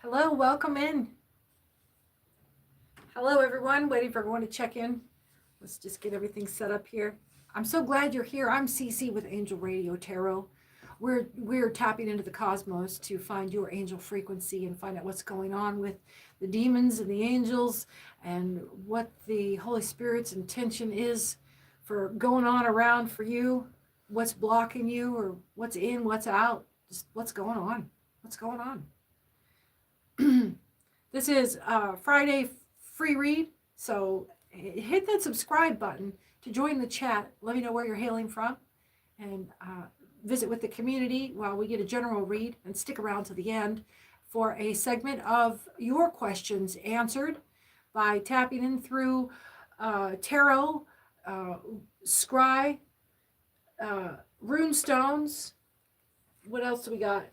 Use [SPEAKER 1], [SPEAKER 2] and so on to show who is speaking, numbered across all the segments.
[SPEAKER 1] Hello, welcome in. Hello, everyone. Waiting for everyone to check in. Let's just get everything set up here. I'm so glad you're here. I'm Cece with Angel Radio Tarot. We're tapping into the cosmos to find your angel frequency and find out what's going on with the demons and the angels and what the Holy Spirit's intention is for going on around for you, what's blocking you, or what's in, what's out, just what's going on. What's going on? This is Friday free read, so hit that subscribe button to join the chat. Let me know where you're hailing from, and visit with the community while we get a general read, and stick around to the end for a segment of your questions answered by tapping in through tarot, scry, rune stones. What else do we got?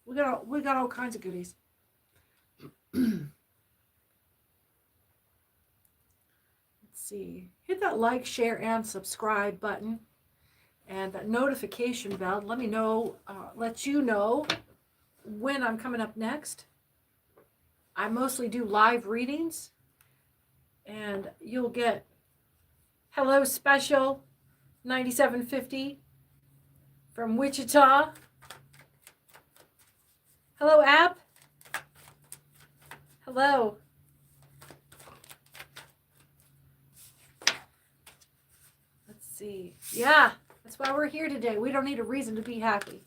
[SPEAKER 1] We got all kinds of goodies. Let's see. Hit that like, share, and subscribe button, and that notification bell. Let me know. Let you know when I'm coming up next. I mostly do live readings, and you'll get hello special 9750 from Wichita. Hello, app. Hello. Let's see. Yeah, that's why we're here today. We don't need a reason to be happy.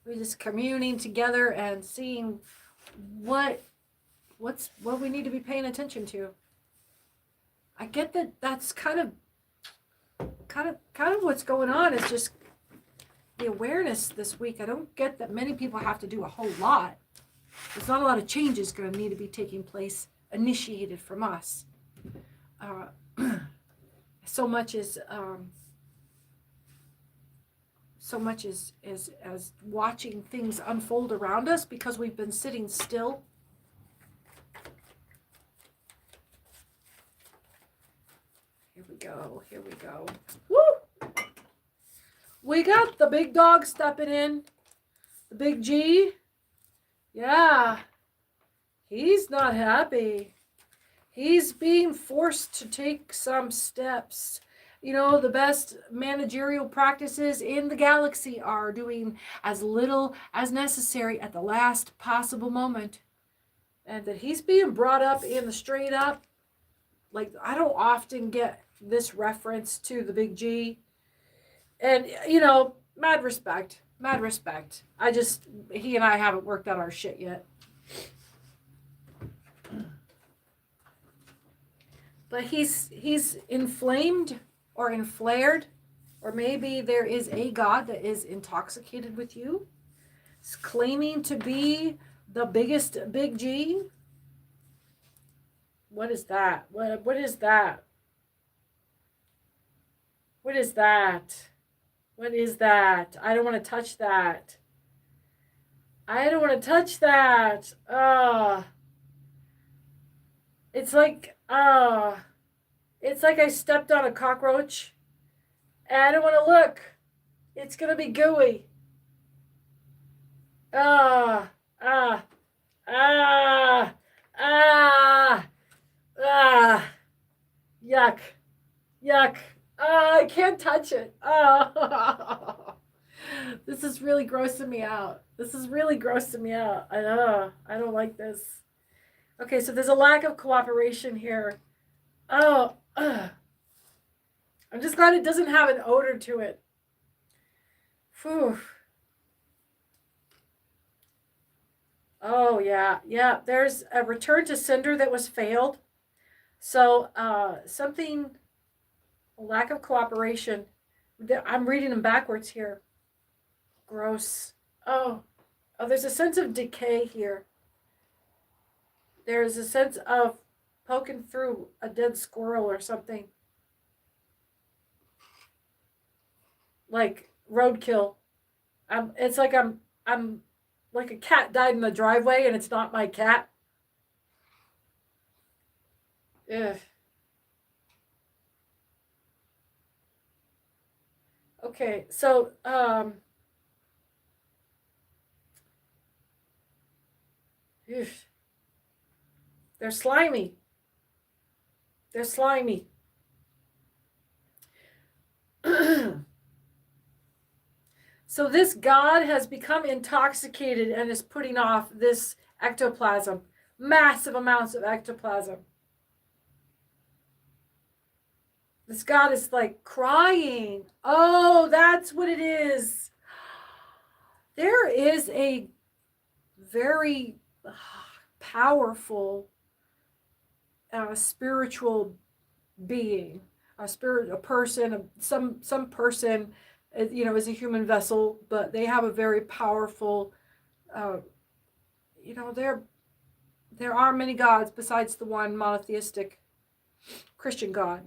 [SPEAKER 1] We're just communing together and seeing what we need to be paying attention to. I get that that's kind of what's going on, is just the awareness this week. I don't get that many people have to do a whole lot. There's not a lot of changes going to need to be taking place, initiated from us. So much as watching things unfold around us because we've been sitting still. Here we go. Here we go. Woo! We got the big dog stepping in. The big G. Yeah. He's not happy. He's being forced to take some steps. You know, the best managerial practices in the galaxy are doing as little as necessary at the last possible moment. And that he's being brought up in the straight up. Like, I don't often get this reference to the big G. And, you know, mad respect. Mad respect. He and I haven't worked out our shit yet. But he's inflamed or inflared, or maybe there is a god that is intoxicated with you. He's claiming to be the biggest big G. What is that? What is that? What is that? What is that? I don't want to touch that. I don't want to touch that. It's like I stepped on a cockroach, and I don't want to look. It's gonna be gooey. Ah, ah, ah, ah, ah. Yuck, yuck. I can't touch it. Oh, this is really grossing me out. This is really grossing me out. I don't like this. Okay, so there's a lack of cooperation here. Oh, I'm just glad it doesn't have an odor to it. Phew. Oh, yeah. Yeah, there's a return to sender that was failed. So, something, a lack of cooperation. I'm reading them backwards here. Gross. Oh, there's a sense of decay here. There's a sense of poking through a dead squirrel or something. Like roadkill. It's like I'm like a cat died in the driveway and it's not my cat. Ugh. Okay, so They're slimy. They're slimy. So this God has become intoxicated and is putting off this ectoplasm, massive amounts of ectoplasm. This God is like crying. Oh, that's what it is. There is a very powerful spiritual being, a person, some person, is a human vessel, but they have a very powerful, there are many gods besides the one monotheistic Christian God.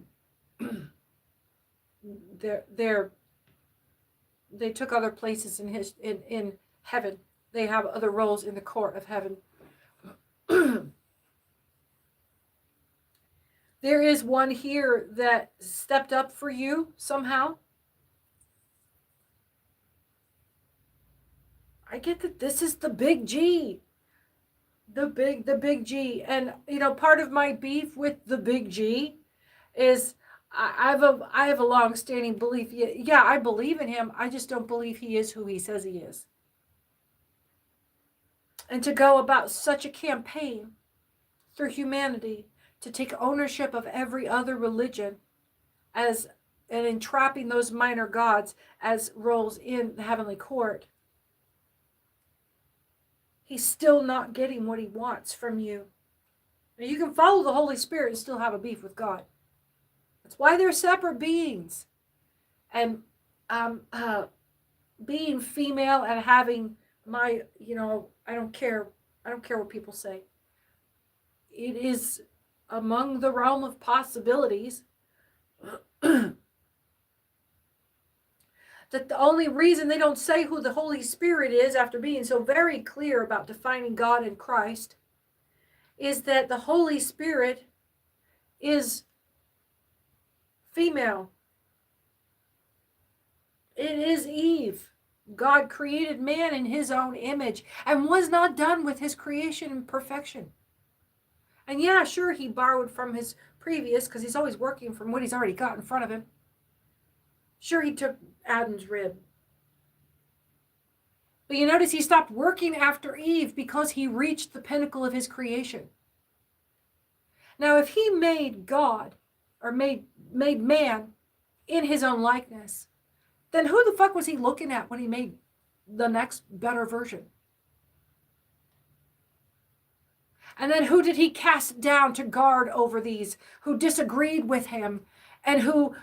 [SPEAKER 1] They took other places in heaven. They have other roles in the court of heaven. There is one here that stepped up for you somehow. I get that this is the big G. The big G. And, part of my beef with the big G is I have a long-standing belief. Yeah, I believe in him. I just don't believe he is who he says he is. And to go about such a campaign through humanity to take ownership of every other religion and entrapping those minor gods as roles in the heavenly court, he's still not getting what he wants from you. Now, you can follow the Holy Spirit and still have a beef with God. That's why they're separate beings. And being female and having my, I don't care what people say. It is among the realm of possibilities that the only reason they don't say who the Holy Spirit is, after being so very clear about defining God and Christ, is that the Holy Spirit is female. It is Eve. God created man in his own image and was not done with his creation in perfection. And yeah, sure, he borrowed from his previous, because he's always working from what he's already got in front of him. Sure, he took Adam's rib. But you notice he stopped working after Eve because he reached the pinnacle of his creation. Now, if he made God, or made man in his own likeness, then who the fuck was he looking at when he made the next better version? And then who did he cast down to guard over these who disagreed with him and who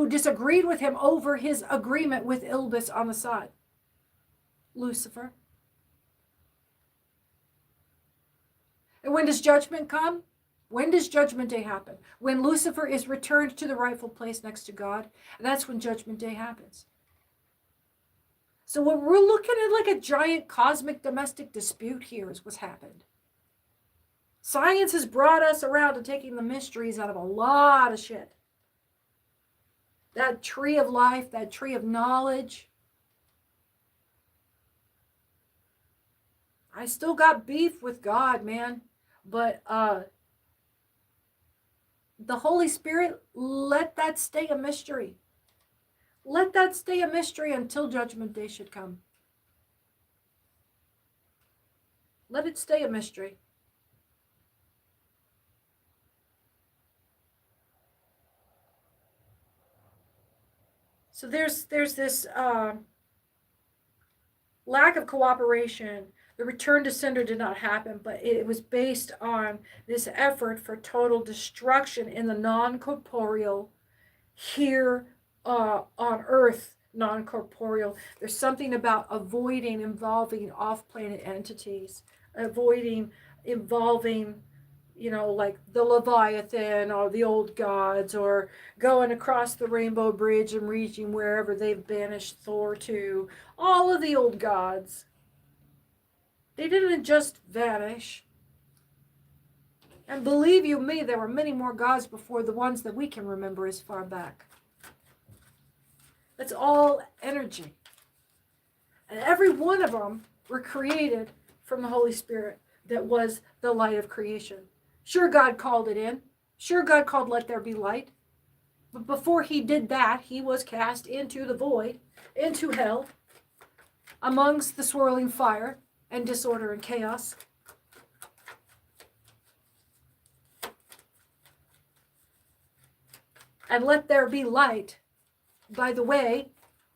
[SPEAKER 1] disagreed with him over his agreement with Ilbis on the side? Lucifer. And when does judgment come? When does judgment day happen? When Lucifer is returned to the rightful place next to God. And that's when judgment day happens. So what we're looking at, like a giant cosmic domestic dispute here, is what's happened. Science has brought us around to taking the mysteries out of a lot of shit. That tree of life, that tree of knowledge. I still got beef with God, man. But the Holy Spirit, let that stay a mystery. Let that stay a mystery until Judgment Day should come. Let it stay a mystery. So there's this lack of cooperation. The return to sender did not happen, but it was based on this effort for total destruction in the non-corporeal here on Earth, non-corporeal. There's something about avoiding involving off-planet entities, avoiding involving, like the Leviathan or the old gods, or going across the Rainbow Bridge and reaching wherever they've banished Thor to. All of the old gods. They didn't just vanish. And believe you me, there were many more gods before the ones that we can remember as far back. It's all energy. And every one of them were created from the Holy Spirit. that was the light of creation. Sure, God called it in. Sure, God called let there be light. But before he did that, he was cast into the void, into hell, amongst the swirling fire and disorder and chaos. And let there be light, by the way,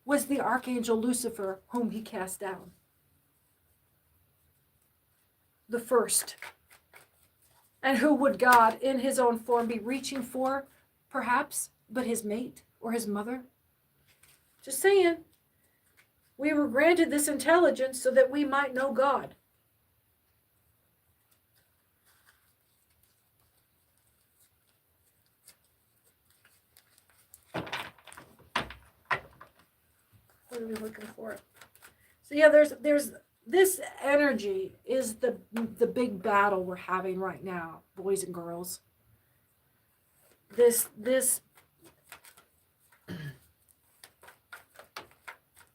[SPEAKER 1] was the archangel Lucifer, whom he cast down. The first. And who would God, in his own form, be reaching for, perhaps, but his mate or his mother? Just saying. We were granted this intelligence so that we might know God. What are we looking for? So yeah, there's this energy is the big battle we're having right now, boys and girls. This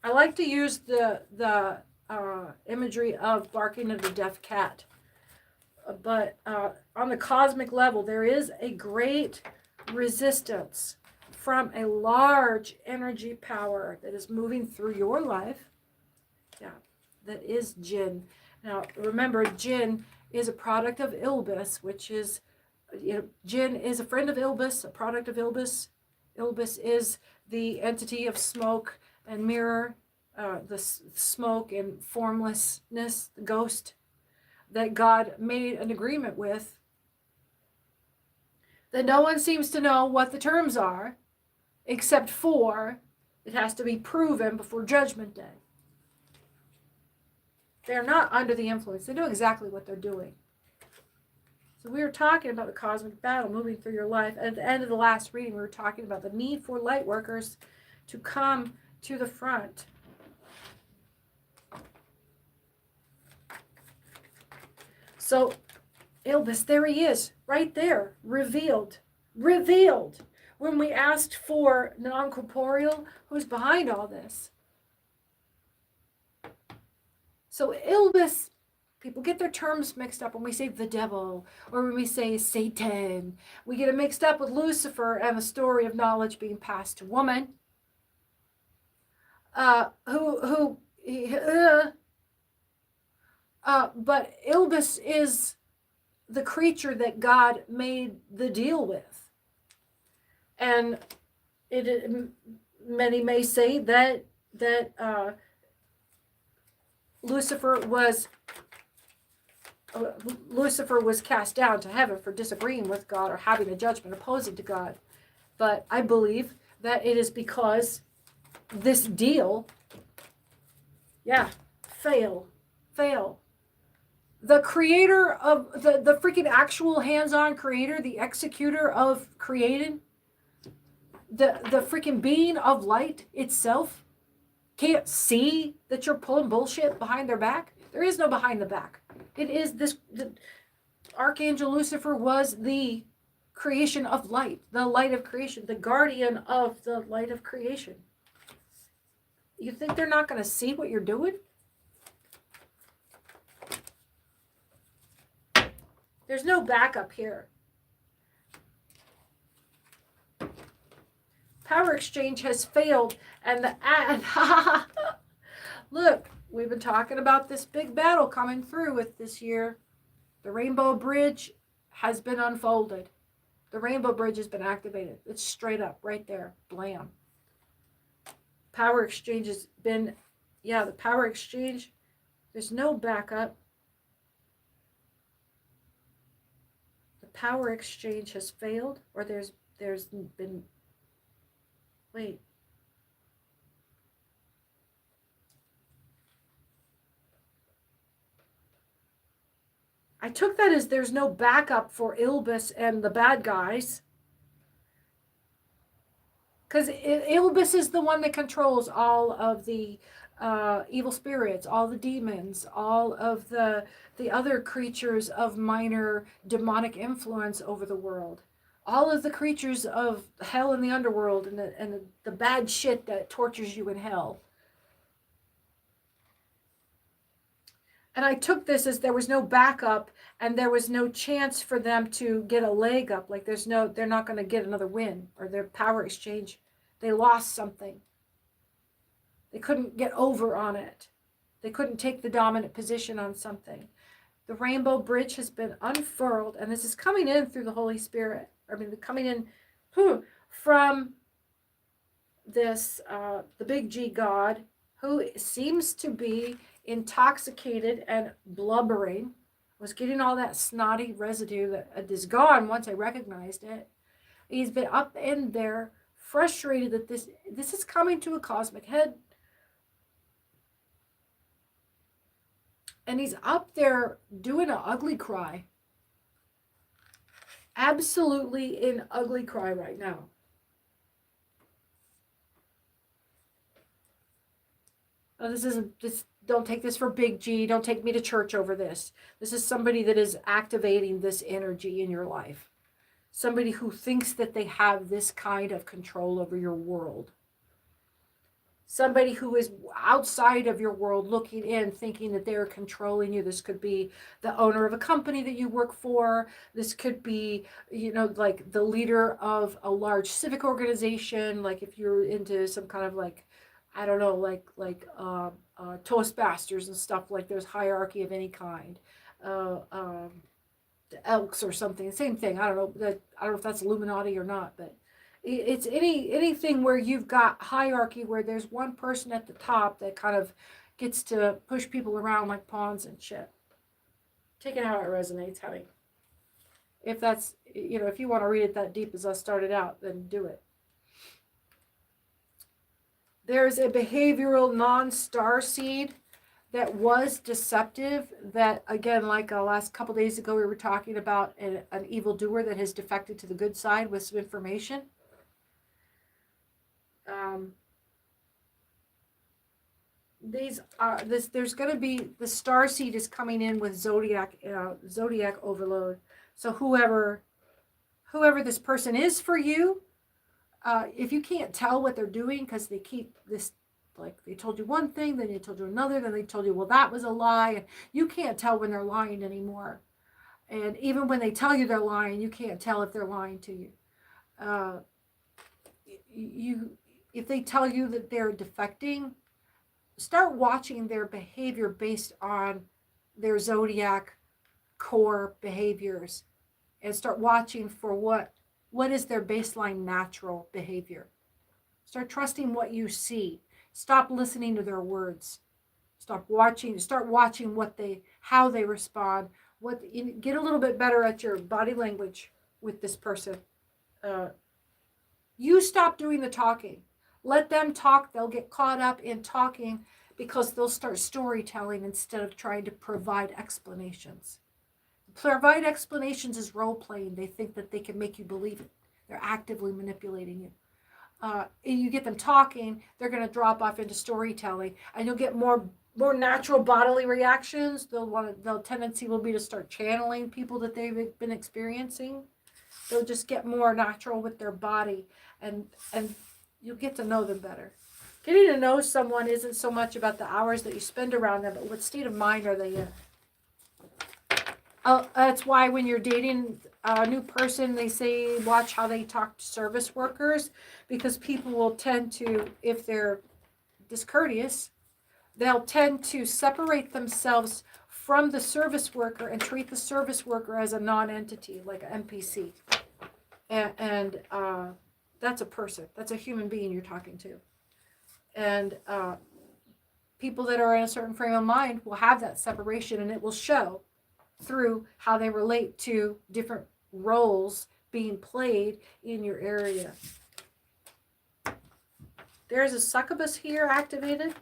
[SPEAKER 1] I like to use the imagery of barking of the deaf cat, but on the cosmic level, there is a great resistance from a large energy power that is moving through your life. Yeah, that is jinn. Now, remember, jinn is a product of Ilbis, which is, jinn is a friend of Ilbis, a product of Ilbis. Ilbis is the entity of smoke and mirror, the smoke and formlessness, the ghost that God made an agreement with, that no one seems to know what the terms are, except for it has to be proven before Judgment Day. They're not under the influence. They know exactly what they're doing. So we were talking about the cosmic battle moving through your life. At the end of the last reading, we were talking about the need for light workers to come to the front. So, Ilbis, there he is, right there, revealed. Revealed. When we asked for non-corporeal, who's behind all this? So Ilbis, people get their terms mixed up when we say the devil or when we say Satan. We get it mixed up with Lucifer and the story of knowledge being passed to woman. But Ilbis is the creature that God made the deal with. And many may say that Lucifer was cast down to heaven for disagreeing with God or having a judgment opposing to God. But I believe that it is because this deal, fail. The creator of the freaking actual hands-on creator, the executor of creating, the freaking being of light itself, can't see that you're pulling bullshit behind their back. There is no behind the back. It is this. The Archangel Lucifer was the creation of light, the light of creation, the guardian of the light of creation. You think they're not going to see what you're doing? There's no backup here. Power exchange has failed, and look, we've been talking about this big battle coming through with this year. The Rainbow Bridge has been unfolded. The Rainbow Bridge has been activated. It's straight up, right there. Blam. Power exchange has been, the power exchange, there's no backup. The power exchange has failed, or there's been, wait. I took that as there's no backup for Ilbis and the bad guys. Because Ilbis is the one that controls all of the evil spirits, all the demons, all of the other creatures of minor demonic influence over the world. All of the creatures of hell and the underworld and the bad shit that tortures you in hell. And I took this as there was no backup and there was no chance for them to get a leg up. Like they're not going to get another win or their power exchange. They lost something. They couldn't get over on it. They couldn't take the dominant position on something. The rainbow bridge has been unfurled, and this is coming in through the Holy Spirit. I mean, coming in from this, the big G God, who seems to be intoxicated and blubbering, was getting all that snotty residue that is gone once I recognized it. He's been up in there, frustrated that this is coming to a cosmic head. And he's up there doing an ugly cry. Absolutely in ugly cry right now. Oh, don't take this for big G. Don't take me to church over this. This is somebody that is activating this energy in your life. Somebody who thinks that they have this kind of control over your world. Somebody who is outside of your world looking in, thinking that they're controlling you. This could be the owner of a company that you work for. This could be, like the leader of a large civic organization. Like if you're into some kind of like, I don't know, like Toastmasters and stuff, like there's hierarchy of any kind. The Elks or something, same thing. I don't know if that's Illuminati or not, but it's anything where you've got hierarchy, where there's one person at the top that kind of gets to push people around like pawns and shit. Take it how it resonates, honey. If that's, if you want to read it that deep as I started out, then do it. There's a behavioral non-star seed that was deceptive, that, again, like last couple days ago, we were talking about an evildoer that has defected to the good side with some information. There's going to be, the star seed is coming in with zodiac overload. So whoever this person is for you, if you can't tell what they're doing, because they keep this, like they told you one thing, then they told you another, then they told you, well, that was a lie. And you can't tell when they're lying anymore. And even when they tell you they're lying, you can't tell if they're lying to you. If they tell you that they're defecting, start watching their behavior based on their zodiac core behaviors, and start watching for what is their baseline natural behavior. Start trusting what you see. Stop listening to their words. Start watching how they respond. Get a little bit better at your body language with this person. You stop doing the talking. Let them talk. They'll get caught up in talking because they'll start storytelling instead of trying to provide explanations. Provide explanations is role playing. They think that they can make you believe it. They're actively manipulating you. You get them talking, they're going to drop off into storytelling, and you'll get more natural bodily reactions. Their tendency will be to start channeling people that they've been experiencing. They'll just get more natural with their body, and you'll get to know them better. Getting to know someone isn't so much about the hours that you spend around them, but what state of mind are they in. That's why when you're dating a new person, they say watch how they talk to service workers, because people will tend to, if they're discourteous, they'll tend to separate themselves from the service worker and treat the service worker as a non-entity, like an NPC. And that's a person. That's a human being you're talking to. And people that are in a certain frame of mind will have that separation, and it will show through how they relate to different roles being played in your area. There's a succubus here activated.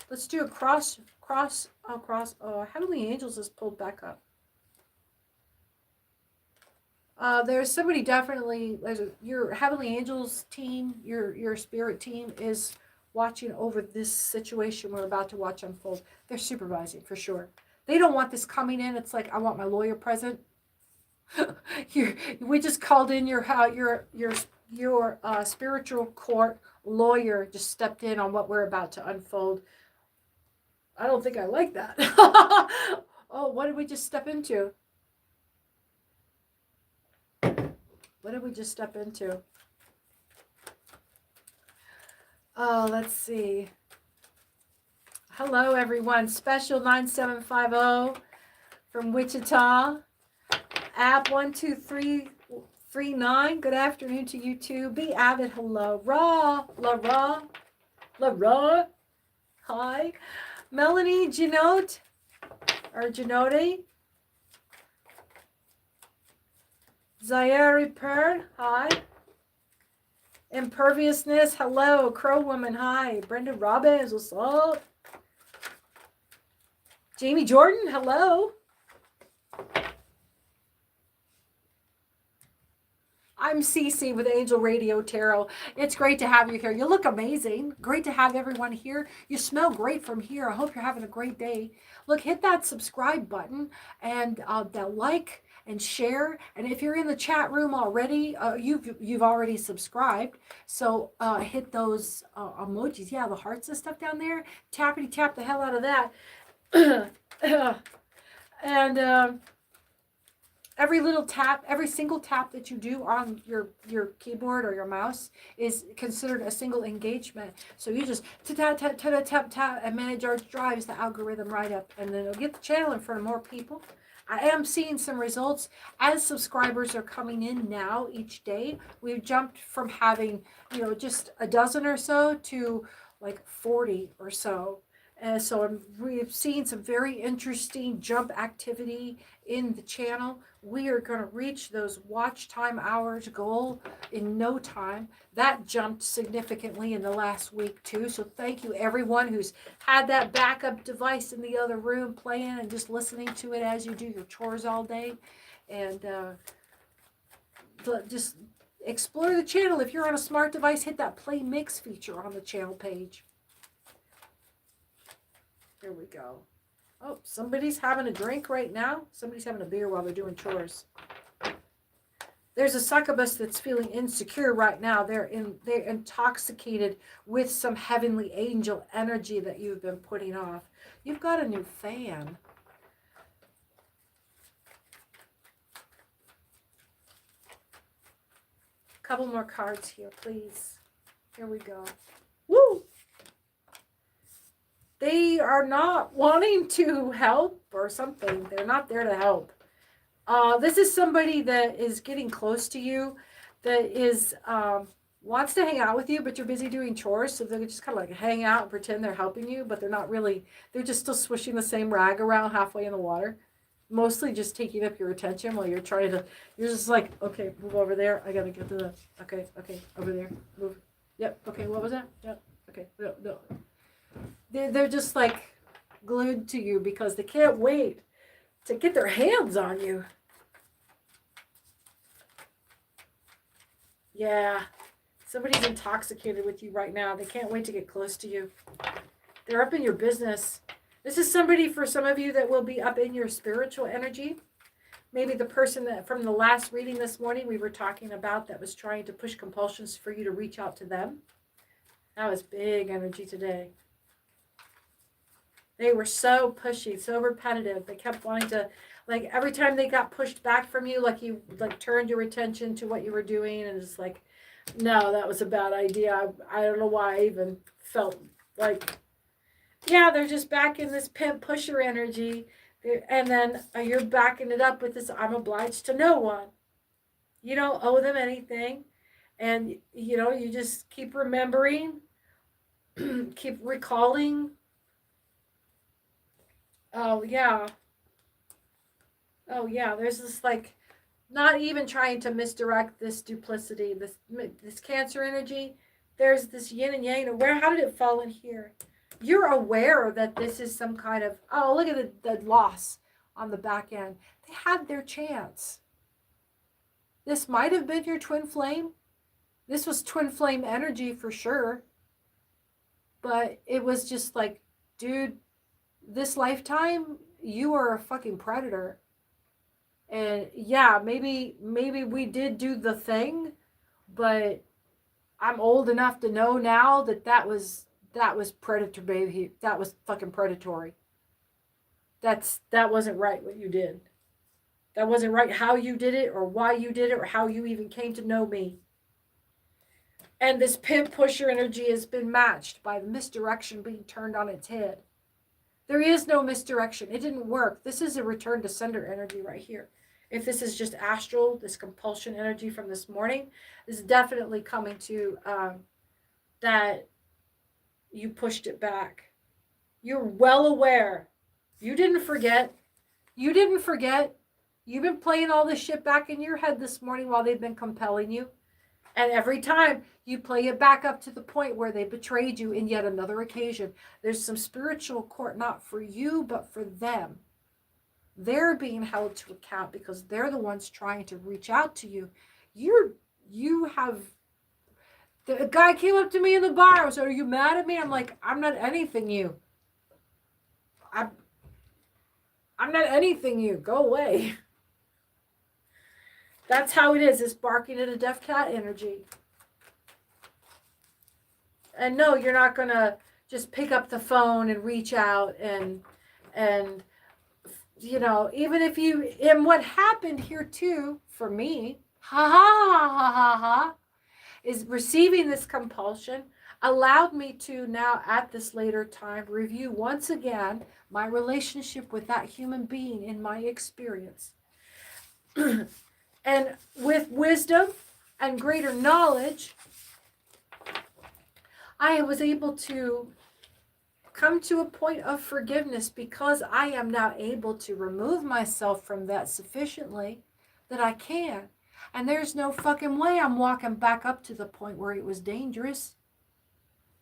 [SPEAKER 1] Let's do a cross. Heavenly Angels is pulled back up. There's somebody definitely, your Heavenly Angels team, your spirit team is watching over this situation we're about to watch unfold. They're supervising for sure. They don't want this coming in. It's like, I want my lawyer present. We just called in your spiritual court lawyer, just stepped in on what we're about to unfold. I don't think I like that. Oh, what did we just step into? What did we just step into? Oh, let's see. Hello, everyone. Special 9750 from Wichita. App 12339. Good afternoon to you too. Be avid. Hello. La Raw. Hi. Melanie Genote. Or Genote. Zaire Pern. Hi. Imperviousness. Hello. Crow Woman. Hi. Brenda Robbins. What's up? Jamie Jordan. Hello. I'm Cece with Angel Radio Tarot. It's great to have you here. You look amazing. Great to have everyone here. You smell great from here. I hope you're having a great day. Look, hit that subscribe button and that like and share. And if you're in the chat room already, you've already subscribed. So hit those emojis. Yeah, the hearts and stuff down there. Tappity tap the hell out of that. And every little tap, every single tap that you do on your keyboard or your mouse is considered a single engagement. So you just tap, tap, tap, tap, tap, and Manage Arts drives the algorithm right up, and then it'll get the channel in front of more people. I am seeing some results as subscribers are coming in now each day. We've jumped from having, just a dozen or so to like 40 or so. And so we've seen some very interesting jump activity in the channel. We are going to reach those watch time hours goal in no time. That jumped significantly in the last week too. So thank you everyone who's had that backup device in the other room playing and just listening to it as you do your chores all day. And just explore the channel. If you're on a smart device, hit that play mix feature on the channel page. Here we go. Oh, somebody's having a drink right now. Somebody's having a beer while they're doing chores. There's a succubus that's feeling insecure right now. They're intoxicated with some heavenly angel energy that you've been putting off. You've got a new fan. Couple more cards here, please. Here we go. Woo! They are not wanting to help or something. They're not there to help. This is somebody that is getting close to you, that is wants to hang out with you, but you're busy doing chores, so they're just kind of like hang out and pretend they're helping you, but they're not really. They're just still swishing the same rag around halfway in the water, mostly just taking up your attention while you're trying to. You're just like, okay, move over there. I gotta get to the. Okay, over there. Move. Yep. Okay. What was that? Yep. Okay. No. They're just like glued to you because they can't wait to get their hands on you. Yeah, somebody's intoxicated with you right now. They can't wait to get close to you. They're up in your business. This is somebody for some of you that will be up in your spiritual energy. Maybe the person that from the last reading this morning we were talking about that was trying to push compulsions for you to reach out to them. That was big energy today. They were so pushy, so repetitive. They kept wanting to, like, every time they got pushed back from you, like you like turned your attention to what you were doing and just like, no, that was a bad idea. I don't know why I even felt like, yeah, they're just back in this pimp pusher energy. And then you're backing it up with this, I'm obliged to no one. You don't owe them anything. And, you just keep remembering, keep recalling. Oh, yeah. There's this, like, not even trying to misdirect this duplicity, this Cancer energy. There's this yin and yang. How did it fall in here? You're aware that this is some kind of, oh, look at the loss on the back end. They had their chance. This might have been your twin flame. This was twin flame energy for sure. But it was just like, dude, this lifetime, you are a fucking predator. And yeah, maybe we did do the thing, but I'm old enough to know now that that was predator, baby. That was fucking predatory. That wasn't right what you did. That wasn't right how you did it or why you did it or how you even came to know me. And this pimp pusher energy has been matched by the misdirection being turned on its head. There is no misdirection. It didn't work. This is a return to sender energy right here. If this is just astral, this compulsion energy from this morning, is definitely coming to that you pushed it back. You're well aware. You didn't forget. You didn't forget. You've been playing all this shit back in your head this morning while they've been compelling you. And every time you play it back up to the point where they betrayed you in yet another occasion. There's some spiritual court, not for you, but for them. They're being held to account because they're the ones trying to reach out to you. The guy came up to me in the bar and said, "Are you mad at me?" I'm like, "I'm not anything you. I'm not anything you. Go away." That's how it is. It's barking at a deaf cat energy. And no, you're not going to just pick up the phone and reach out and you know, even if you, and what happened here too, for me, is receiving this compulsion allowed me to now at this later time review once again my relationship with that human being in my experience. And with wisdom and greater knowledge, I was able to come to a point of forgiveness because I am now able to remove myself from that sufficiently that I can. And there's no fucking way I'm walking back up to the point where it was dangerous.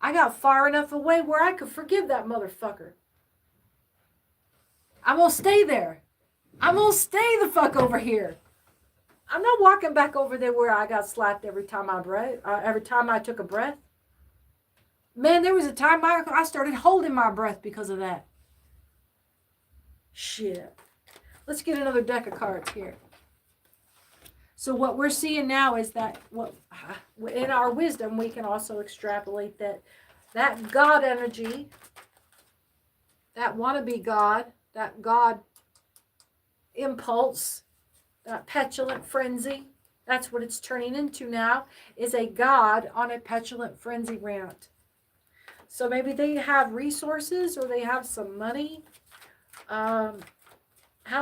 [SPEAKER 1] I got far enough away where I could forgive that motherfucker. I'm gonna stay there. I'm gonna stay the fuck over here. I'm not walking back over there where I got slapped every time I took a breath. Man, there was a time I started holding my breath because of that. Shit. Let's get another deck of cards here. So what we're seeing now is that in our wisdom, we can also extrapolate that God energy, that wannabe God, that God impulse, that petulant frenzy, that's what it's turning into now, is a God on a petulant frenzy rant. So maybe they have resources or they have some money. How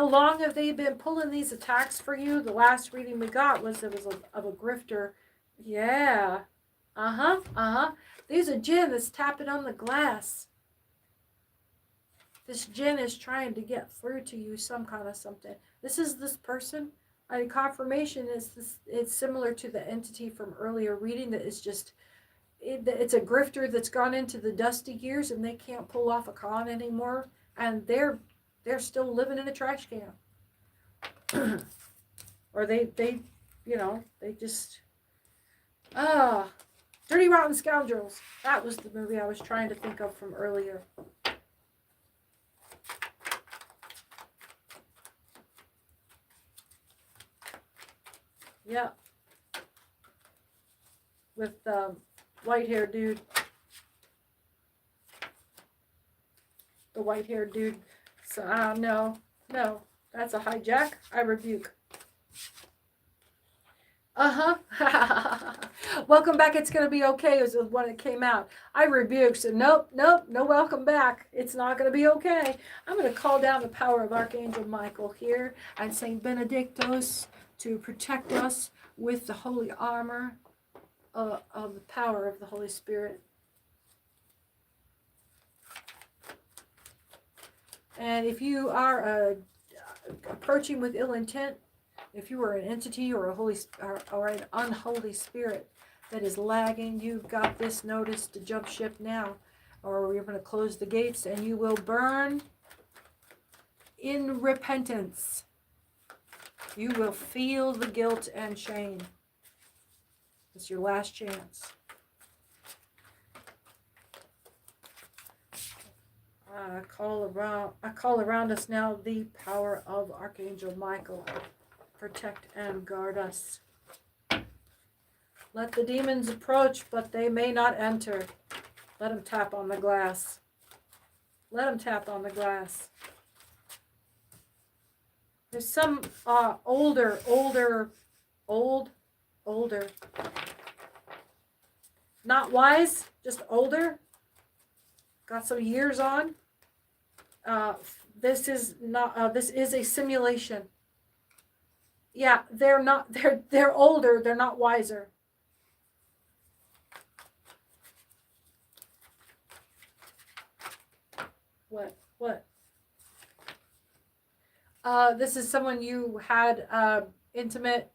[SPEAKER 1] long have they been pulling these attacks for you? The last reading we got was of a grifter. Yeah. There's a djinn that's tapping on the glass. This djinn is trying to get through to you some kind of something. This is this person. Confirmation is this. It's similar to the entity from earlier reading that is just, it's a grifter that's gone into the dusty years and they can't pull off a con anymore. And they're still living in a trash can. Or they just, Dirty Rotten Scoundrels. That was the movie I was trying to think of from earlier. Yeah. With the white-haired dude. The white-haired dude. So, no. That's a hijack. I rebuke. Welcome back. It's going to be okay. It was when it came out. I rebuke. So, nope. No welcome back. It's not going to be okay. I'm going to call down the power of Archangel Michael here and Saint Benedictus to protect us with the holy armor of the power of the Holy Spirit. And if you are approaching with ill intent, if you are an entity or or an unholy spirit that is lagging, you've got this notice to jump ship now, or we're going to close the gates and you will burn in repentance. You will feel the guilt and shame. It's your last chance. I call around us now the power of Archangel Michael. Protect and guard us. Let the demons approach, but they may not enter. Let him tap on the glass. Let him tap on the glass. There's some older. Not wise, just older. Got some years on. This is not. This is a simulation. Yeah, they're not. They're older. They're not wiser. What? This is someone you had intimate.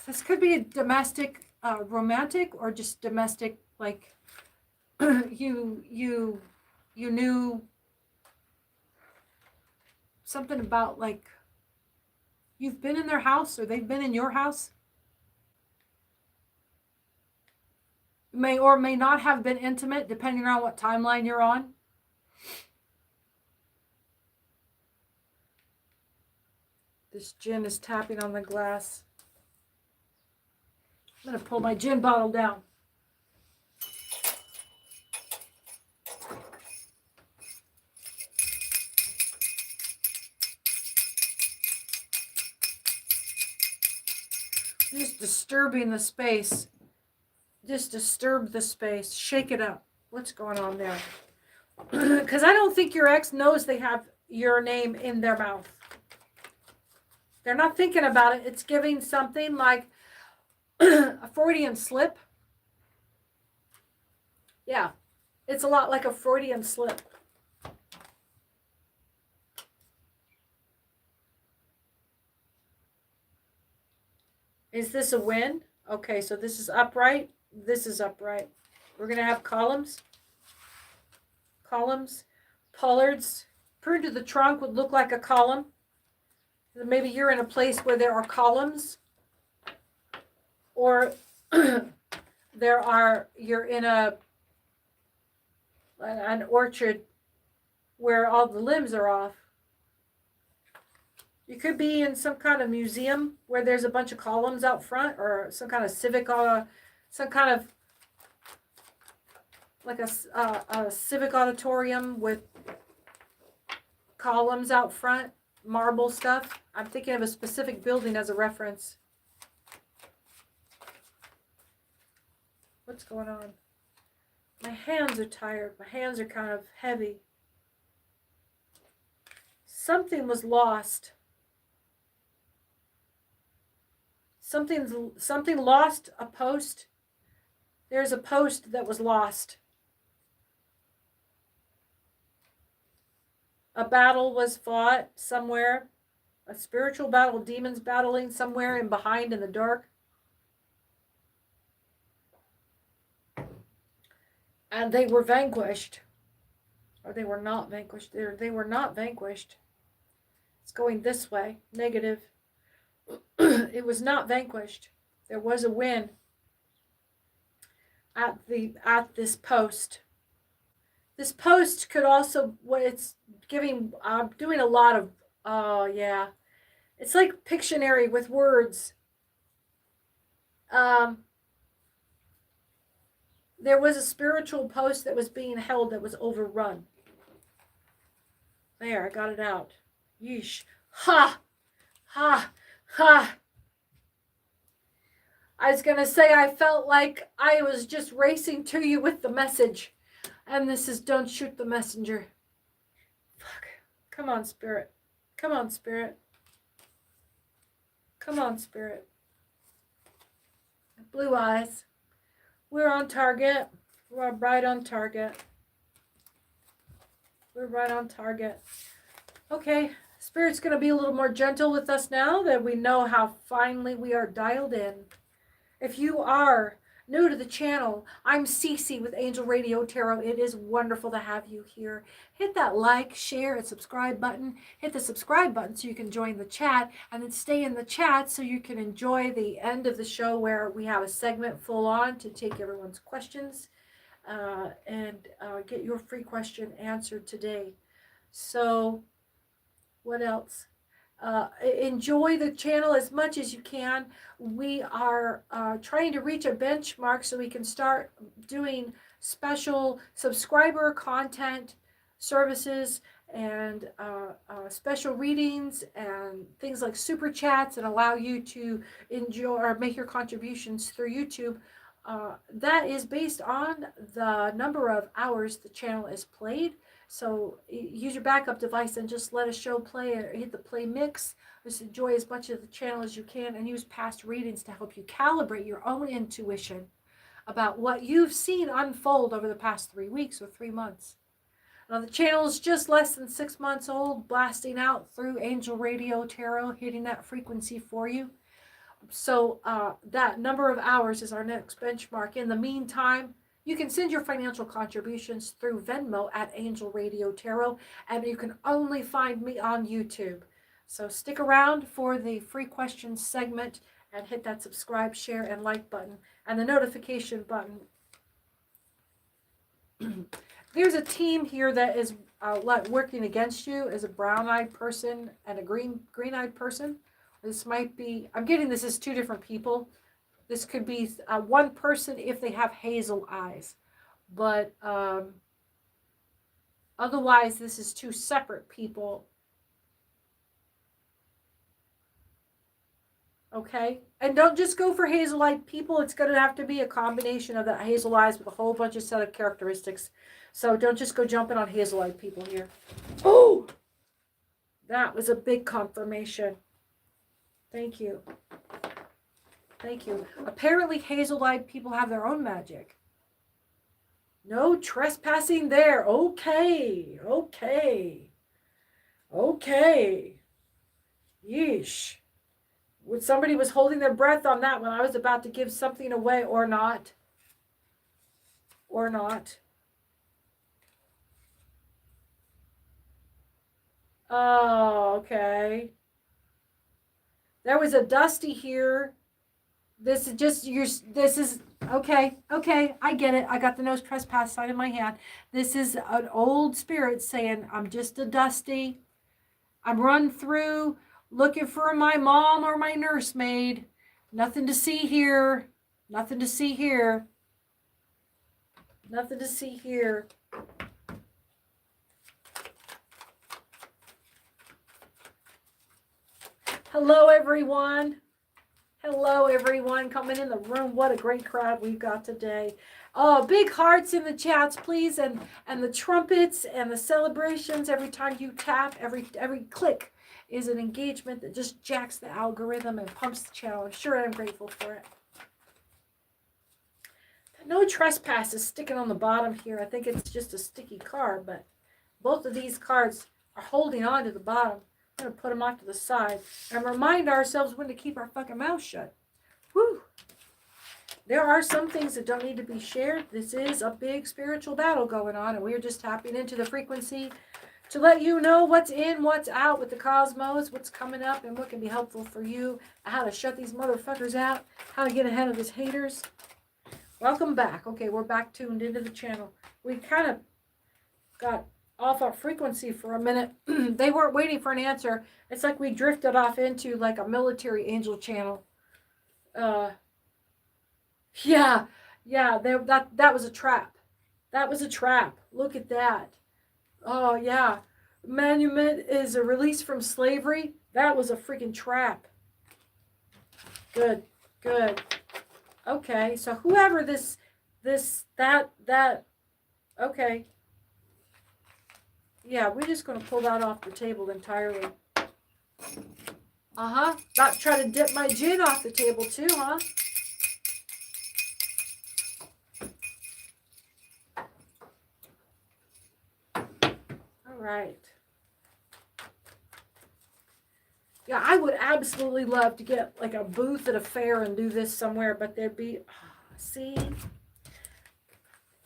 [SPEAKER 1] This could be a domestic, romantic, or just domestic. Like you knew something about, like, you've been in their house or they've been in your house. May or may not have been intimate, depending on what timeline you're on. This gin is tapping on the glass. I'm going to pull my gin bottle down. Just disturbing the space. Just disturb the space. Shake it up. What's going on there? Because I don't think your ex knows they have your name in their mouth. They're not thinking about it. It's giving something like a Freudian slip. Yeah. It's a lot like a Freudian slip. Is this a win? Okay, so this is upright. This is upright. We're going to have columns. Columns. Pollards. Pruned to the trunk would look like a column. Maybe you're in a place where there are columns. Or you're in an orchard where all the limbs are off. You could be in some kind of museum where there's a bunch of columns out front, or some kind of civic, some kind of like a civic auditorium with columns out front, marble stuff. I'm thinking of a specific building as a reference. What's going on? My hands are tired. My hands are kind of heavy. Something was lost. Something lost. A post. There's a post that was lost. A battle was fought somewhere. A spiritual battle, demons battling somewhere in behind in the dark. And they were vanquished. Or they were not vanquished. They were not vanquished. It's going this way. Negative. It was not vanquished. There was a win at this post. This post could also, what it's giving, I'm doing a lot of, yeah. It's like Pictionary with words. There was a spiritual post that was being held that was overrun. There, I got it out. Yeesh. Ha! Ha! Ha! I was going to say, I felt like I was just racing to you with the message. And this is don't shoot the messenger. Fuck. Come on, Spirit. Come on, Spirit. Come on, Spirit. Blue eyes. We're on target. We're right on target. We're right on target. Okay. Spirit's going to be a little more gentle with us now that we know how finely we are dialed in. If you are new to the channel, I'm Cece with Angel Radio Tarot. It is wonderful to have you here. Hit that like, share, and subscribe button. Hit the subscribe button so you can join the chat, and then stay in the chat so you can enjoy the end of the show where we have a segment full on to take everyone's questions and get your free question answered today. So, what else? Enjoy the channel as much as you can. We are trying to reach a benchmark so we can start doing special subscriber content services and special readings and things like super chats and allow you to enjoy or make your contributions through YouTube. That is based on the number of hours the channel is played. So use your backup device and just let a show play or hit the play mix. Just enjoy as much of the channel as you can and use past readings to help you calibrate your own intuition about what you've seen unfold over the past 3 weeks or 3 months. Now the channel is just less than 6 months old, blasting out through Angel Radio Tarot, hitting that frequency for you. So that number of hours is our next benchmark. In the meantime, you can send your financial contributions through Venmo at Angel Radio Tarot, and you can only find me on YouTube. So stick around for the free questions segment and hit that subscribe, share, and like button and the notification button. There's a team here that is working against you as a brown-eyed person and a green-eyed person. This might be, I'm getting this as 2 different people. This could be one person if they have hazel eyes. But otherwise, this is 2 separate people. Okay? And don't just go for hazel-eyed people. It's going to have to be a combination of the hazel eyes with a whole bunch of set of characteristics. So don't just go jumping on hazel-eyed people here. Oh! That was a big confirmation. Thank you. Thank you. Apparently hazel-eyed people have their own magic. No trespassing there. Okay. Okay. Okay. Yeesh. Somebody was holding their breath on that when I was about to give something away, or not. Or not. Oh, okay. There was a Dusty here. This is just this is okay, I get it. I got the no trespass sign in my hand. This is an old spirit saying, I'm just a Dusty. I'm run through looking for my mom or my nursemaid. Nothing to see here. Nothing to see here. Nothing to see here. Hello, everyone. Hello, everyone coming in the room. What a great crowd we've got today. Oh, big hearts in the chats, please, and the trumpets and the celebrations every time you tap. Every click is an engagement that just jacks the algorithm and pumps the channel. I'm sure I'm grateful for it. No trespass is sticking on the bottom here. I think it's just a sticky card, but both of these cards are holding on to the bottom. I'm going to put them off to the side and remind ourselves when to keep our fucking mouth shut. Whew. There are some things that don't need to be shared. This is a big spiritual battle going on, and we're just tapping into the frequency to let you know what's in, what's out with the cosmos, what's coming up, and what can be helpful for you, how to shut these motherfuckers out, how to get ahead of his haters. Welcome back. Okay, we're back tuned into the channel. We kind of got off our frequency for a minute. They weren't waiting for an answer. It's like we drifted off into like a military angel channel. Yeah, that was a trap. That was a trap. Look at that. Oh yeah, Manument is a release from slavery. That was a freaking trap. Good. Okay, so whoever that. Okay. Yeah, we're just going to pull that off the table entirely. Not try to dip my gin off the table too, huh? All right. Yeah, I would absolutely love to get like a booth at a fair and do this somewhere, but there'd be, see?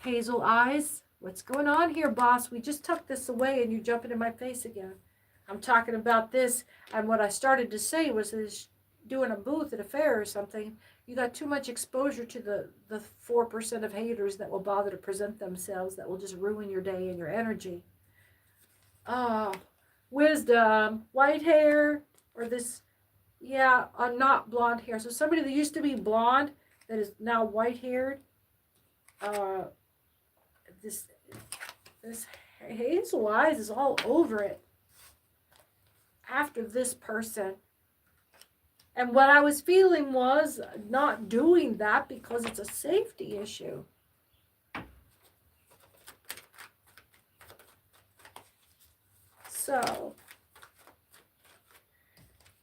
[SPEAKER 1] Hazel eyes. What's going on here, boss? We just tucked this away and you jumping in my face again. I'm talking about this, and what I started to say was this, doing a booth at a fair or something, you got too much exposure to the 4% of haters that will bother to present themselves, that will just ruin your day and your energy. Wisdom, white hair, or this, yeah, not blonde hair. So somebody that used to be blonde that is now white-haired. This hazel eyes is all over it after this person. And what I was feeling was not doing that because it's a safety issue. So,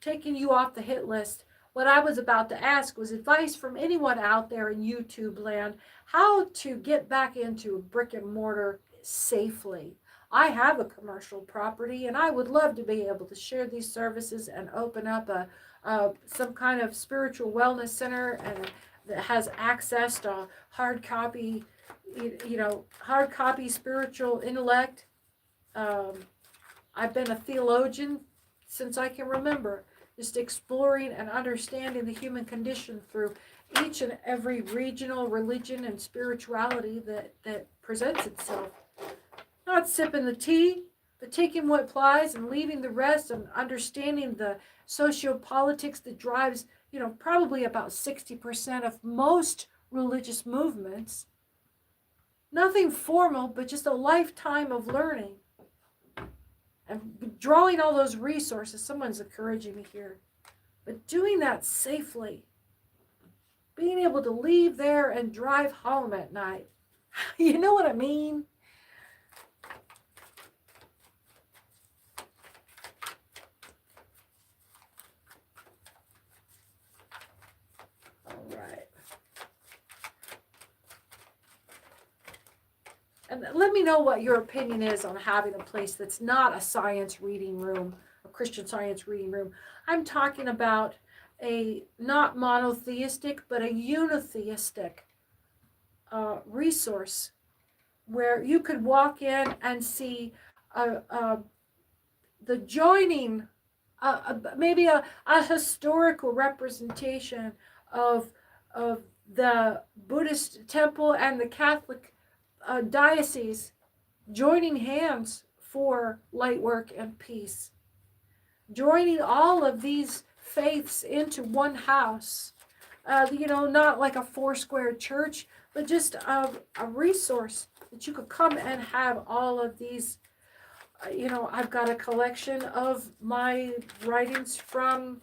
[SPEAKER 1] taking you off the hit list, what I was about to ask was advice from anyone out there in YouTube land, how to get back into brick and mortar safely. I have a commercial property and I would love to be able to share these services and open up some kind of spiritual wellness center and that has access to hard copy, hard copy spiritual intellect. I've been a theologian since I can remember, just exploring and understanding the human condition through each and every regional religion and spirituality that presents itself. Not sipping the tea, but taking what applies and leaving the rest, and understanding the sociopolitics that drives, probably about 60% of most religious movements. Nothing formal, but just a lifetime of learning. And drawing all those resources, someone's encouraging me here, but doing that safely. Being able to leave there and drive home at night. You know what I mean? All right. And let me know what your opinion is on having a place that's not a science reading room, a Christian science reading room. I'm talking about a not monotheistic, but a unitheistic resource where you could walk in and see the joining, maybe a historical representation of the Buddhist temple and the Catholic diocese joining hands for light work and peace. Joining all of these faiths into one house. Not like a four-square church, but just a resource that you could come and have all of these. I've got a collection of my writings from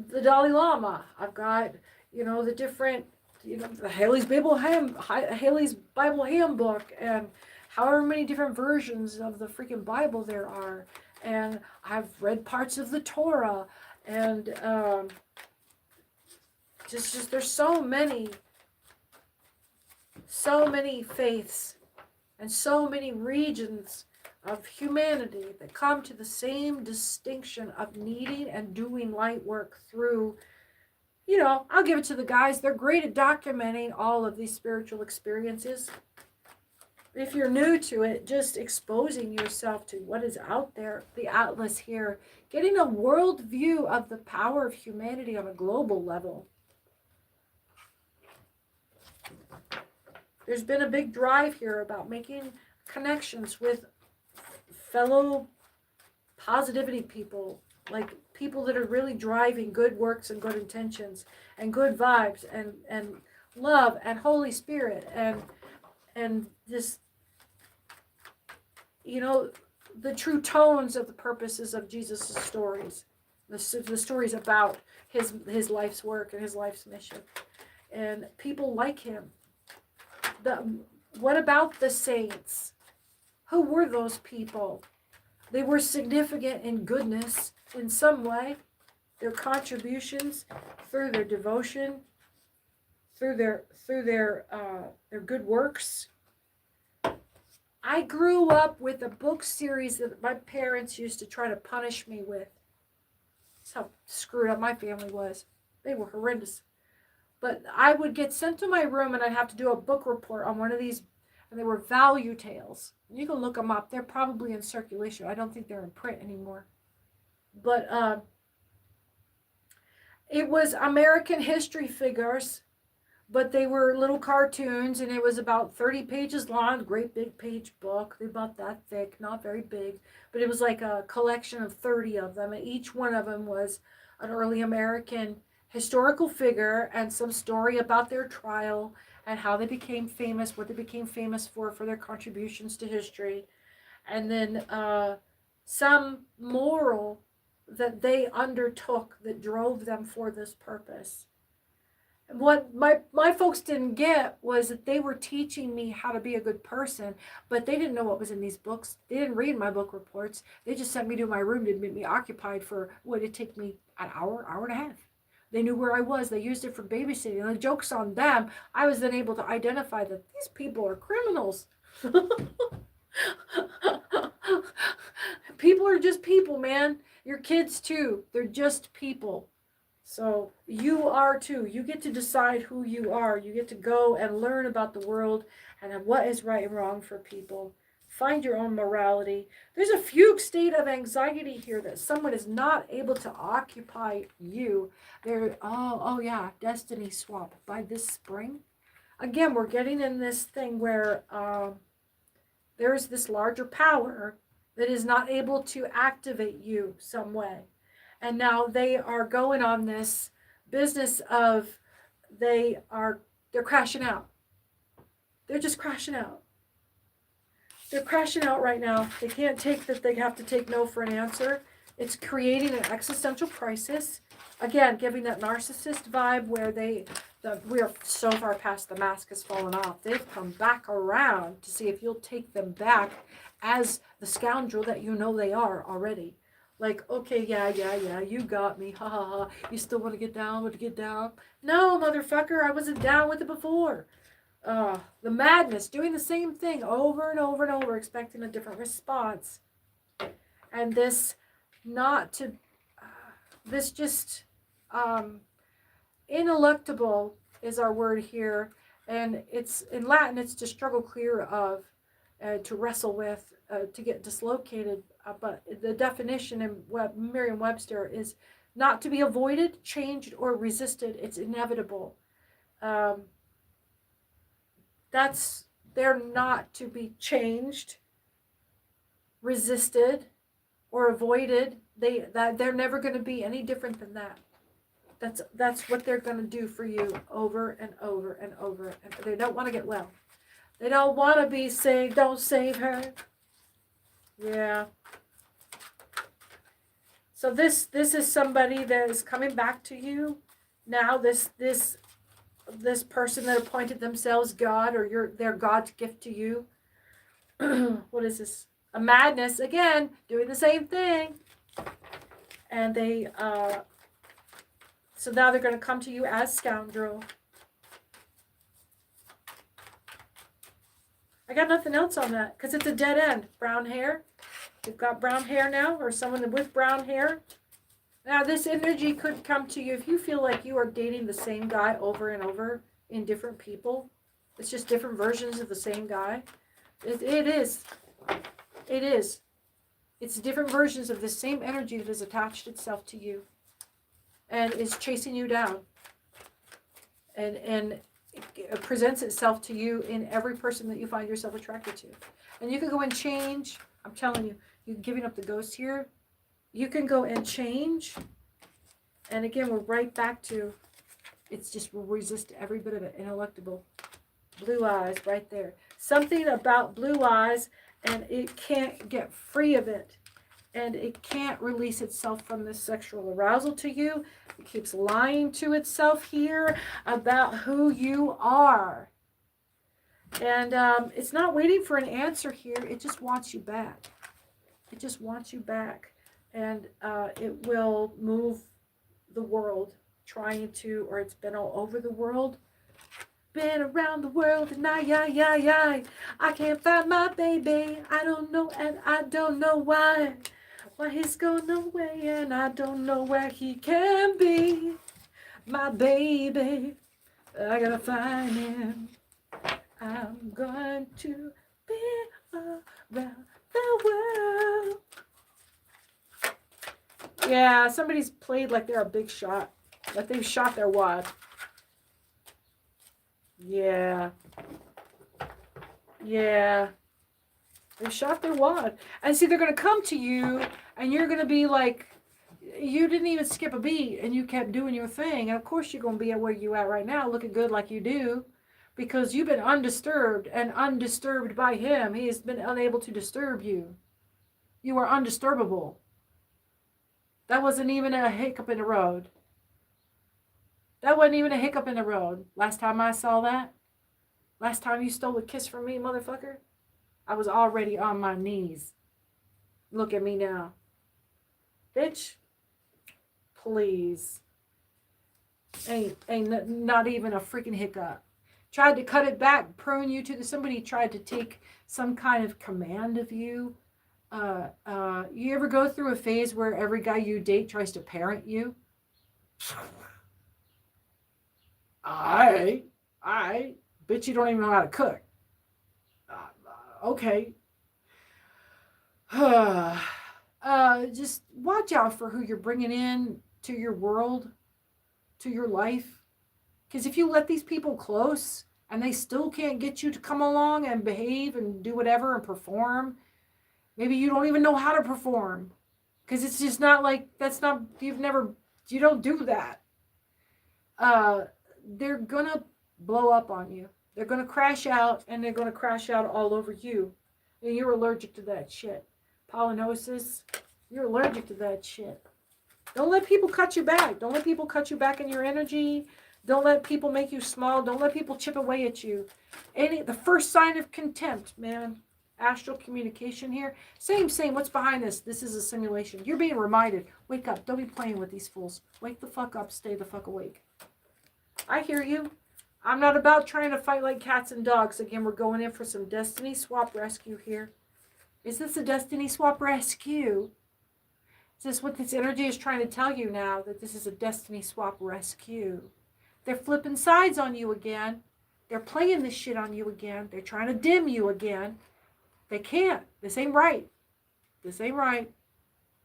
[SPEAKER 1] the Dalai Lama. I've got, the different, the Haley's Bible Handbook, and however many different versions of the freaking Bible there are. And I've read parts of the Torah, and just there's so many faiths and so many regions of humanity that come to the same distinction of needing and doing light work through, I'll give it to the guys. They're great at documenting all of these spiritual experiences. If you're new to it, just exposing yourself to what is out there, the atlas here, getting a world view of the power of humanity on a global level. There's been a big drive here about making connections with fellow positivity people, like people that are really driving good works and good intentions and good vibes and love and Holy Spirit and this, the true tones of the purposes of Jesus' stories, the stories about his life's work and his life's mission, and people like him. What about the saints? Who were those people? They were significant in goodness in some way. Their contributions through their devotion, through their good works. I grew up with a book series that my parents used to try to punish me with. That's how screwed up my family was. They were horrendous. But I would get sent to my room and I'd have to do a book report on one of these, and they were value tales. You can look them up. They're probably in circulation. I don't think they're in print anymore. But it was American history figures but they were little cartoons, and it was about 30 pages long, great big page book. They're about that thick, not very big, but it was like a collection of 30 of them, and each one of them was an early American historical figure and some story about their trial and how they became famous, what they became famous for their contributions to history, and then some moral that they undertook that drove them for this purpose. What my folks didn't get was that they were teaching me how to be a good person, but they didn't know what was in these books. They didn't read my book reports. They just sent me to my room to make me occupied for what it take me an hour, hour and a half. They knew where I was. They used it for babysitting. And the joke's on them. I was then able to identify that these people are criminals. People are just people, man. Your kids too. They're just people. So you are too. You get to decide who you are. You get to go and learn about the world and what is right and wrong for people. Find your own morality. There's a fugue state of anxiety here that someone is not able to occupy you. Oh yeah, destiny swap by this spring. Again, we're getting in this thing where there's this larger power that is not able to activate you some way. And now they are going on this business of they're crashing out. They're just crashing out. They're crashing out right now. They can't take that. They have to take no for an answer. It's creating an existential crisis. Again, giving that narcissist vibe where we are so far past the mask has fallen off. They've come back around to see if you'll take them back as the scoundrel that you know they are already. Like, okay, yeah, you got me, ha ha ha. You still want to get down with get down? No, motherfucker, I wasn't down with it before. The madness, doing the same thing over and over and over, expecting a different response. And this ineluctable is our word here. And it's in Latin, it's to struggle clear of, to wrestle with, to get dislocated. But the definition in Merriam-Webster is not to be avoided, changed, or resisted. It's inevitable. They're not to be changed, resisted, or avoided. They're never going to be any different than that. That's what they're going to do for you over and over and over. And they don't want to get well. They don't want to be saved. Don't save her. Yeah. So this is somebody that is coming back to you now. This person that appointed themselves God, or they're God's gift to you. What is this? A madness again, doing the same thing. And they so now they're going to come to you as scoundrel. I got nothing else on that because it's a dead end. Brown hair. You've got brown hair now, or someone with brown hair. Now, this energy could come to you if you feel like you are dating the same guy over and over in different people. It's just different versions of the same guy. It is. It is. It's different versions of the same energy that has attached itself to you and is chasing you down. And it presents itself to you in every person that you find yourself attracted to. And you can go and change. I'm telling you, you're giving up the ghost here. You can go and change. And again, we're right back to, it's just will resist every bit of it. Ineluctable. Blue eyes right there. Something about blue eyes, and it can't get free of it. And it can't release itself from this sexual arousal to you. It keeps lying to itself here about who you are. And it's not waiting for an answer here. It just wants you back. It just wants you back. And it will move the world trying to, or it's been all over the world. Been around the world and I can't find my baby. I don't know and I don't know why. Why he's gone away and I don't know where he can be. My baby, I gotta find him. I'm going to be around the world. Yeah, somebody's played like they're a big shot. Like they've shot their wad. Yeah. Yeah. They shot their wad. And see, they're going to come to you, and you're going to be like, you didn't even skip a beat, and you kept doing your thing. And of course you're going to be at where you at right now, looking good like you do, because you've been undisturbed and undisturbed by him. He has been unable to disturb you. You are undisturbable. That wasn't even a hiccup in the road. That wasn't even a hiccup in the road. Last time I saw that, last time you stole a kiss from me, motherfucker, I was already on my knees. Look at me now. Bitch, please. Ain't not even a freaking hiccup. Tried to cut it back, prune you to the, somebody tried to take some kind of command of you. You ever go through a phase where every guy you date tries to parent you? I bet you don't even know how to cook. Okay. Just watch out for who you're bringing in to your world, to your life. Because if you let these people close and they still can't get you to come along and behave and do whatever and perform, maybe you don't even know how to perform. Because it's just not like, that's not, you don't do that. They're going to blow up on you. They're going to crash out, and they're going to crash out all over you. And you're allergic to that shit. Pollinosis, you're allergic to that shit. Don't let people cut you back. Don't let people cut you back in your energy. Don't let people make you small. Don't let people chip away at you. The first sign of contempt, man. Astral communication here. Same. What's behind this? This is a simulation. You're being reminded. Wake up. Don't be playing with these fools. Wake the fuck up. Stay the fuck awake. I hear you. I'm not about trying to fight like cats and dogs. Again, we're going in for some destiny swap rescue here. Is this a destiny swap rescue? Is this what this energy is trying to tell you now? That this is a destiny swap rescue. They're flipping sides on you again. They're playing this shit on you again. They're trying to dim you again. They can't. This ain't right. This ain't right.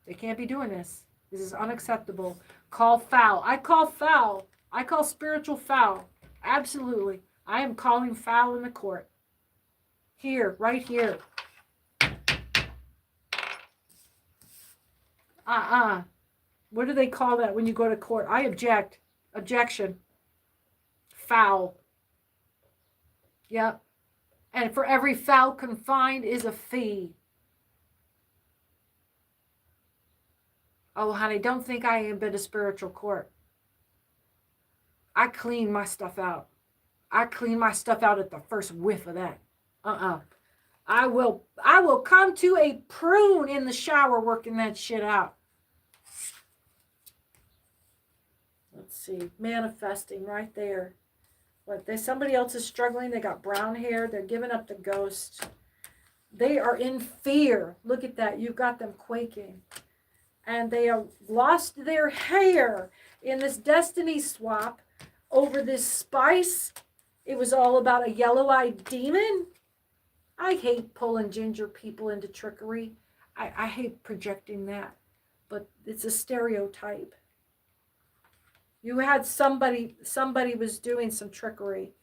[SPEAKER 1] They can't be doing this. This is unacceptable. Call foul. I call foul. I call spiritual foul. Absolutely. I am calling foul in the court. Here, right here. What do they call that when you go to court? I object. Objection. Foul. Yep. And for every foul confined is a fee. Oh, honey, don't think I ain't been to spiritual court. I clean my stuff out. I clean my stuff out at the first whiff of that. I will come to a prune in the shower working that shit out. Let's see. Manifesting right there. Somebody else is struggling. They got brown hair. They're giving up the ghost. They are in fear. Look at that. You've got them quaking. And they have lost their hair in this destiny swap over this spice. It was all about a yellow-eyed demon. I hate pulling ginger people into trickery. I hate projecting that. But it's a stereotype. You had somebody was doing some trickery,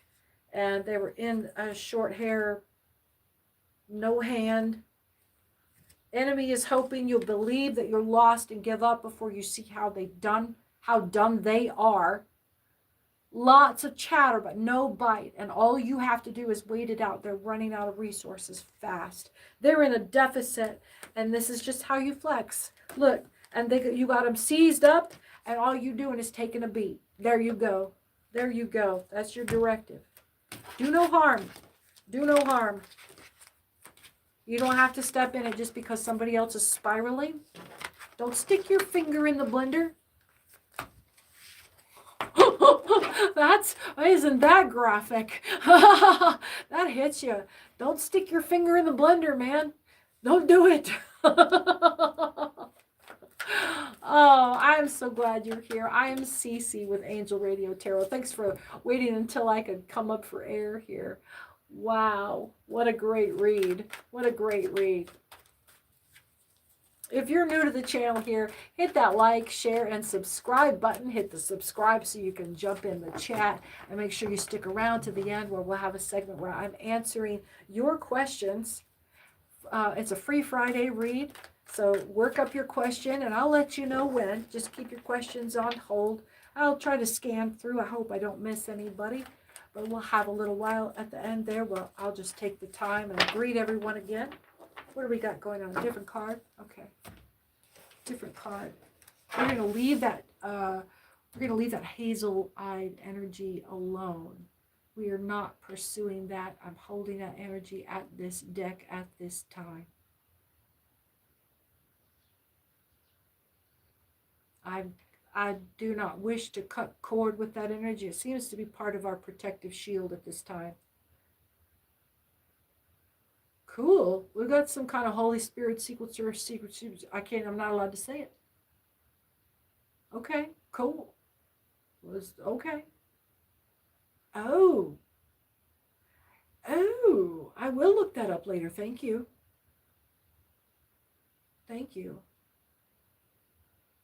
[SPEAKER 1] and they were in a short hair, no hand. Enemy is hoping you'll believe that you're lost and give up before you see how dumb they are. Lots of chatter, but no bite. And all you have to do is wait it out. They're running out of resources fast. They're in a deficit, and this is just how you flex. Look, and you got them seized up, and all you doing is taking a beat. There you go. There you go. That's your directive. Do no harm. Do no harm. You don't have to step in it just because somebody else is spiraling. Don't stick your finger in the blender. Isn't that graphic? That hits you. Don't stick your finger in the blender, man. Don't do it. Oh, I am so glad you're here. I am Cece with Angel Radio Tarot. Thanks for waiting until I could come up for air here. Wow, what a great read. What a great read. If you're new to the channel here, hit that like, share, and subscribe button. Hit the subscribe so you can jump in the chat, and make sure you stick around to the end where we'll have a segment where I'm answering your questions. It's a free Friday read, so work up your question and I'll let you know when. Just keep your questions on hold. I'll try to scan through. I hope I don't miss anybody, but we'll have a little while at the end there. Well, I'll just take the time and greet everyone again. What do we got going on? A different card? Okay. Different card. We're gonna leave that hazel-eyed energy alone. We are not pursuing that. I'm holding that energy at this deck at this time. I do not wish to cut cord with that energy. It seems to be part of our protective shield at this time. Cool. We got some kind of Holy Spirit sequencer, secret. I'm not allowed to say it. Okay, cool. Okay. Oh, I will look that up later. Thank you. Thank you.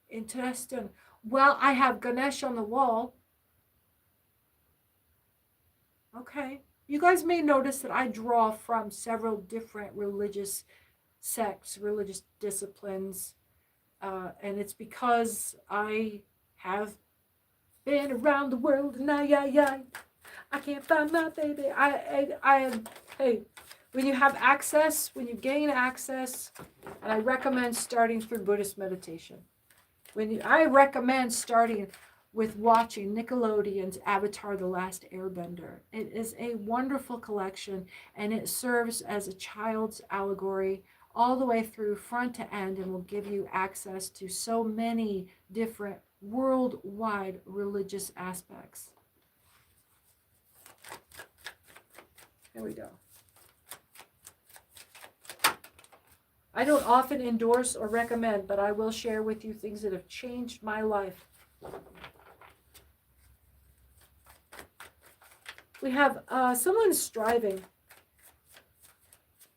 [SPEAKER 1] Interesting. Well, I have Ganesh on the wall. Okay. You guys may notice that I draw from several different religious sects, religious disciplines, and it's because I have been around the world and I can't find my baby. Hey, when you have access, when you gain access, and I recommend starting through Buddhist meditation. I recommend starting with watching Nickelodeon's Avatar: The Last Airbender. It is a wonderful collection, and it serves as a child's allegory all the way through front to end, and will give you access to so many different worldwide religious aspects. Here we go. I don't often endorse or recommend, but I will share with you things that have changed my life. We have someone striving.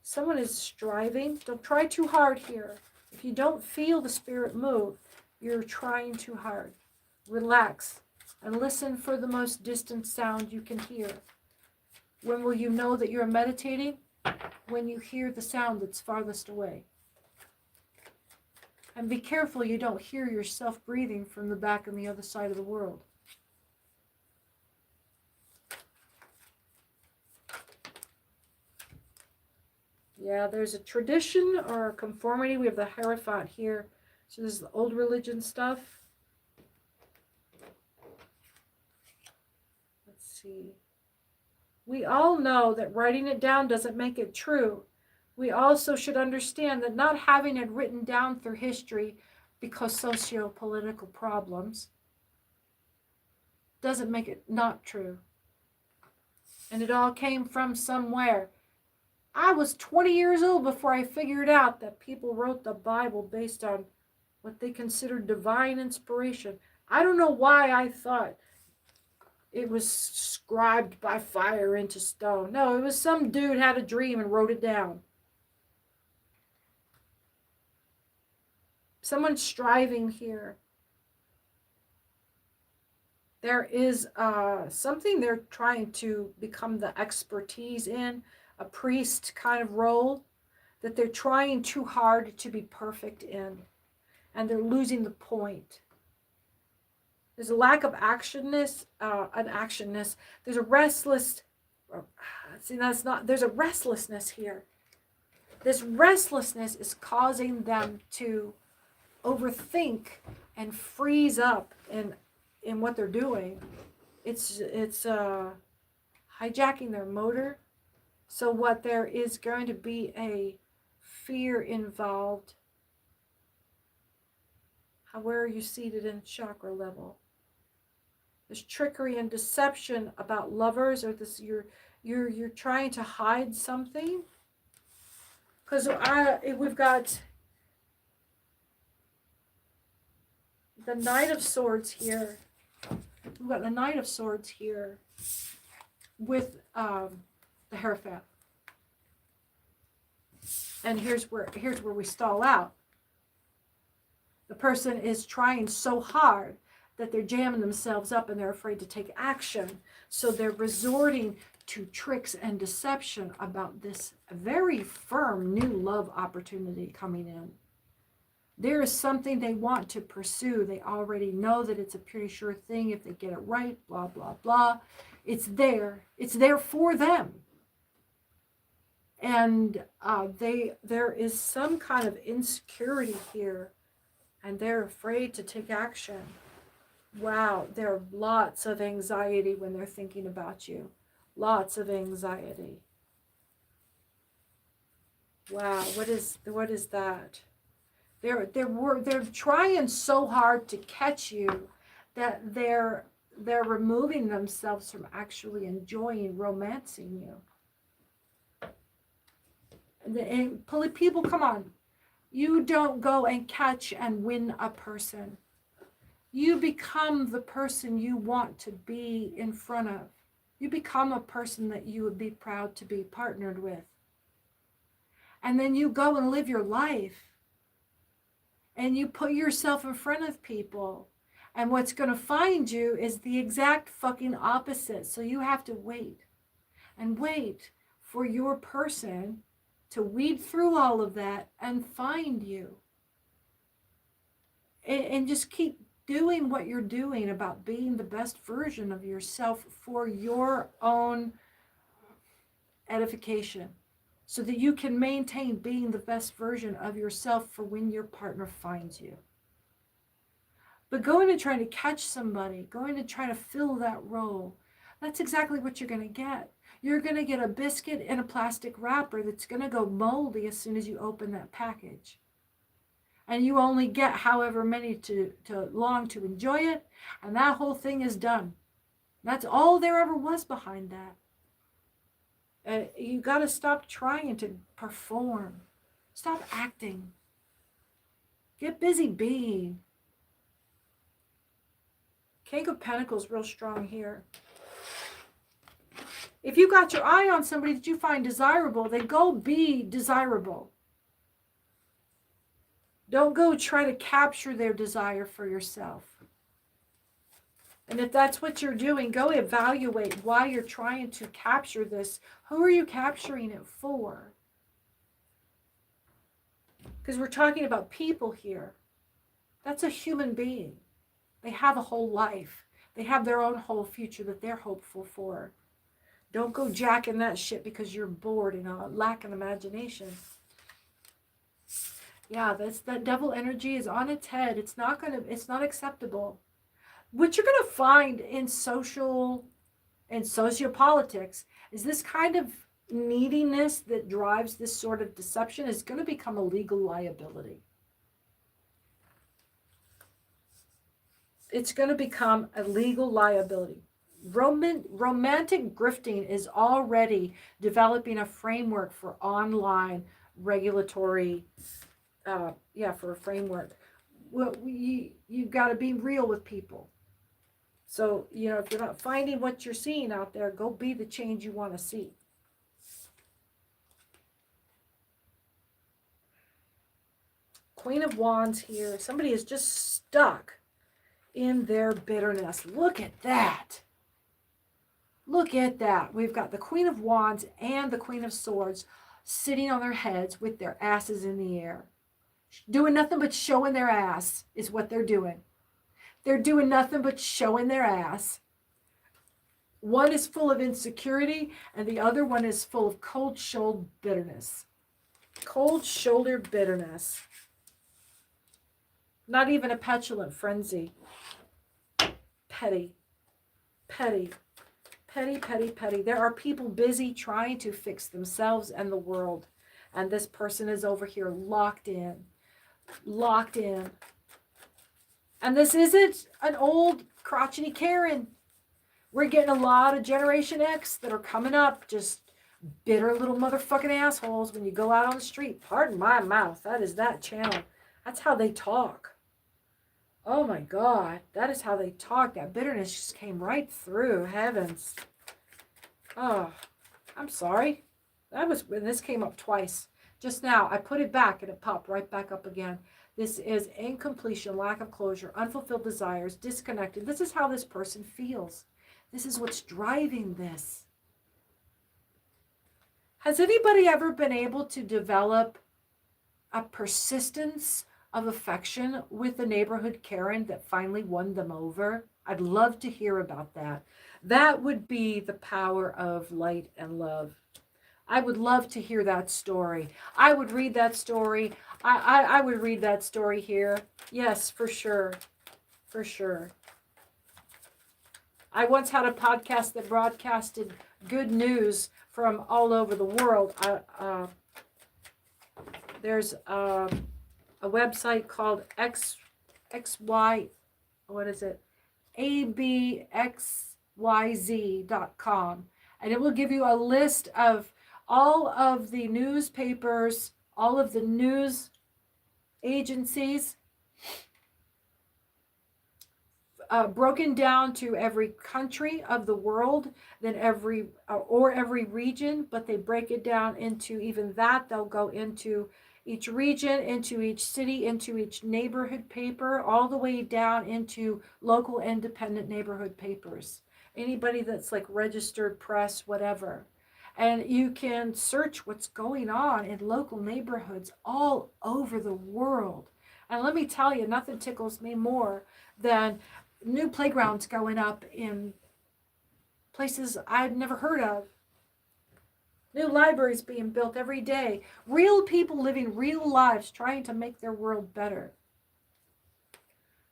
[SPEAKER 1] Someone is striving. Don't try too hard here. If you don't feel the spirit move, you're trying too hard. Relax and listen for the most distant sound you can hear. When will you know that you're meditating? When you hear the sound that's farthest away. And be careful you don't hear yourself breathing from the back on the other side of the world. Yeah, there's a tradition or a conformity. We have the Hierophant here. So this is the old religion stuff. Let's see. We all know that writing it down doesn't make it true. We also should understand that not having it written down through history because socio-political problems doesn't make it not true. And it all came from somewhere. I was 20 years old before I figured out that people wrote the Bible based on what they considered divine inspiration. I don't know why I thought it was scribed by fire into stone. No, it was some dude had a dream and wrote it down. Someone's striving here. There is something they're trying to become the expertise in, a priest kind of role that they're trying too hard to be perfect in, and they're losing the point. There's a lack of actionness, There's a restless, there's a restlessness here. This restlessness is causing them to overthink and freeze up in what they're doing. It's hijacking their motor. So what there is going to be a fear involved. Where are you seated in chakra level? There's trickery and deception about lovers, or this you're trying to hide something. Because we've got the Knight of Swords here. We've got the Knight of Swords here with the Hierophant. And here's where we stall out. The person is trying so hard that they're jamming themselves up and they're afraid to take action. So they're resorting to tricks and deception about this very firm new love opportunity coming in. There is something they want to pursue. They already know that it's a pretty sure thing if they get it right, blah, blah, blah. It's there. It's there for them. And there is some kind of insecurity here, and they're afraid to take action. Wow, there are lots of anxiety when they're thinking about you. Lots of anxiety. Wow, what is that? They're trying so hard to catch you that they're removing themselves from actually enjoying romancing you. And people, come on. You don't go and catch and win a person. You become the person you want to be in front of. You become a person that you would be proud to be partnered with. And then you go and live your life. And you put yourself in front of people. And what's going to find you is the exact fucking opposite. So you have to wait. And wait for your person to weed through all of that and find you. And just keep doing what you're doing about being the best version of yourself for your own edification, so that you can maintain being the best version of yourself for when your partner finds you. But going and trying to catch somebody, going to try to fill that role, that's exactly what you're going to get. You're going to get a biscuit in a plastic wrapper that's going to go moldy as soon as you open that package. And you only get however many to long to enjoy it, and that whole thing is done. That's all there ever was behind that. You got to stop trying to perform. Stop acting. Get busy being. King of Pentacles real strong here. If you got your eye on somebody that you find desirable, then go be desirable. Don't go try to capture their desire for yourself. And if that's what you're doing, go evaluate why you're trying to capture this. Who are you capturing it for? Because we're talking about people here. That's a human being. They have a whole life. They have their own whole future that they're hopeful for. Don't go jacking that shit because you're bored and lacking imagination. Yeah, that devil energy is on its head. It's not acceptable. What you're gonna find in sociopolitics is this kind of neediness that drives this sort of deception is going to become a legal liability. It's going to become a legal liability. Romantic grifting is already developing a framework for online regulatory, for a framework. Well, you've got to be real with people. So, if you're not finding what you're seeing out there, go be the change you want to see. Queen of Wands here. Somebody is just stuck in their bitterness. Look at that. Look at that. We've got the Queen of Wands and the Queen of Swords sitting on their heads with their asses in the air. Doing nothing but showing their ass is what they're doing. They're doing nothing but showing their ass. One is full of insecurity and the other one is full of cold-shouldered bitterness. Cold-shouldered bitterness. Not even a petulant frenzy. Petty. Petty. Petty, petty, petty. There are people busy trying to fix themselves and the world. And this person is over here locked in. Locked in. And this isn't an old crotchety Karen. We're getting a lot of Generation X that are coming up. Just bitter little motherfucking assholes when you go out on the street. Pardon my mouth. That is that channel. That's how they talk. Oh my God. That is how they talk. That bitterness just came right through. Heavens. Oh, I'm sorry. That was when this came up twice. Just now, I put it back and it popped right back up again. This is incompletion, lack of closure, unfulfilled desires, disconnected. This is how this person feels. This is what's driving this. Has anybody ever been able to develop a persistence of affection with the neighborhood Karen that finally won them over? I'd love to hear about that. That would be the power of light and love. I would love to hear that story. I would read that story. I would read that story here. Yes, for sure. For sure. I once had a podcast that broadcasted good news from all over the world. There's a website called XY, what is it? abxyz.com. And it will give you a list of all of the newspapers, all of the news agencies, broken down to every country of the world, then every region, but they break it down into even that. They'll go into each region, into each city, into each neighborhood paper, all the way down into local independent neighborhood papers. Anybody that's like registered press, whatever. And you can search what's going on in local neighborhoods all over the world. And let me tell you, nothing tickles me more than new playgrounds going up in places I'd never heard of. New libraries being built every day. Real people living real lives trying to make their world better.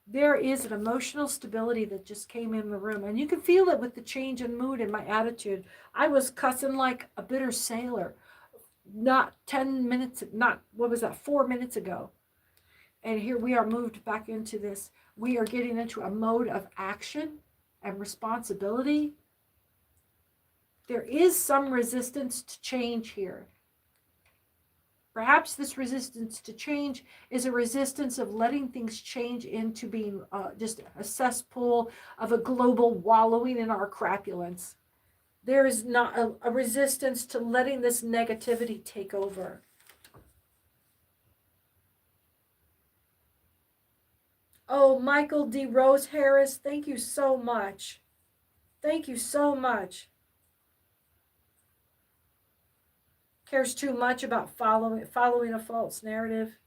[SPEAKER 1] There is an emotional stability that just came in the room. And you can feel it with the change in mood and my attitude. I was cussing like a bitter sailor. Not 10 minutes, 4 minutes ago. And here we are moved back into this. We are getting into a mode of action and responsibility. There is some resistance to change here. Perhaps this resistance to change is a resistance of letting things change into being just a cesspool of a global wallowing in our crapulence. There is not a resistance to letting this negativity take over. Oh, Michael D. Rose Harris, thank you so much. Thank you so much. Cares too much about following a false narrative.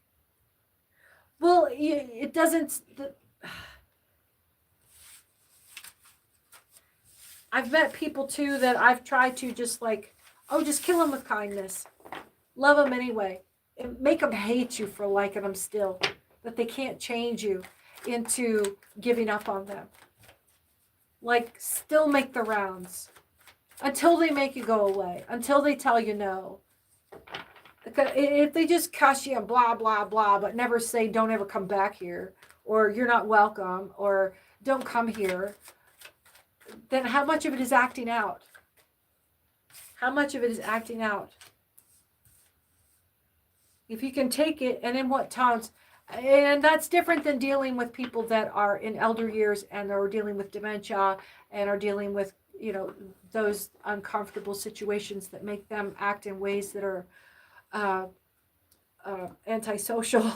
[SPEAKER 1] Well, it doesn't. I've met people too that I've tried to just kill them with kindness. Love them anyway. And make them hate you for liking them still. That they can't change you into giving up on them. Still make the rounds. Until they make you go away. Until they tell you no. If they just cuss you and blah, blah, blah, but never say don't ever come back here, or you're not welcome, or don't come here, then how much of it is acting out? How much of it is acting out? If you can take it, and in what tones, and that's different than dealing with people that are in elder years and are dealing with dementia and are dealing with, those uncomfortable situations that make them act in ways that are antisocial.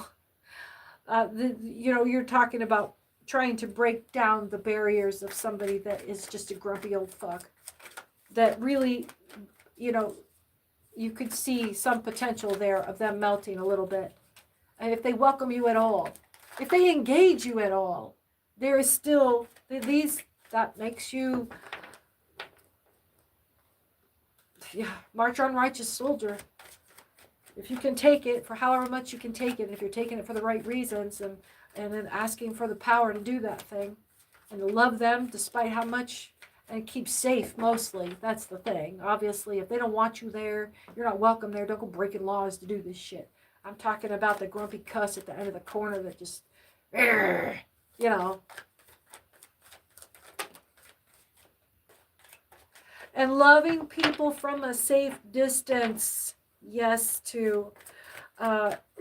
[SPEAKER 1] You're talking about trying to break down the barriers of somebody that is just a grumpy old fuck. That really, you could see some potential there of them melting a little bit. And if they welcome you at all, if they engage you at all, there is still that makes you, march on, righteous soldier. If you can take it for however much you can take it, if you're taking it for the right reasons, and then asking for the power to do that thing, and to love them despite how much, and keep safe mostly. That's the thing. Obviously, if they don't want you there, you're not welcome there. Don't go breaking laws to do this shit. I'm talking about the grumpy cuss at the end of the corner that just, And loving people from a safe distance. Yes, to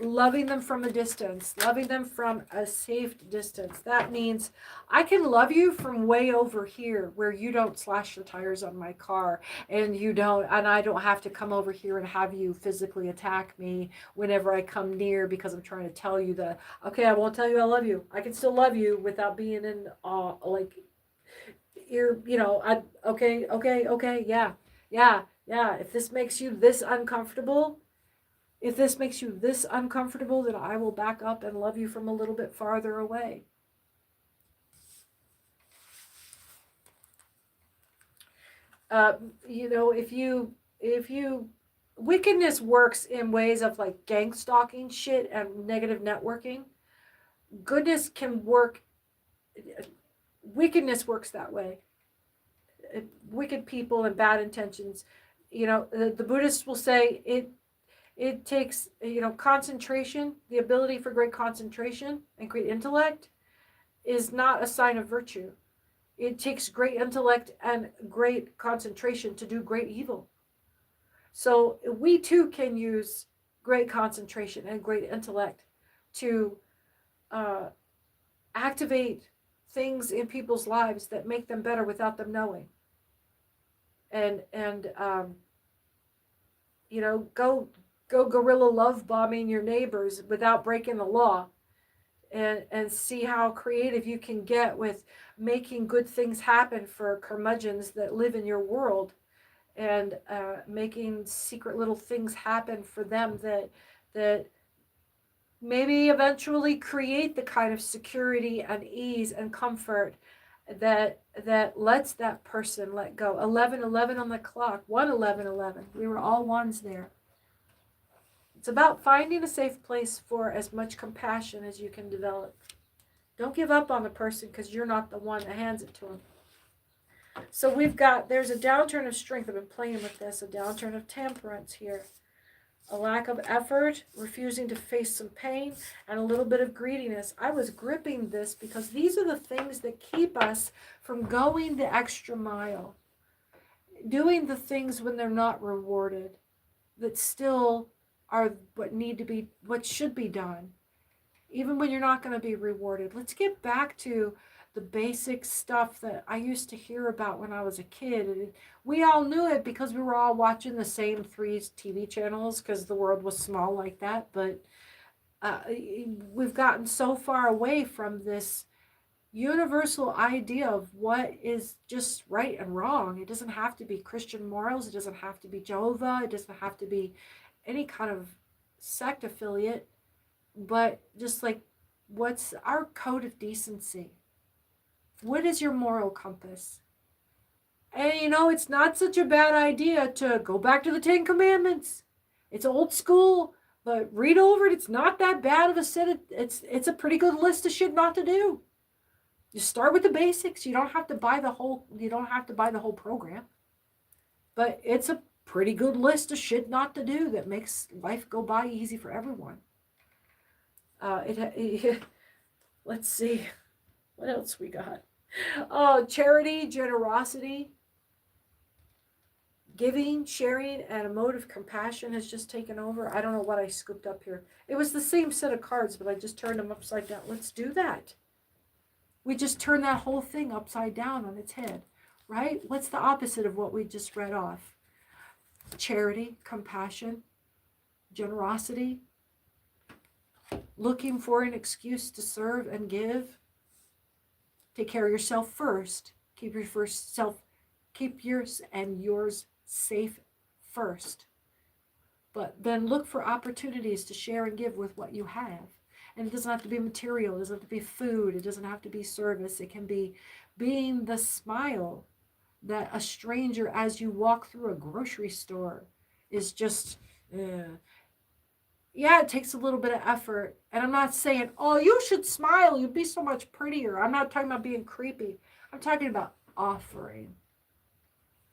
[SPEAKER 1] loving them from a distance, loving them from a safe distance. That means I can love you from way over here where you don't slash the tires on my car and I don't have to come over here and have you physically attack me whenever I come near because I'm trying to tell you that, okay, I won't tell you I love you. I can still love you without being in, like, okay, yeah. If this makes you this uncomfortable, then I will back up and love you from a little bit farther away. If you wickedness works in ways of like gang stalking shit and negative networking. Goodness can work. Wickedness works that way. Wicked people and bad intentions. The Buddhists will say it takes, concentration, the ability for great concentration and great intellect is not a sign of virtue. It takes great intellect and great concentration to do great evil. So we too can use great concentration and great intellect to activate things in people's lives that make them better without them knowing. And go guerrilla love bombing your neighbors without breaking the law, and see how creative you can get with making good things happen for curmudgeons that live in your world, and making secret little things happen for them that maybe eventually create the kind of security and ease and comfort that lets that person let go. 11:11 on the clock. 1:11:11. We were all ones there. It's about finding a safe place for as much compassion as you can develop. Don't give up on the person because you're not the one that hands it to them. So there's a downturn of strength. I've been playing with this. A downturn of temperance here. A lack of effort, refusing to face some pain, and a little bit of greediness. I was gripping this because these are the things that keep us from going the extra mile. Doing the things when they're not rewarded, that still are what should be done. Even when you're not going to be rewarded. Let's get back to the basic stuff that I used to hear about when I was a kid. And we all knew it because we were all watching the same 3 TV channels because the world was small like that. But we've gotten so far away from this universal idea of what is just right and wrong. It doesn't have to be Christian morals. It doesn't have to be Jehovah. It doesn't have to be any kind of sect affiliate. But just like, what's our code of decency? What is your moral compass? And it's not such a bad idea to go back to the 10 Commandments. It's old school, but read over it. It's not that bad of a set. It's a pretty good list of shit not to do. You start with the basics. You don't have to buy the whole program. But it's a pretty good list of shit not to do that makes life go by easy for everyone. Let's see what else we got. Oh, charity, generosity, giving, sharing, and a mode of compassion has just taken over. I don't know what I scooped up here. It was the same set of cards, but I just turned them upside down. Let's do that. We just turn that whole thing upside down on its head, right? What's the opposite of what we just read off? Charity, compassion, generosity, looking for an excuse to serve and give. Take care of yourself first. Keep yours and yours safe first. But then look for opportunities to share and give with what you have. And it doesn't have to be material. It doesn't have to be food. It doesn't have to be service. It can be being the smile that a stranger, as you walk through a grocery store, is just... Yeah, it takes a little bit of effort. And I'm not saying, oh, you should smile. You'd be so much prettier. I'm not talking about being creepy. I'm talking about offering.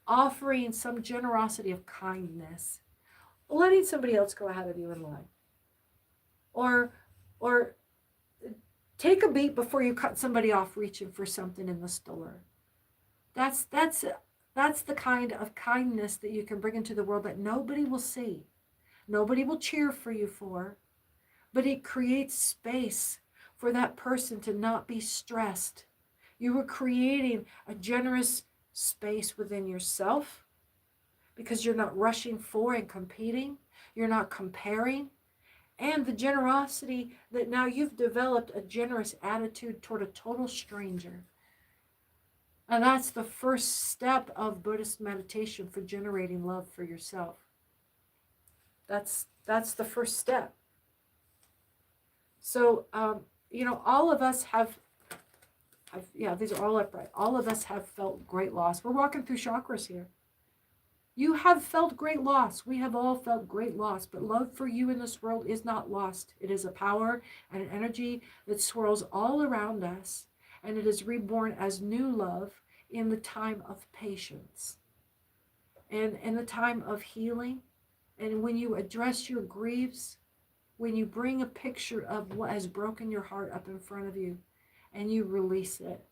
[SPEAKER 1] Offering some generosity of kindness. Letting somebody else go ahead of you in line. Or take a beat before you cut somebody off reaching for something in the store. That's the kind of kindness that you can bring into the world that nobody will see. nobody will cheer for you for, but it creates space for that person to not be stressed. You were creating a generous space within yourself because you're not rushing for and competing. You're not comparing. And the generosity that now you've developed a generous attitude toward a total stranger. And that's the first step of Buddhist meditation for generating love for yourself. That's the first step. So, all of us these are all upright. All of us have felt great loss. We're walking through chakras here. You have felt great loss. We have all felt great loss. But love for you in this world is not lost. It is a power and an energy that swirls all around us. And it is reborn as new love in the time of patience. And in the time of healing. And when you address your griefs, when you bring a picture of what has broken your heart up in front of you, and you release it,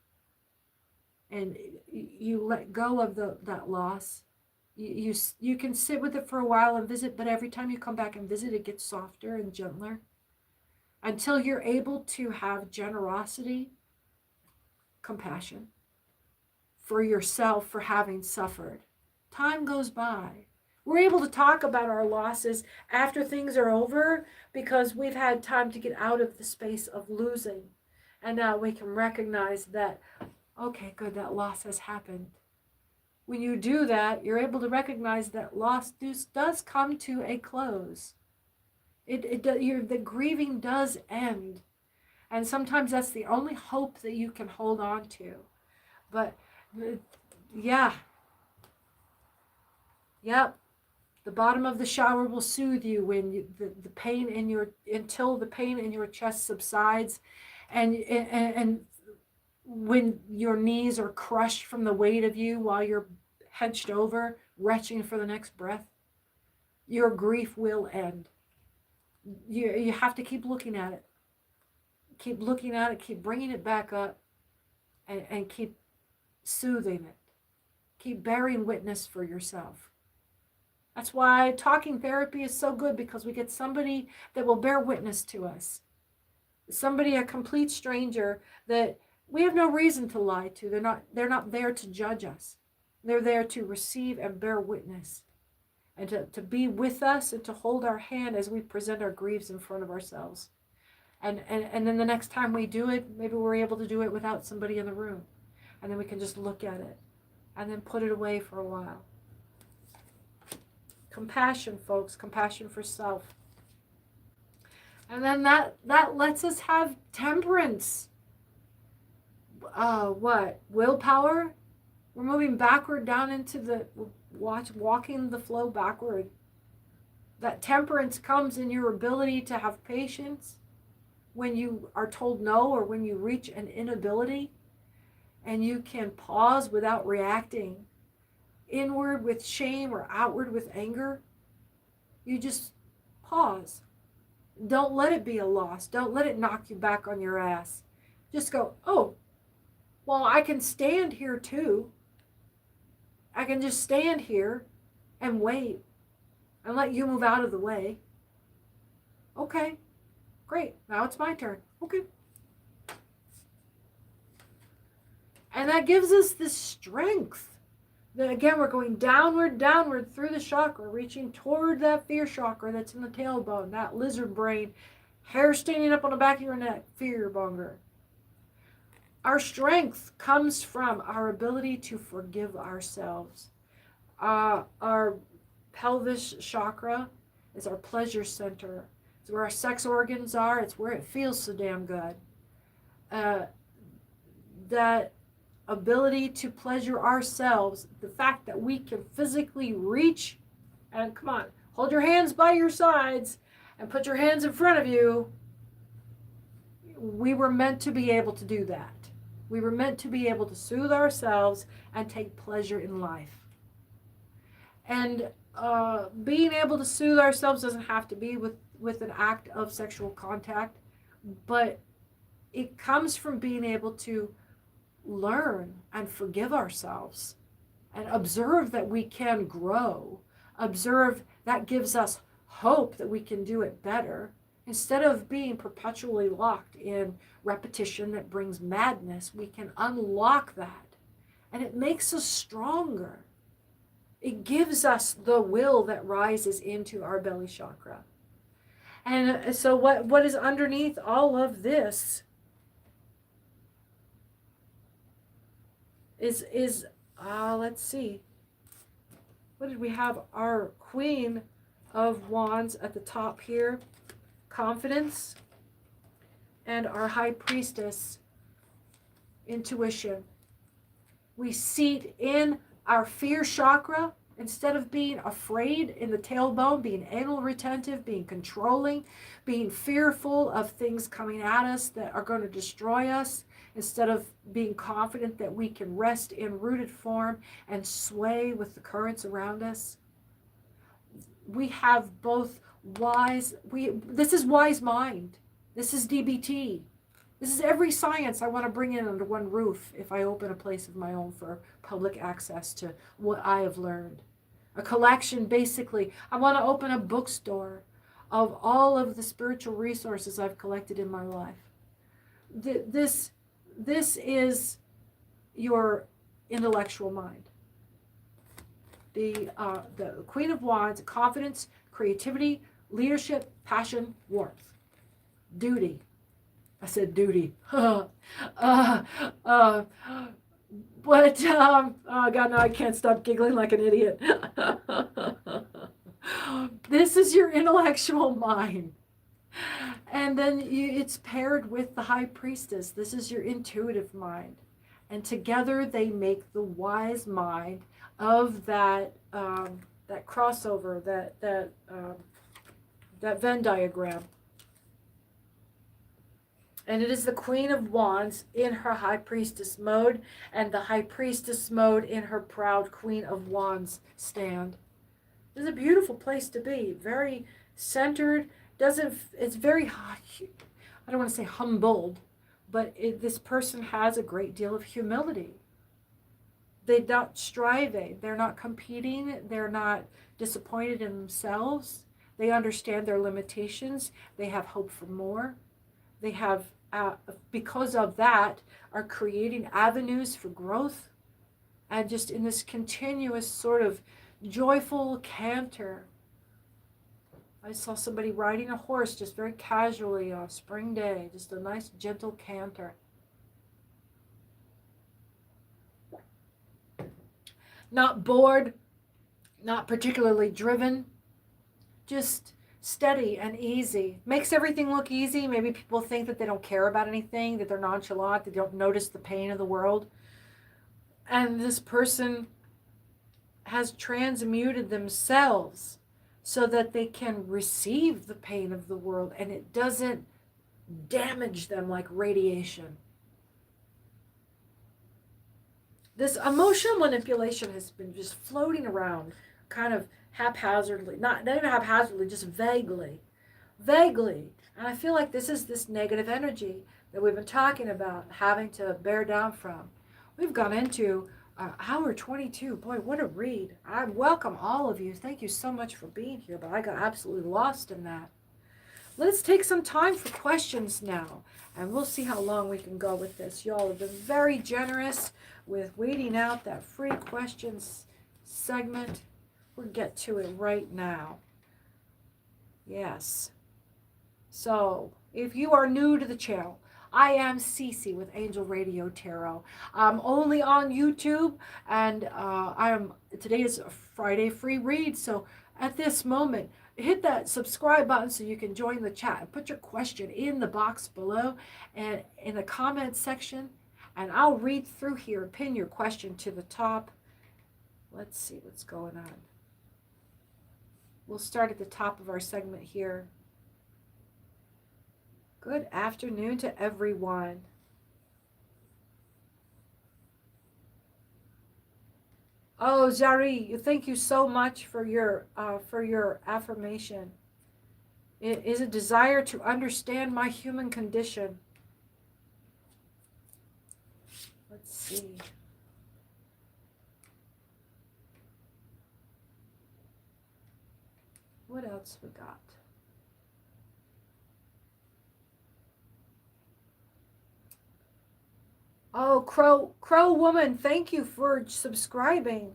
[SPEAKER 1] and you let go of that loss, you can sit with it for a while and visit, but every time you come back and visit, it gets softer and gentler until you're able to have generosity, compassion for yourself for having suffered. Time goes by. We're able to talk about our losses after things are over because we've had time to get out of the space of losing. And now we can recognize that, okay, good, that loss has happened. When you do that, you're able to recognize that loss does come to a close. The grieving does end. And sometimes that's the only hope that you can hold on to. But, yeah. Yep. The bottom of the shower will soothe you when the pain until the pain in your chest subsides, and when your knees are crushed from the weight of you while you're hunched over, retching for the next breath, your grief will end. You have to keep looking at it. Keep looking at it, keep bringing it back up, and keep soothing it. Keep bearing witness for yourself. That's why talking therapy is so good, because we get somebody that will bear witness to us. Somebody, a complete stranger that we have no reason to lie to. They're not there to judge us. They're there to receive and bear witness, and to be with us and to hold our hand as we present our griefs in front of ourselves. And then the next time we do it, maybe we're able to do it without somebody in the room. And then we can just look at it and then put it away for a while. Compassion, folks, compassion for self. And then that lets us have temperance. Willpower? We're moving backward down into walking the flow backward. That temperance comes in your ability to have patience when you are told no, or when you reach an inability, and you can pause without reacting inward with shame or outward with anger. You just pause. Don't let it be a loss. Don't let it knock you back on your ass. Just go, oh, well, I can stand here too. I can just stand here and wait and let you move out of the way. Okay, great. Now it's my turn. Okay. And that gives us this strength. Then again, we're going downward through the chakra, reaching toward that fear chakra that's in the tailbone, that lizard brain, hair standing up on the back of your neck, fear monger. Our strength comes from our ability to forgive ourselves. Our pelvis chakra is our pleasure center. It's where our sex organs are. It's where it feels so damn good. That ability to pleasure ourselves, the fact that we can physically reach, and come on, hold your hands by your sides and put your hands in front of you. We were meant to be able to do that. We were meant to be able to soothe ourselves and take pleasure in life. And being able to soothe ourselves doesn't have to be with an act of sexual contact, but it comes from being able to learn and forgive ourselves and observe that we can grow. Observe that gives us hope that we can do it better. Instead of being perpetually locked in repetition that brings madness, we can unlock that. And it makes us stronger. It gives us the will that rises into our belly chakra. And so what is underneath all of this is let's see. What did we have? Our Queen of Wands at the top here. Confidence. And our High Priestess, intuition. We seat in our fear chakra. Instead of being afraid in the tailbone, being anal retentive, being controlling, being fearful of things coming at us that are going to destroy us, instead of being confident that we can rest in rooted form and sway with the currents around us, we have both this is wise mind. This is DBT. This is every science I want to bring in under one roof if I open a place of my own for public access to what I have learned. A collection, basically. I want to open a bookstore of all of the spiritual resources I've collected in my life. This is your intellectual mind. The Queen of Wands, confidence, creativity, leadership, passion, warmth, duty. I said duty. But oh God, no, I can't stop giggling like an idiot. This is your intellectual mind. And then it's paired with the High Priestess. This is your intuitive mind. And together they make the wise mind of that crossover, that Venn diagram. And it is the Queen of Wands in her High Priestess mode, and the High Priestess mode in her proud Queen of Wands stand. It's a beautiful place to be. Very centered. It's very, I don't want to say humbled, but this person has a great deal of humility. They're not striving. They're not competing. They're not disappointed in themselves. They understand their limitations. They have hope for more. They have, because of that, are creating avenues for growth, and just in this continuous sort of joyful canter. I saw somebody riding a horse just very casually on a spring day, just a nice gentle canter. Not bored, not particularly driven, just steady and easy. Makes everything look easy. Maybe people think that they don't care about anything, that they're nonchalant, they don't notice the pain of the world. And this person has transmuted themselves so that they can receive the pain of the world and it doesn't damage them like radiation. This emotional manipulation has been just floating around kind of haphazardly, not even haphazardly, just vaguely. And I feel like this is this negative energy that we've been talking about, having to bear down from. We've gone into hour 22. Boy, what a read. I welcome all of you. Thank you so much for being here, but I got absolutely lost in that. Let's take some time for questions now, and we'll see how long we can go with this. Y'all have been very generous with waiting out that free questions segment. We'll get to it right now. Yes. So, if you are new to the channel, I am Cece with Angel Radio Tarot. I'm only on YouTube, and today is a Friday free read, so at this moment, hit that subscribe button so you can join the chat and put your question in the box below and in the comment section, and I'll read through here and pin your question to the top. Let's see what's going on. We'll start at the top of our segment here. Good afternoon to everyone. Oh, Zari, thank you so much for your affirmation. It is a desire to understand my human condition. Let's see. What else? else we got? Oh, Crow Woman, thank you for subscribing.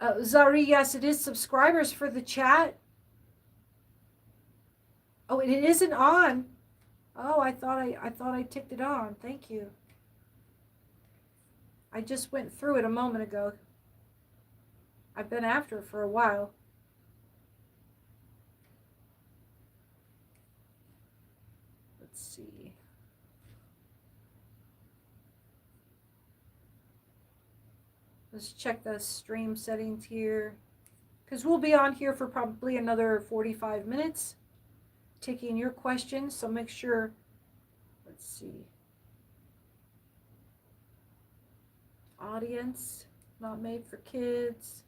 [SPEAKER 1] Zari, yes, it is subscribers for the chat. Oh, it isn't on. Oh, I thought I ticked it on. Thank you. I just went through it a moment ago. I've been after it for a while. Let's see. Let's check the stream settings here, because we'll be on here for probably another 45 minutes taking your questions, so make sure. Let's see. Audience, not made for kids.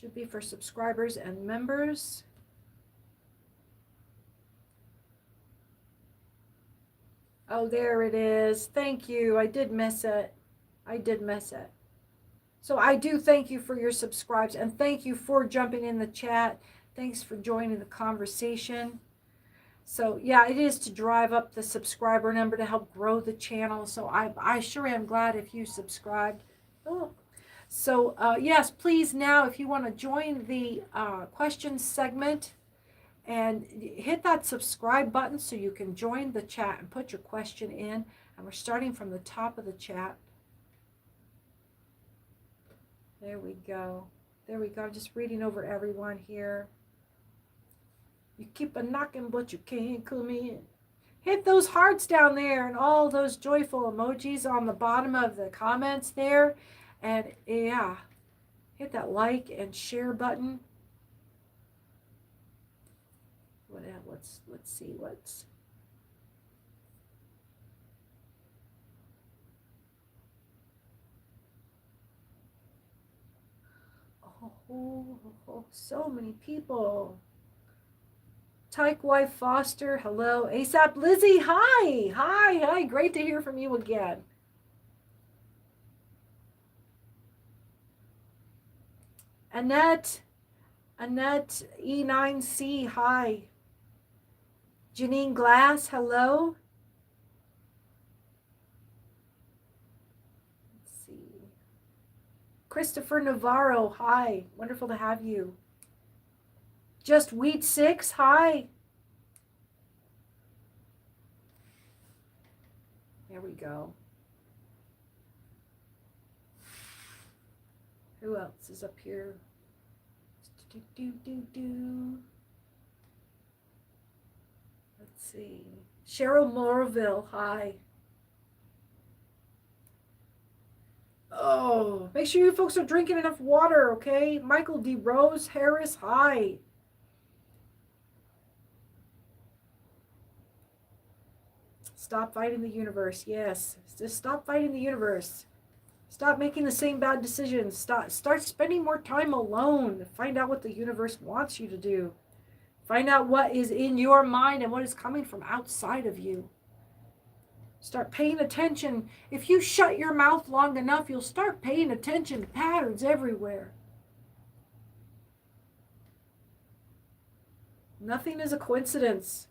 [SPEAKER 1] Should be for subscribers and members. Oh, there it is. Thank you. I did miss it. So I do thank you for your subscribes, and thank you for jumping in the chat. Thanks for joining the conversation. So yeah, it is to drive up the subscriber number to help grow the channel. So I sure am glad if you subscribed. Oh. So yes, please now, if you want to join the questions segment, and hit that subscribe button so you can join the chat and put your question in. And we're starting from the top of the chat. There we go. There we go. I'm just reading over everyone here. You keep a knocking, but you can't come in. Hit those hearts down there and all those joyful emojis on the bottom of the comments there. And yeah, hit that like and share button. Let's see what's. Oh, so many people. Tyke Wife Foster, hello. ASAP Lizzie, hi. Great to hear from you again. Annette E9C, hi. Janine Glass, hello. Let's see. Christopher Navarro, hi. Wonderful to have you. Just Wheat 6, hi. There we go. Who else is up here? Let's see. Cheryl Morville, hi. Oh, make sure you folks are drinking enough water, okay? Michael D. Rose Harris, hi. Stop fighting the universe. Yes, just stop fighting the universe. Stop making the same bad decisions. Start spending more time alone. Find out what the universe wants you to do. Find out what is in your mind and what is coming from outside of you. Start paying attention. If you shut your mouth long enough, you'll start paying attention to patterns everywhere. Nothing is a coincidence.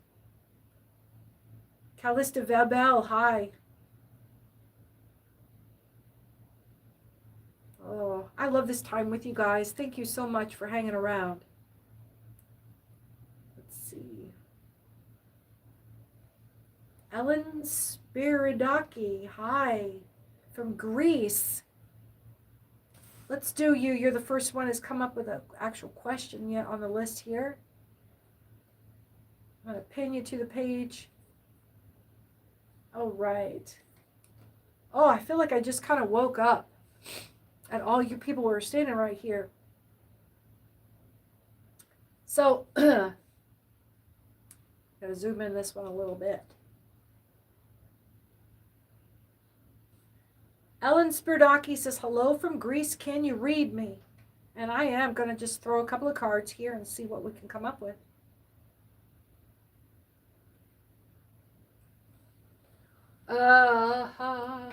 [SPEAKER 1] Callista Vabel, hi. Oh, I love this time with you guys. Thank you so much for hanging around. Let's see. Ellen Spiridaki, hi. From Greece. Let's do you. You're the first one who's come up with an actual question yet on the list here. I'm going to pin you to the page. Oh, right. Oh, I feel like I just kind of woke up. And all you people were standing right here. So, gotta zoom in this one a little bit. Ellen Spiridaki says, hello from Greece. Can you read me? And I am going to just throw a couple of cards here and see what we can come up with. I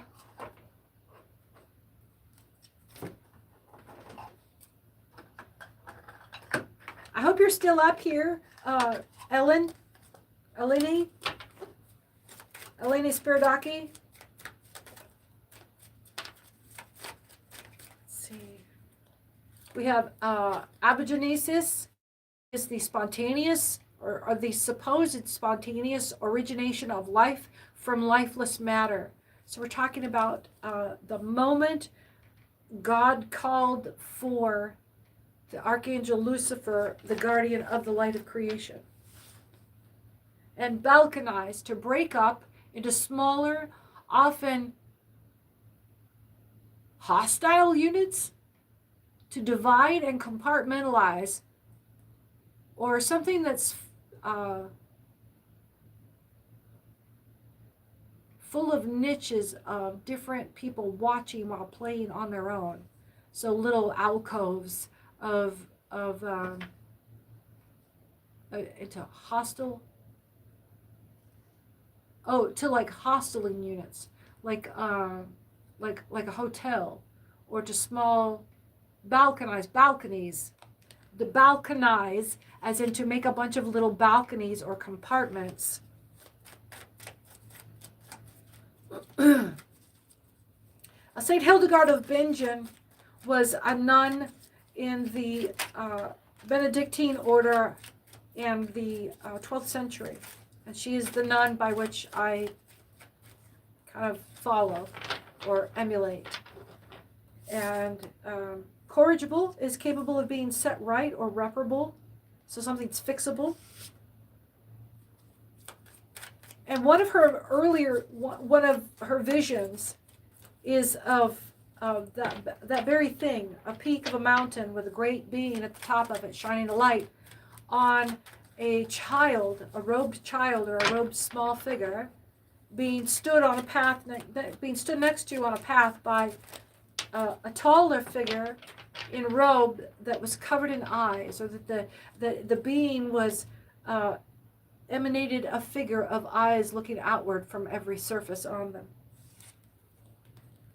[SPEAKER 1] hope you're still up here, Eleni Spiridaki. Let's see. We have abigenesis is the spontaneous or the supposed spontaneous origination of life from lifeless matter. So we're talking about the moment God called for the archangel Lucifer, the guardian of the light of creation, and balkanized to break up into smaller, often hostile units, to divide and compartmentalize, or something that's full of niches of different people watching while playing on their own. So little alcoves of into hostile, to like hosteling units, like a hotel, or to small balconies. The balconize, as in to make a bunch of little balconies or compartments. Saint Hildegard of Bingen was a nun in the Benedictine order in the 12th century. And she is the nun by which I kind of follow or emulate. And corrigible is capable of being set right or reparable. So something's fixable. And one of her visions is of that very thing, a peak of a mountain with a great being at the top of it, shining a light on a child, a robed child or a robed small figure, being stood on a path, being stood next to on a path by a taller figure in robe that was covered in eyes, or that the being was emanated a figure of eyes looking outward from every surface on them.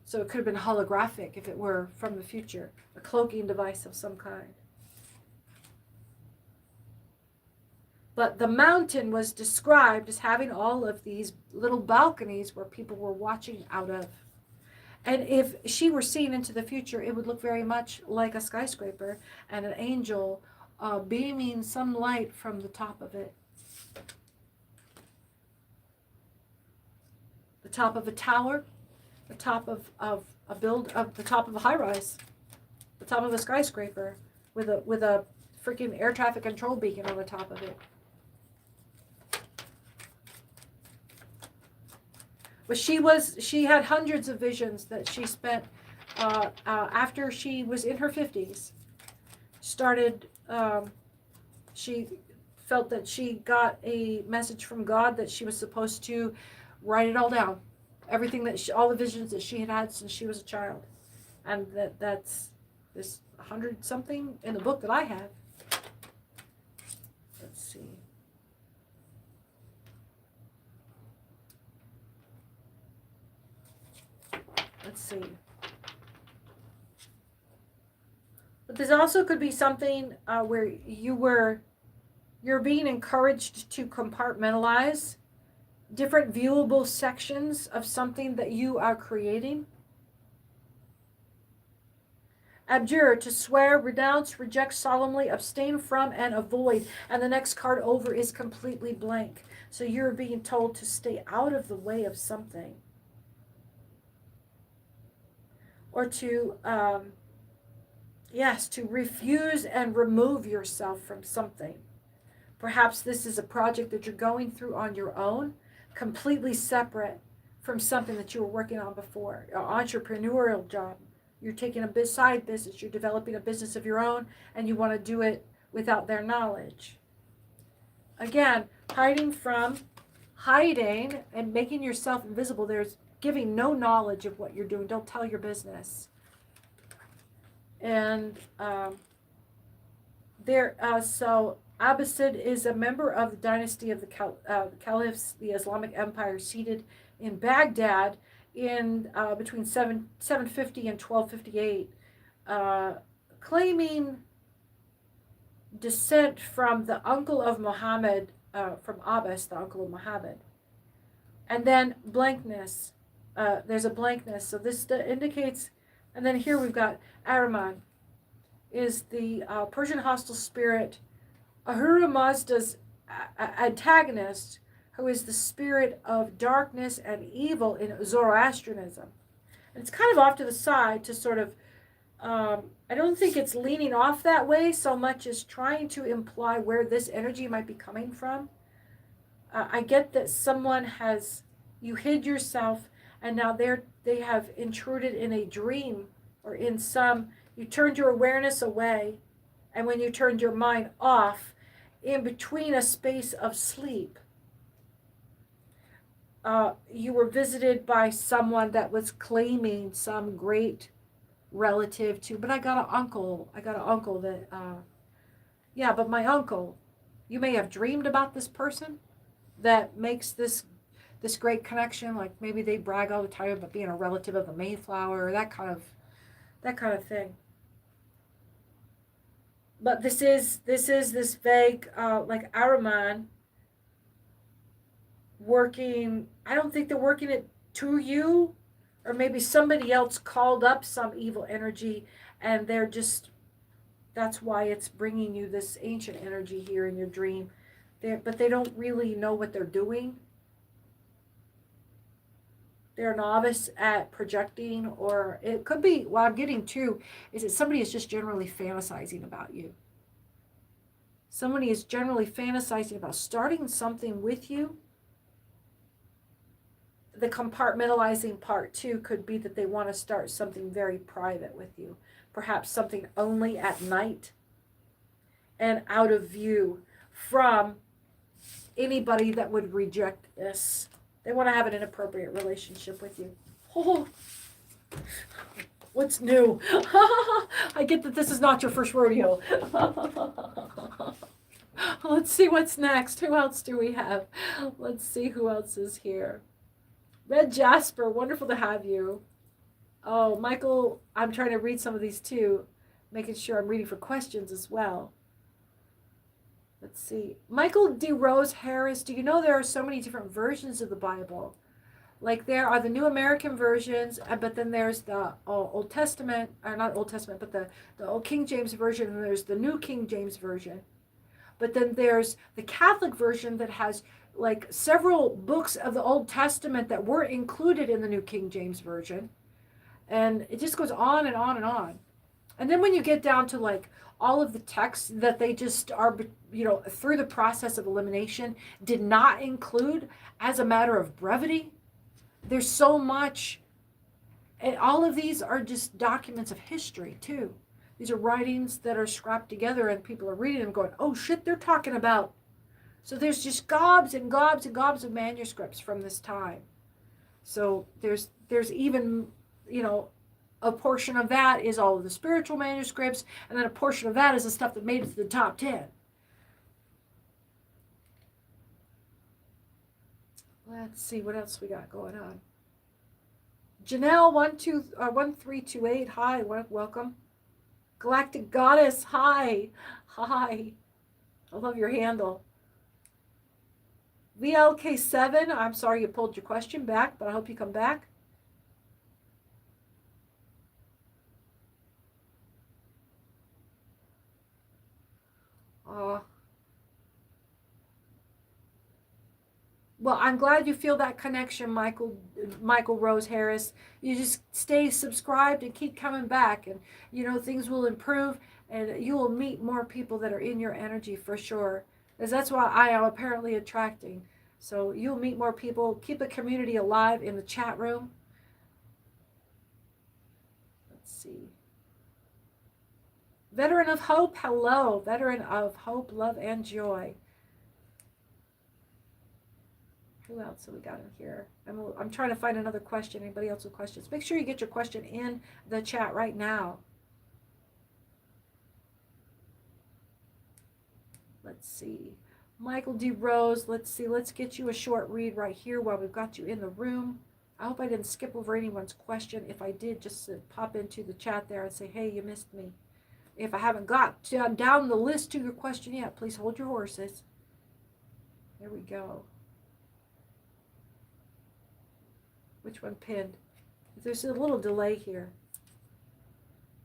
[SPEAKER 1] So it could have been holographic if it were from the future, a cloaking device of some kind. But the mountain was described as having all of these little balconies where people were watching out of. And if she were seen into the future, it would look very much like a skyscraper and an angel beaming some light from the top of it. The top of a tower, the top of the top of a high rise, the top of a skyscraper with a freaking air traffic control beacon on the top of it. But she had hundreds of visions that she spent after she was in her 50s. She felt that she got a message from God that she was supposed to write it all down. Everything all the visions that she had had since she was a child. And that's this 100 something in the book that I have. Let's see. Let's see. But this also could be something where you're being encouraged to compartmentalize different viewable sections of something that you are creating. Abjure, to swear, renounce, reject solemnly, abstain from, and avoid. And the next card over is completely blank. So you're being told to stay out of the way of something. Or to, to refuse and remove yourself from something. Perhaps this is a project that you're going through on your own, completely separate from something that you were working on before. An entrepreneurial job. You're taking a side business. You're developing a business of your own, and you want to do it without their knowledge. Again, hiding and making yourself invisible. There's giving no knowledge of what you're doing. Don't tell your business. And so Abbasid is a member of the dynasty of the Caliphs, the Islamic Empire, seated in Baghdad in between 750 and 1258, claiming descent from the uncle of Muhammad, from Abbas, the uncle of Muhammad. And then blankness. There's a blankness. So this indicates, and then here we've got Ahriman, is the Persian hostile spirit, Ahura Mazda's antagonist, who is the spirit of darkness and evil in Zoroastrianism. And it's kind of off to the side to sort of, I don't think it's leaning off that way so much as trying to imply where this energy might be coming from. I get that someone has, you hid yourself, and now they have intruded in a dream, or in some, you turned your awareness away, and when you turned your mind off, in between a space of sleep, you were visited by someone that was claiming some great relative to, but I got an uncle that, yeah, but my uncle, you may have dreamed about this person that makes this great connection, like maybe they brag all the time about being a relative of the Mayflower, or that kind of thing. But this is this vague, like Ahriman working. I don't think they're working it to you, or maybe somebody else called up some evil energy, and they're just, that's why it's bringing you this ancient energy here in your dream. But they don't really know what they're doing. They're a novice at projecting, or it could be, what I'm getting to is that somebody is just generally fantasizing about you. Somebody is generally fantasizing about starting something with you. The compartmentalizing part too could be that they want to start something very private with you, perhaps something only at night and out of view from anybody that would reject this. They want to have an inappropriate relationship with you. Oh, what's new? I get that this is not your first rodeo. Let's see what's next. Who else do we have? Let's see who else is here. Red Jasper, wonderful to have you. Oh, Michael, I'm trying to read some of these too, making sure I'm reading for questions as well. Let's see. Michael D. Rose Harris, do you know there are so many different versions of the Bible? Like there are the New American versions, but then there's the Old Testament, or not Old Testament, but the Old King James Version, and there's the New King James Version. But then there's the Catholic version that has like several books of the Old Testament that were included in the New King James Version. And it just goes on and on and on. And then when you get down to like all of the texts that they just are, through the process of elimination, did not include as a matter of brevity, there's so much. And all of these are just documents of history too. These are writings that are scrapped together, and people are reading them going, oh shit, they're talking about. So there's just gobs and gobs and gobs of manuscripts from this time. So there's even, a portion of that is all of the spiritual manuscripts, and then a portion of that is the stuff that made it to the top 10. Let's see what else we got going on. Janelle 1328, hi, welcome. Galactic Goddess, hi. I love your handle. VLK7, I'm sorry you pulled your question back, but I hope you come back. Well, I'm glad you feel that connection, Michael Rose Harris. You just stay subscribed and keep coming back, and things will improve, and you will meet more people that are in your energy for sure. Because that's what I am apparently attracting. So you'll meet more people. Keep the community alive in the chat room. Let's see. Veteran of Hope, hello. Veteran of Hope, Love, and Joy. Who else have we got in here? I'm trying to find another question. Anybody else with questions? Make sure you get your question in the chat right now. Let's see. Michael D. Rose, let's see. Let's get you a short read right here while we've got you in the room. I hope I didn't skip over anyone's question. If I did, just pop into the chat there and say, hey, you missed me. If I haven't got down the list to your question yet, please hold your horses. There we go. Which one pinned? There's a little delay here.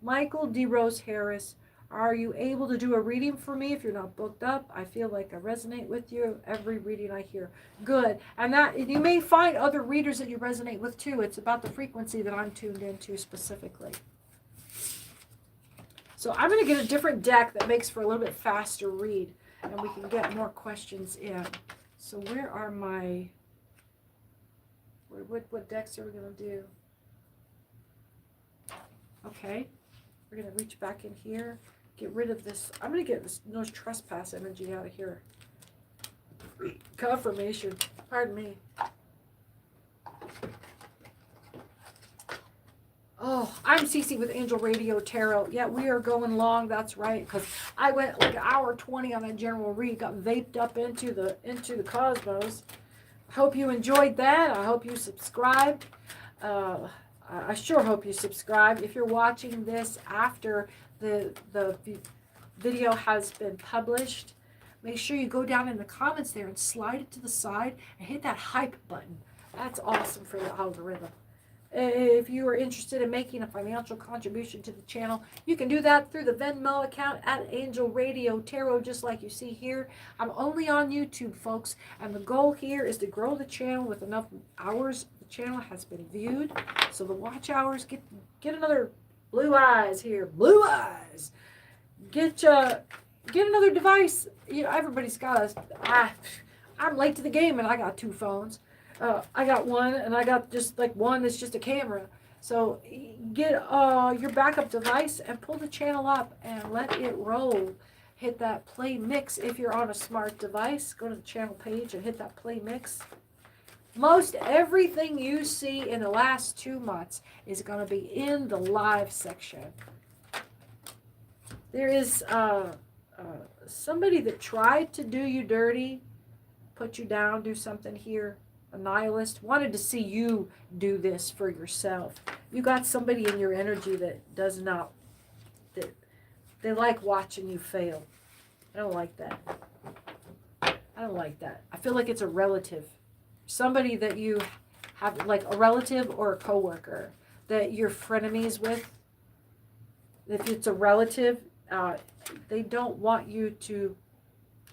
[SPEAKER 1] Michael D. Rose Harris, are you able to do a reading for me if you're not booked up? I feel like I resonate with you every reading I hear. Good. And that you may find other readers that you resonate with too. It's about the frequency that I'm tuned into specifically. So I'm going to get a different deck that makes for a little bit faster read, and we can get more questions in. So where are my... What decks are we going to do? Okay. We're going to reach back in here. Get rid of this. I'm going to get this no trespass energy out of here. Confirmation. Pardon me. Oh, I'm Cece with Angel Radio Tarot. Yeah, we are going long. That's right. Because I went like an hour 20 on a general read. Got vaped up into the cosmos. Hope you enjoyed that. I hope you subscribed. I sure hope you subscribe. If you're watching this after the video has been published, make sure you go down in the comments there and slide it to the side and hit that hype button. That's awesome for the algorithm. If you are interested in making a financial contribution to the channel, you can do that through the Venmo account at Angel Radio Tarot, just like you see here. I'm only on YouTube, folks, and the goal here is to grow the channel with enough hours the channel has been viewed. So the watch hours, get another blue eyes here, blue eyes. Get another device. You know, everybody's got I'm late to the game, and I got 2 phones. I got one, and I got just like one that's just a camera. So get your backup device and pull the channel up and let it roll. Hit that play mix if you're on a smart device. Go to the channel page and hit that play mix. Most everything you see in the last 2 months is going to be in the live section. There is somebody that tried to do you dirty, put you down, do something here. A nihilist wanted to see you do this for yourself. You got somebody in your energy that does not, that they like watching you fail. I don't like that. I don't like that. I feel like it's a relative. Somebody that you have, like a relative or a coworker that you're frenemies with. If it's a relative, they don't want you to,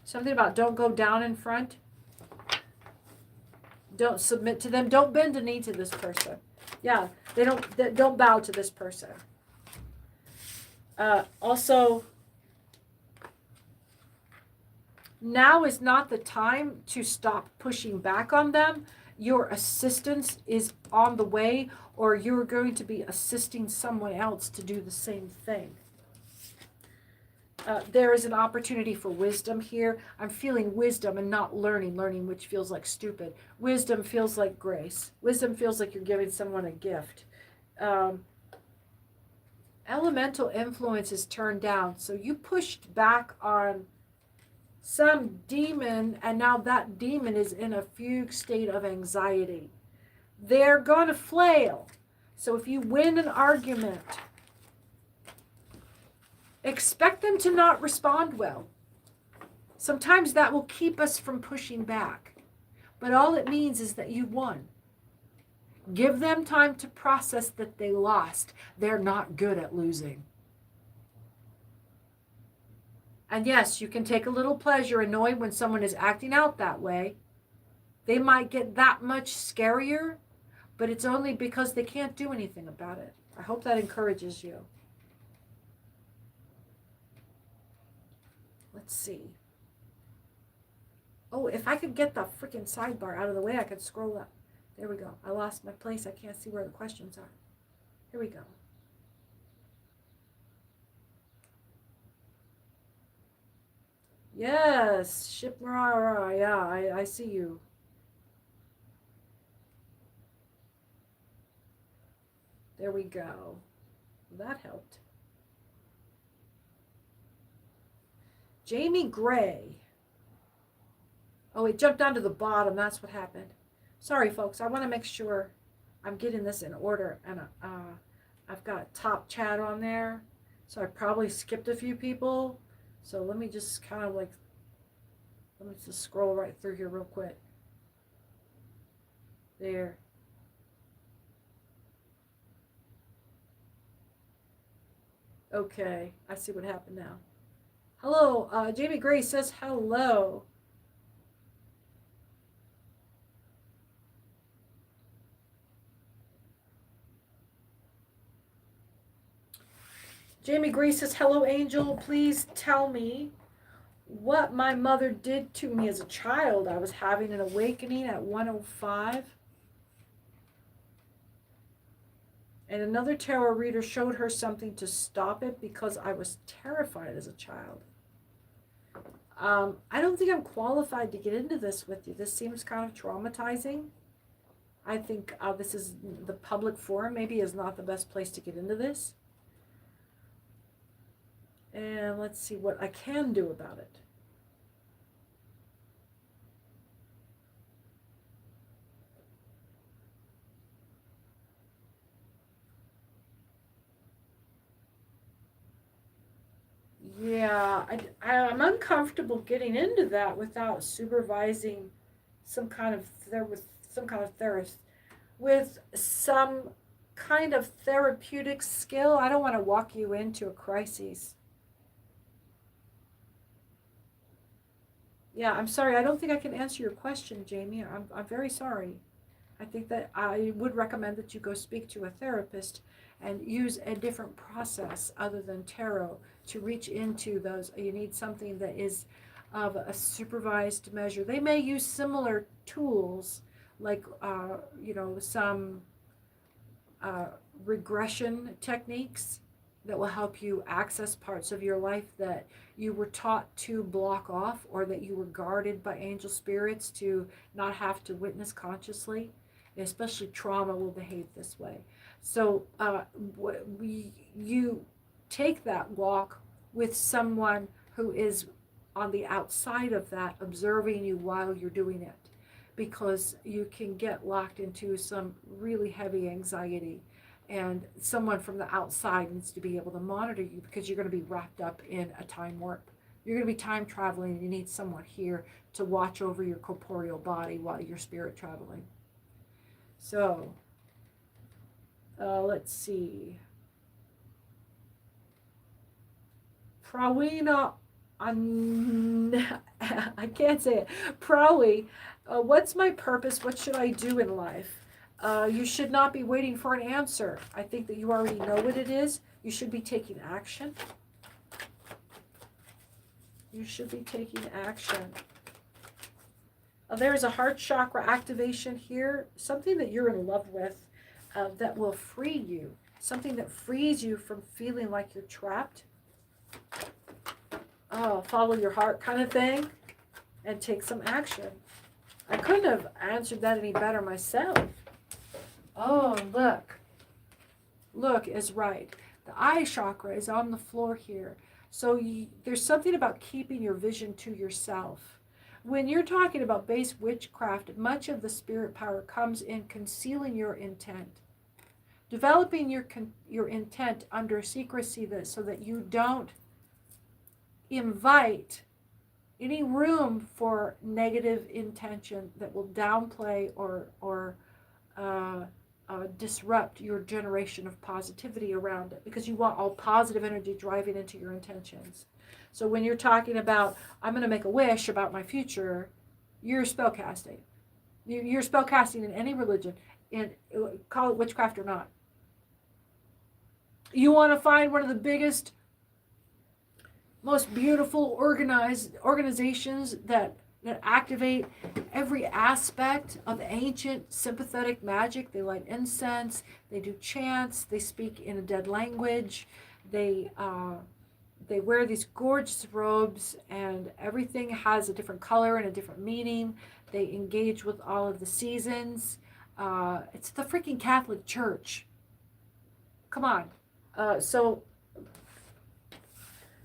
[SPEAKER 1] something about don't go down in front. Don't submit to them. Don't bend a knee to this person. Yeah, they don't bow to this person. Also, now is not the time to stop pushing back on them. Your assistance is on the way, or you're going to be assisting someone else to do the same thing. There is an opportunity for wisdom here. I'm feeling wisdom and not learning, which feels like stupid. Wisdom feels like grace. Wisdom feels like you're giving someone a gift. Elemental influence is turned down. So you pushed back on some demon, and now that demon is in a fugue state of anxiety. They're going to flail. So if you win an argument, expect them to not respond well. Sometimes that will keep us from pushing back. But all it means is that you won. Give them time to process that they lost. They're not good at losing. And yes, you can take a little pleasure in knowing when someone is acting out that way. They might get that much scarier, but it's only because they can't do anything about it. I hope that encourages you. Let's see. Oh, if I could get the freaking sidebar out of the way, I could scroll up. There we go. I lost my place. I can't see where the questions are. Here we go. Yes, Shipmara. Yeah, I see you. There we go. That helped. Jamie Gray. Oh, it jumped down to the bottom. That's what happened. Sorry, folks. I want to make sure I'm getting this in order. And I've got top chat on there. So I probably skipped a few people. So let me just kind of like, let me just scroll right through here real quick. There. Okay, I see what happened now. Hello, Jamie Gray says hello. Jamie Gray says hello, Angel. Please tell me what my mother did to me as a child. I was having an awakening at 105. And another tarot reader showed her something to stop it because I was terrified as a child. I don't think I'm qualified to get into this with you. This seems kind of traumatizing. I think this is the public forum maybe is not the best place to get into this. And let's see what I can do about it. Yeah, I'm uncomfortable getting into that without supervising some kind of therapist with some kind of therapeutic skill. I don't want to walk you into a crisis. Yeah, I'm sorry. I don't think I can answer your question, Jamie. I'm very sorry. I think that I would recommend that you go speak to a therapist and use a different process other than tarot to reach into those. You need something that is of a supervised measure. They may use similar tools like, some regression techniques that will help you access parts of your life that you were taught to block off or that you were guarded by angel spirits to not have to witness consciously. Especially trauma will behave this way. So you take that walk with someone who is on the outside of that, observing you while you're doing it, because you can get locked into some really heavy anxiety. And someone from the outside needs to be able to monitor you because you're going to be wrapped up in a time warp. You're going to be time traveling, and you need someone here to watch over your corporeal body while you're spirit traveling. So, let's see. Prawina, I can't say it. Prawi, what's my purpose? What should I do in life? You should not be waiting for an answer. I think that you already know what it is. You should be taking action. You should be taking action. There's a heart chakra activation here. Something that you're in love with that will free you. Something that frees you from feeling like you're trapped. Oh, follow your heart kind of thing. And take some action. I couldn't have answered that any better myself. Oh, look. Look is right. The eye chakra is on the floor here. So there's something about keeping your vision to yourself. When you're talking about base witchcraft, much of the spirit power comes in concealing your intent. Developing your intent under secrecy so that you don't invite any room for negative intention that will downplay or disrupt your generation of positivity around it, because you want all positive energy driving into your intentions. So when you're talking about, I'm going to make a wish about my future, you're spellcasting. You're spellcasting in any religion, and call it witchcraft or not. You want to find one of the biggest, most beautiful organizations that activate every aspect of ancient sympathetic magic. They light incense, they do chants, they speak in a dead language, they wear these gorgeous robes, and everything has a different color and a different meaning. They engage with all of the seasons. It's the freaking Catholic Church. Come on. So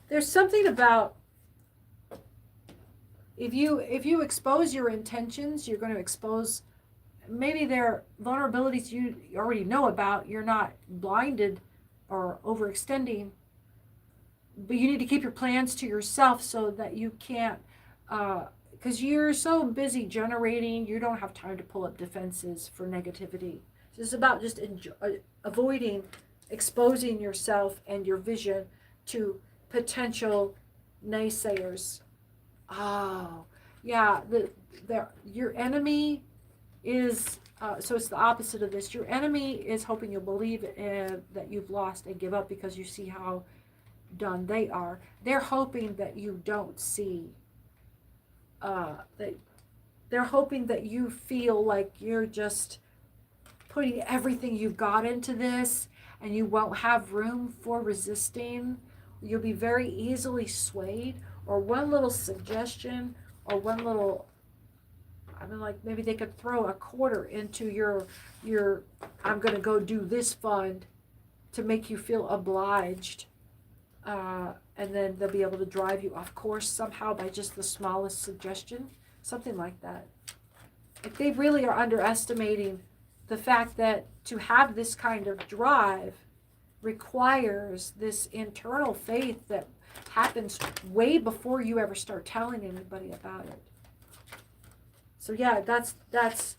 [SPEAKER 1] there's something about if you expose your intentions, you're going to expose maybe their vulnerabilities you already know about. You're not blinded or overextending, but you need to keep your plans to yourself so that you can't, because you're so busy generating, you don't have time to pull up defenses for negativity. So it's about just avoiding exposing yourself and your vision to potential naysayers. Oh, yeah, your enemy is, so it's the opposite of this. Your enemy is hoping you'll believe that you've lost and give up because you see how done they are. They're hoping that you don't see, they're hoping that you feel like you're just putting everything you've got into this and you won't have room for resisting. You'll be very easily swayed, or one little suggestion, or one little, I mean, like maybe they could throw a quarter into your I'm going to go do this fund to make you feel obliged. And then they'll be able to drive you off course somehow by just the smallest suggestion, something like that. Like they really are underestimating the fact that to have this kind of drive requires this internal faith that happens way before you ever start telling anybody about it. So yeah, that's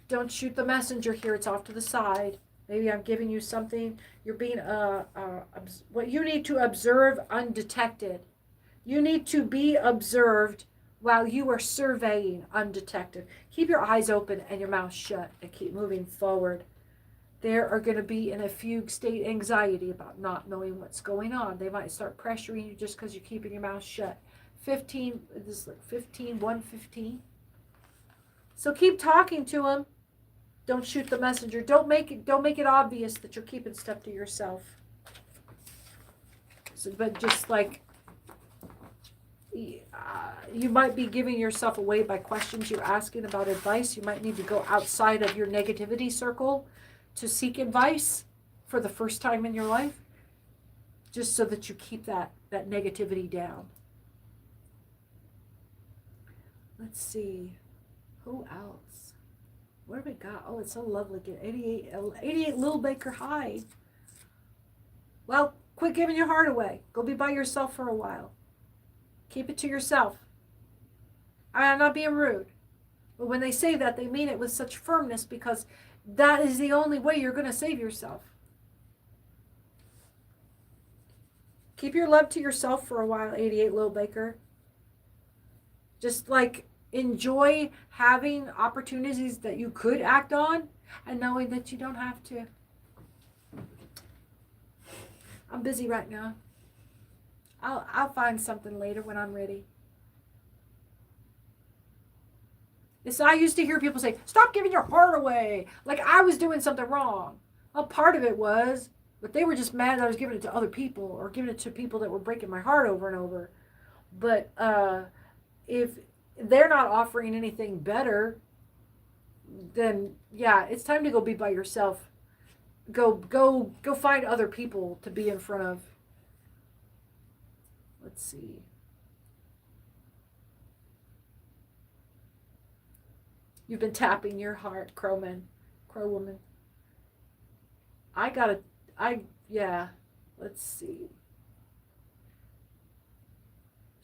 [SPEAKER 1] don't shoot the messenger here. It's off to the side. Maybe I'm giving you something. You're being what you need to observe undetected. You need to be observed while you are surveying undetected. Keep your eyes open and your mouth shut and keep moving forward. There are going to be in a fugue state anxiety about not knowing what's going on. They might start pressuring you just because you're keeping your mouth shut. 15, this is like 15, 115. So keep talking to them. Don't shoot the messenger. Don't make it obvious that you're keeping stuff to yourself. So, but just like you might be giving yourself away by questions you're asking about advice. You might need to go outside of your negativity circle to seek advice for the first time in your life, just so that you keep that negativity down. Let's see. Who else? What have we got? Oh, it's so lovely. Get 88 Little Baker High. Well, quit giving your heart away. Go be by yourself for a while. Keep it to yourself. I'm not being rude. But when they say that, they mean it with such firmness because that is the only way you're going to save yourself. Keep your love to yourself for a while, 88 Little Baker. Just like enjoy having opportunities that you could act on and knowing that you don't have to. I'm busy right now. I'll find something later when I'm ready. So I used to hear people say, stop giving your heart away. Like I was doing something wrong. Well, part of it was, but they were just mad that I was giving it to other people or giving it to people that were breaking my heart over and over. But if they're not offering anything better, then yeah, it's time to go be by yourself. Go find other people to be in front of. Let's see. You've been tapping your heart, Crowwoman. Let's see.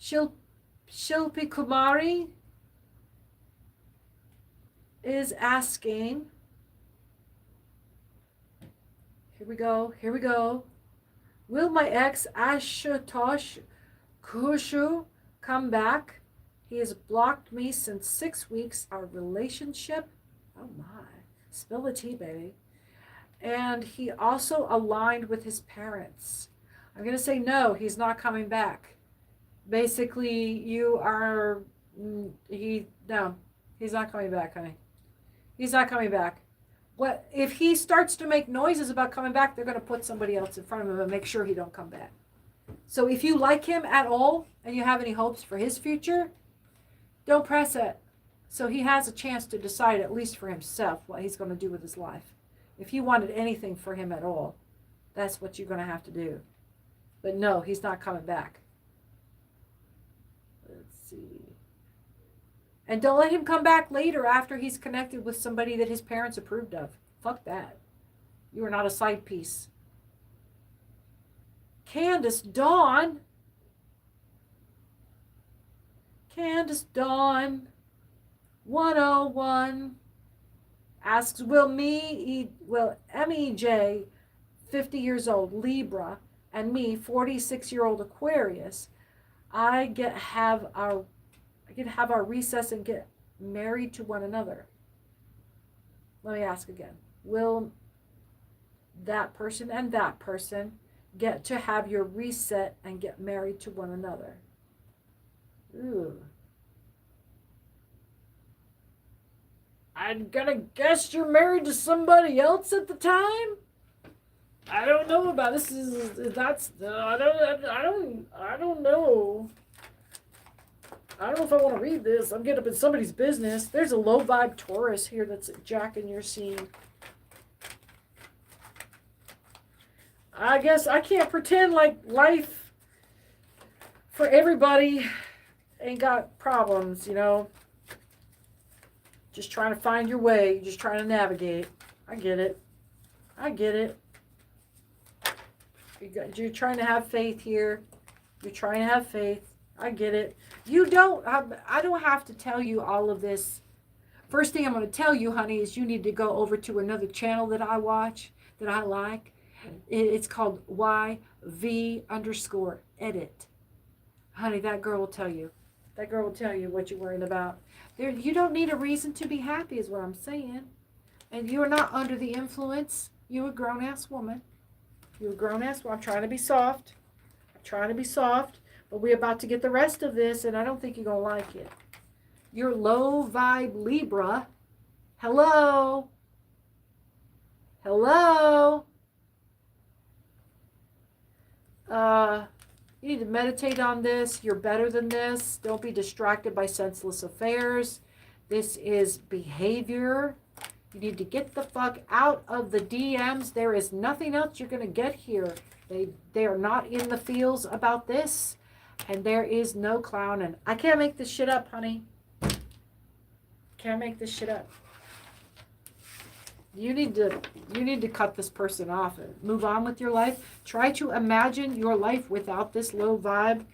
[SPEAKER 1] Shilpi Kumari is asking, here we go. Will my ex Ashutosh Kushu come back? He has blocked me since 6 weeks. Our relationship, oh my, spill the tea, baby. And he also aligned with his parents. I'm going to say no, he's not coming back. Basically, he's not coming back, honey. He's not coming back. What if he starts to make noises about coming back, they're going to put somebody else in front of him and make sure he don't come back. So if you like him at all and you have any hopes for his future, don't press it. So he has a chance to decide, at least for himself, what he's going to do with his life. If you wanted anything for him at all, that's what you're going to have to do. But no, he's not coming back. Let's see. And don't let him come back later after he's connected with somebody that his parents approved of. Fuck that. You are not a side piece. Candace Dawn. Candace Dawn. 101. Asks, will MEJ, 50 years old, Libra, and me, 46-year-old Aquarius, I get have our recess and get married to one another. Let me ask again. Will that person and that person get to have your reset and get married to one another? Ooh. I'm gonna guess you're married to somebody else at the time. I don't know about this. I don't know. I don't know if I want to read this. I'm getting up in somebody's business. There's a low vibe Taurus here that's jacking your scene. I guess I can't pretend like life for everybody ain't got problems, you know. Just trying to find your way. Just trying to navigate. I get it. I get it. You're trying to have faith here. You're trying to have faith. I get it. You don't, I don't have to tell you all of this. First thing I'm going to tell you, honey, is you need to go over to another channel that I watch, that I like. It's called YV_edit. Honey, that girl will tell you. That girl will tell you what you're worrying about. You don't need a reason to be happy is what I'm saying. And you're not under the influence. You're a grown-ass woman. You're a grown-ass woman. I'm trying to be soft. I'm trying to be soft. But we're about to get the rest of this, and I don't think you're going to like it. You're low vibe Libra. Hello? Hello? You need to meditate on this. You're better than this. Don't be distracted by senseless affairs. This is behavior. You need to get the fuck out of the DMs. There is nothing else you're going to get here. They are not in the feels about this. And there is no clowning. I can't make this shit up, honey. Can't make this shit up. You need to cut this person off and move on with your life. Try to imagine your life without this low vibe.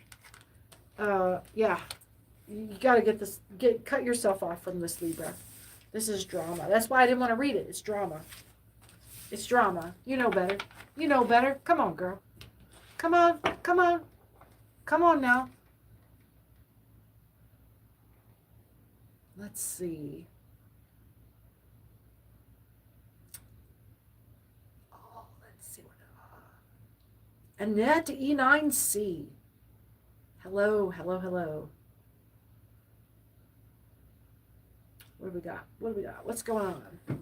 [SPEAKER 1] Yeah. You got to cut yourself off from this, Libra. This is drama. That's why I didn't want to read it. It's drama. It's drama. You know better. You know better. Come on, girl. Come on. Come on. Come on now. Let's see. Oh, let's see what. Annette E9C. Hello, hello, hello. What do we got? What do we got? What's going on?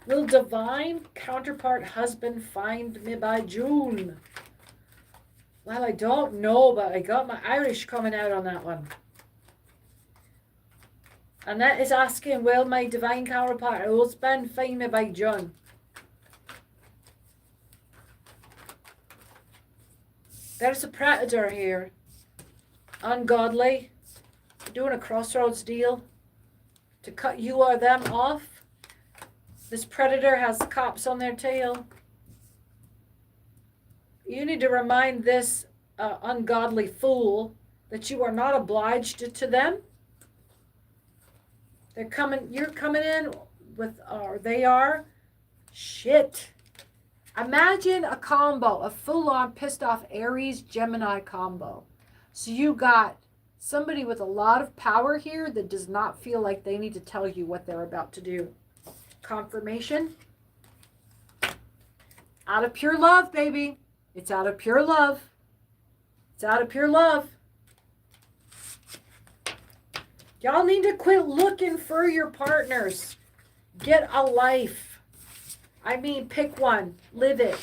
[SPEAKER 1] Will divine counterpart husband find me by June? Well, I don't know, but I got my Irish coming out on that one. Annette is asking, will my divine counterpart husband find me by June? There's a predator here. Ungodly. Doing a crossroads deal to cut you or them off. This predator has cops on their tail. You need to remind this ungodly fool that you are not obliged to them. You're coming in with, or they are. Shit. Imagine a combo, a full-on pissed off Aries Gemini combo. So you got somebody with a lot of power here that does not feel like they need to tell you what they're about to do. Confirmation. Out of pure love, baby. It's out of pure love. It's out of pure love. Y'all need to quit looking for your partners. Get a life. I mean, pick one. Live it.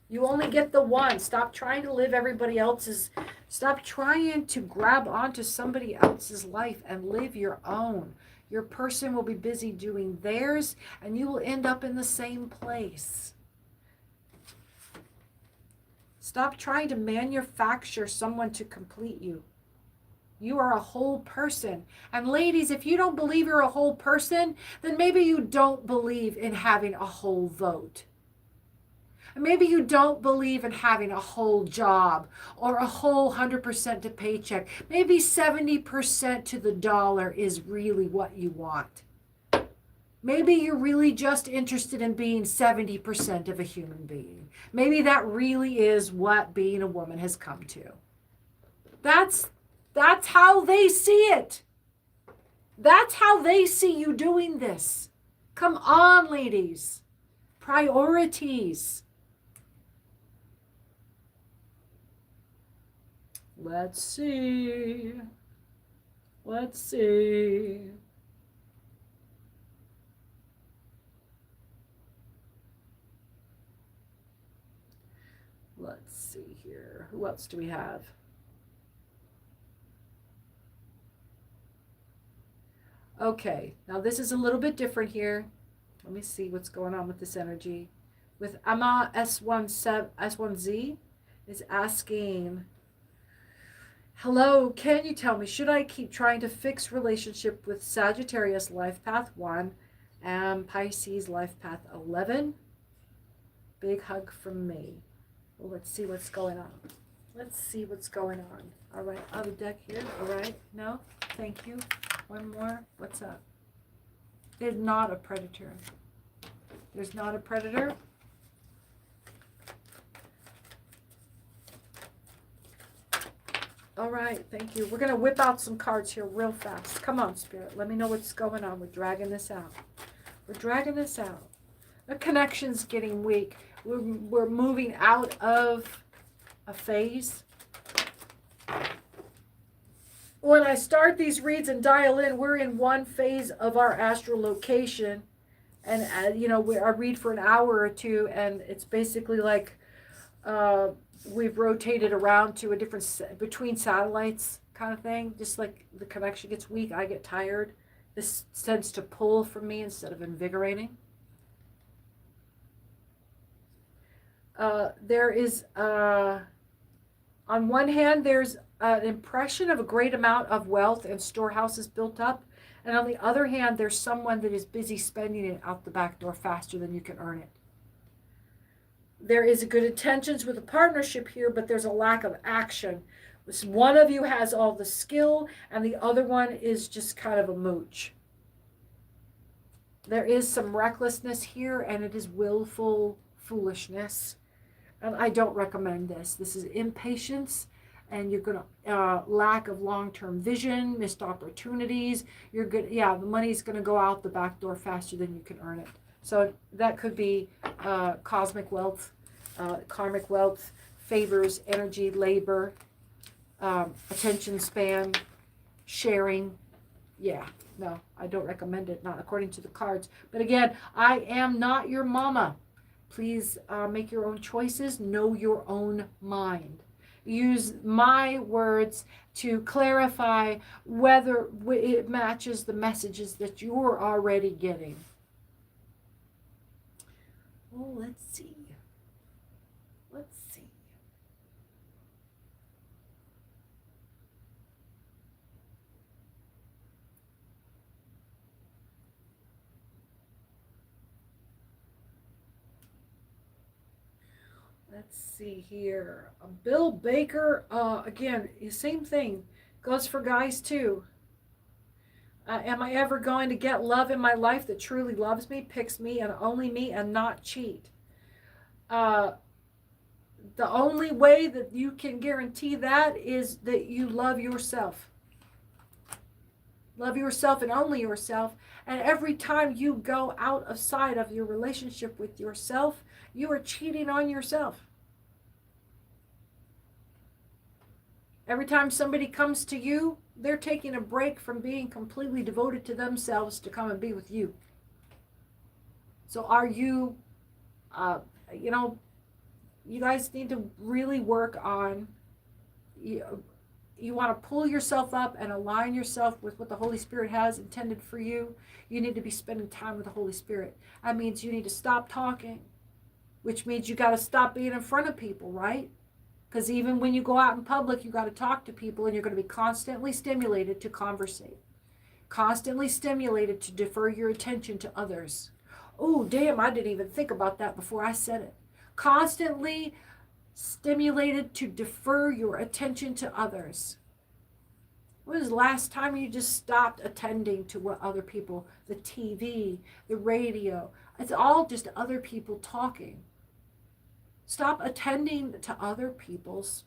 [SPEAKER 1] You only get the one. Stop trying to live everybody else's. Stop trying to grab onto somebody else's life and live your own. Your person will be busy doing theirs, and you will end up in the same place. Stop trying to manufacture someone to complete you. You are a whole person. And ladies, if you don't believe you're a whole person, then maybe you don't believe in having a whole vote. Maybe you don't believe in having a whole job or a whole 100% to paycheck. Maybe 70% to the dollar is really what you want. Maybe you're really just interested in being 70% of a human being. Maybe that really is what being a woman has come to. That's how they see it. That's how they see you doing this. Come on, ladies. Priorities. Let's see. Let's see. Let's see here. Who else do we have? Okay, now this is a little bit different here. Let me see what's going on with this energy. With Ama S1Z is asking, hello, can you tell me, should I keep trying to fix relationship with Sagittarius life path 1 and Pisces life path 11? Big hug from me. Well, let's see what's going on. Let's see what's going on. All right, on the deck here. All right, no, thank you. One more. What's up? There's not a predator. There's not a predator. All right, thank you. We're going to whip out some cards here real fast. Come on, Spirit. Let me know what's going on. We're dragging this out. We're dragging this out. The connection's getting weak. We're moving out of a phase. When I start these reads and dial in, we're in one phase of our astral location. And, I read for an hour or two, and it's basically like we've rotated around to a different, between satellites kind of thing. Just like the connection gets weak, I get tired. This tends to pull from me instead of invigorating. There is, on one hand, there's an impression of a great amount of wealth and storehouses built up. And on the other hand, there's someone that is busy spending it out the back door faster than you can earn it. There is a good intentions with a partnership here, but there's a lack of action. One of you has all the skill, and the other one is just kind of a mooch. There is some recklessness here, and it is willful foolishness. And I don't recommend this. This is impatience, and you're going to lack of long-term vision, missed opportunities. You're good. Yeah, the money's going to go out the back door faster than you can earn it. So that could be cosmic wealth, karmic wealth, favors, energy, labor, attention span, sharing. Yeah, no, I don't recommend it, not according to the cards. But again, I am not your mama. Please make your own choices. Know your own mind. Use my words to clarify whether it matches the messages that you're already getting. Well, let's see. Let's see. Let's see here. Bill Baker, again, same thing. Goes for guys too. Am I ever going to get love in my life that truly loves me, picks me, and only me, and not cheat? The only way that you can guarantee that is that you love yourself. Love yourself and only yourself. And every time you go out of sight of your relationship with yourself, you are cheating on yourself. Every time somebody comes to you, they're taking a break from being completely devoted to themselves to come and be with you. So are you, you guys need to really work on, you want to pull yourself up and align yourself with what the Holy Spirit has intended for you. You need to be spending time with the Holy Spirit. That means you need to stop talking, which means you got to stop being in front of people, right? Because even when you go out in public, you got to talk to people, and you're going to be constantly stimulated to conversate, constantly stimulated to defer your attention to others. Oh, damn, I didn't even think about that before I said it. Constantly stimulated to defer your attention to others. When was the last time you just stopped attending to what other people, the TV, the radio, it's all just other people talking. Stop attending to other people's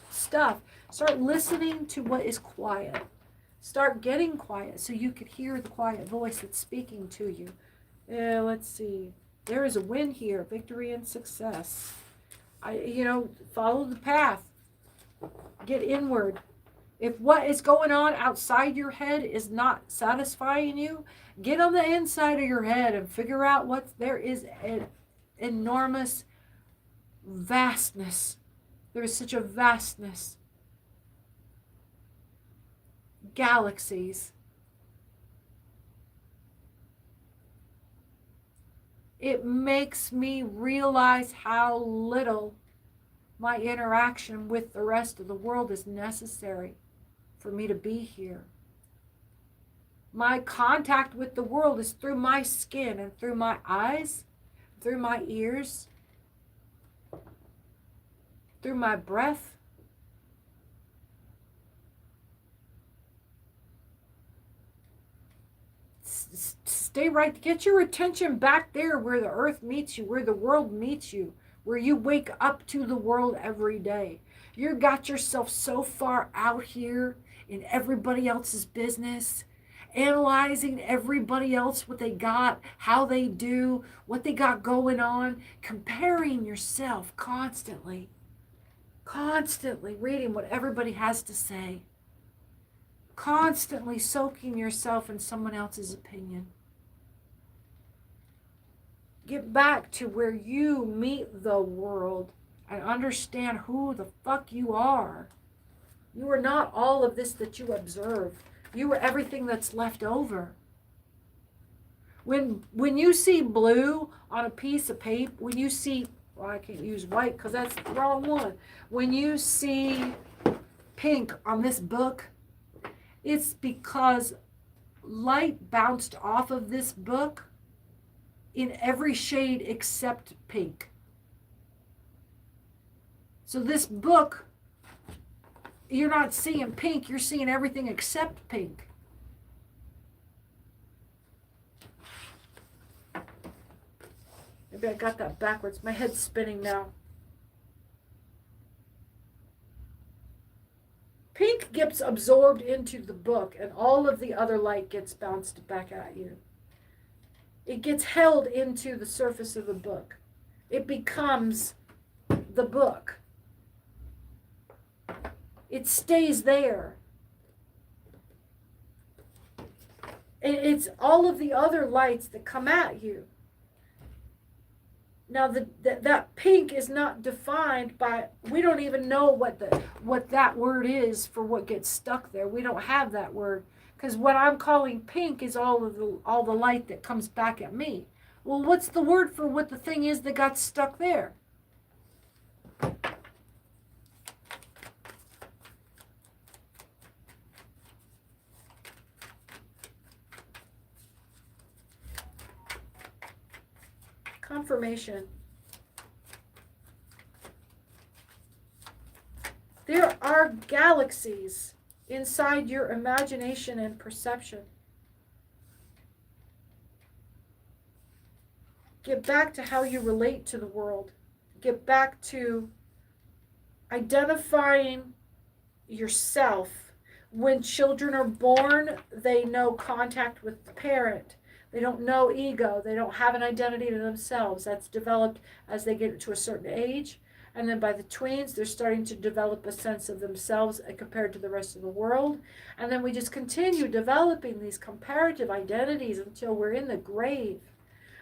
[SPEAKER 1] stuff. Start listening to what is quiet. Start getting quiet so you can hear the quiet voice that's speaking to you. Let's see. There is a win here, victory and success. Follow the path. Get inward. If what is going on outside your head is not satisfying you, get on the inside of your head and figure out what there is. An enormous vastness. There is such a vastness. Galaxies. It makes me realize how little my interaction with the rest of the world is necessary for me to be here. My contact with the world is through my skin and through my eyes, through my ears, through my breath. Stay right. Get your attention back there where the earth meets you, where the world meets you, where you wake up to the world every day. You got yourself so far out here in everybody else's business, analyzing everybody else, what they got, how they do, what they got going on, comparing yourself constantly reading what everybody has to say, constantly soaking yourself in someone else's opinion. Get back to where you meet the world and understand who the fuck you are. You are not all of this that you observe. You are everything that's left over. When you see blue on a piece of paper, when you see, well, I can't use white because that's the wrong one. When you see pink on this book, it's because light bounced off of this book in every shade except pink. So this book, you're not seeing pink, you're seeing everything except pink. Maybe I got that backwards. My head's spinning now. Pink gets absorbed into the book and all of the other light gets bounced back at you. It gets held into the surface of the book. It becomes the book. It stays there. It's all of the other lights that come at you. Now that pink is not defined by, we don't even know what that word is for what gets stuck there. We don't have that word. Because what I'm calling pink is all the light that comes back at me. Well, what's the word for what the thing is that got stuck there? Confirmation. There are galaxies inside your imagination and perception. Get back to how you relate to the world. Get back to identifying yourself. When children are born, they know contact with the parent. They don't know ego. They don't have an identity to themselves. That's developed as they get to a certain age. And then by the tweens, they're starting to develop a sense of themselves compared to the rest of the world. And then we just continue developing these comparative identities until we're in the grave.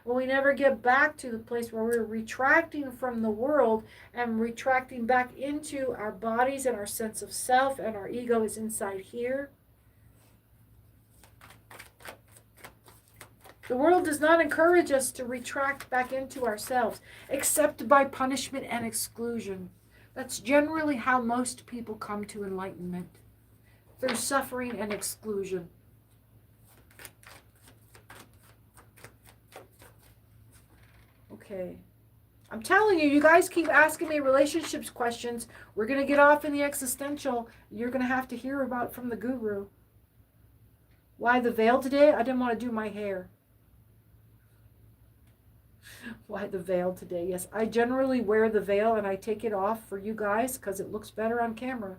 [SPEAKER 1] When we never get back to the place where we're retracting from the world and retracting back into our bodies and our sense of self, and our ego is inside here. The world does not encourage us to retract back into ourselves, except by punishment and exclusion. That's generally how most people come to enlightenment, through suffering and exclusion. Okay. I'm telling you, you guys keep asking me relationships questions. We're going to get off in the existential. You're going to have to hear about from the guru. Why the veil today? I didn't want to do my hair. Why the veil today? Yes, I generally wear the veil and I take it off for you guys because it looks better on camera.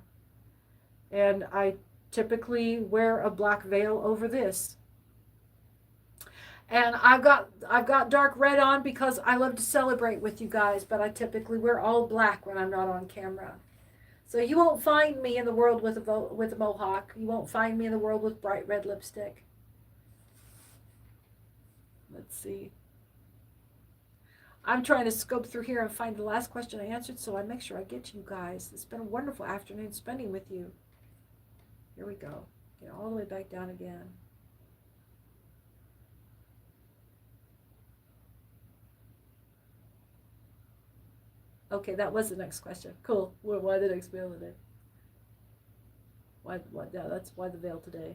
[SPEAKER 1] And I typically wear a black veil over this. And I've got dark red on because I love to celebrate with you guys, but I typically wear all black when I'm not on camera. So you won't find me in the world with a mohawk. You won't find me in the world with bright red lipstick. Let's see. I'm trying to scope through here and find the last question I answered, so I make sure I get to you guys. It's been a wonderful afternoon spending with you. Here we go. Get all the way back down again. Okay, that was the next question. Cool. Why the next veil today? Why? Yeah, that's why the veil today.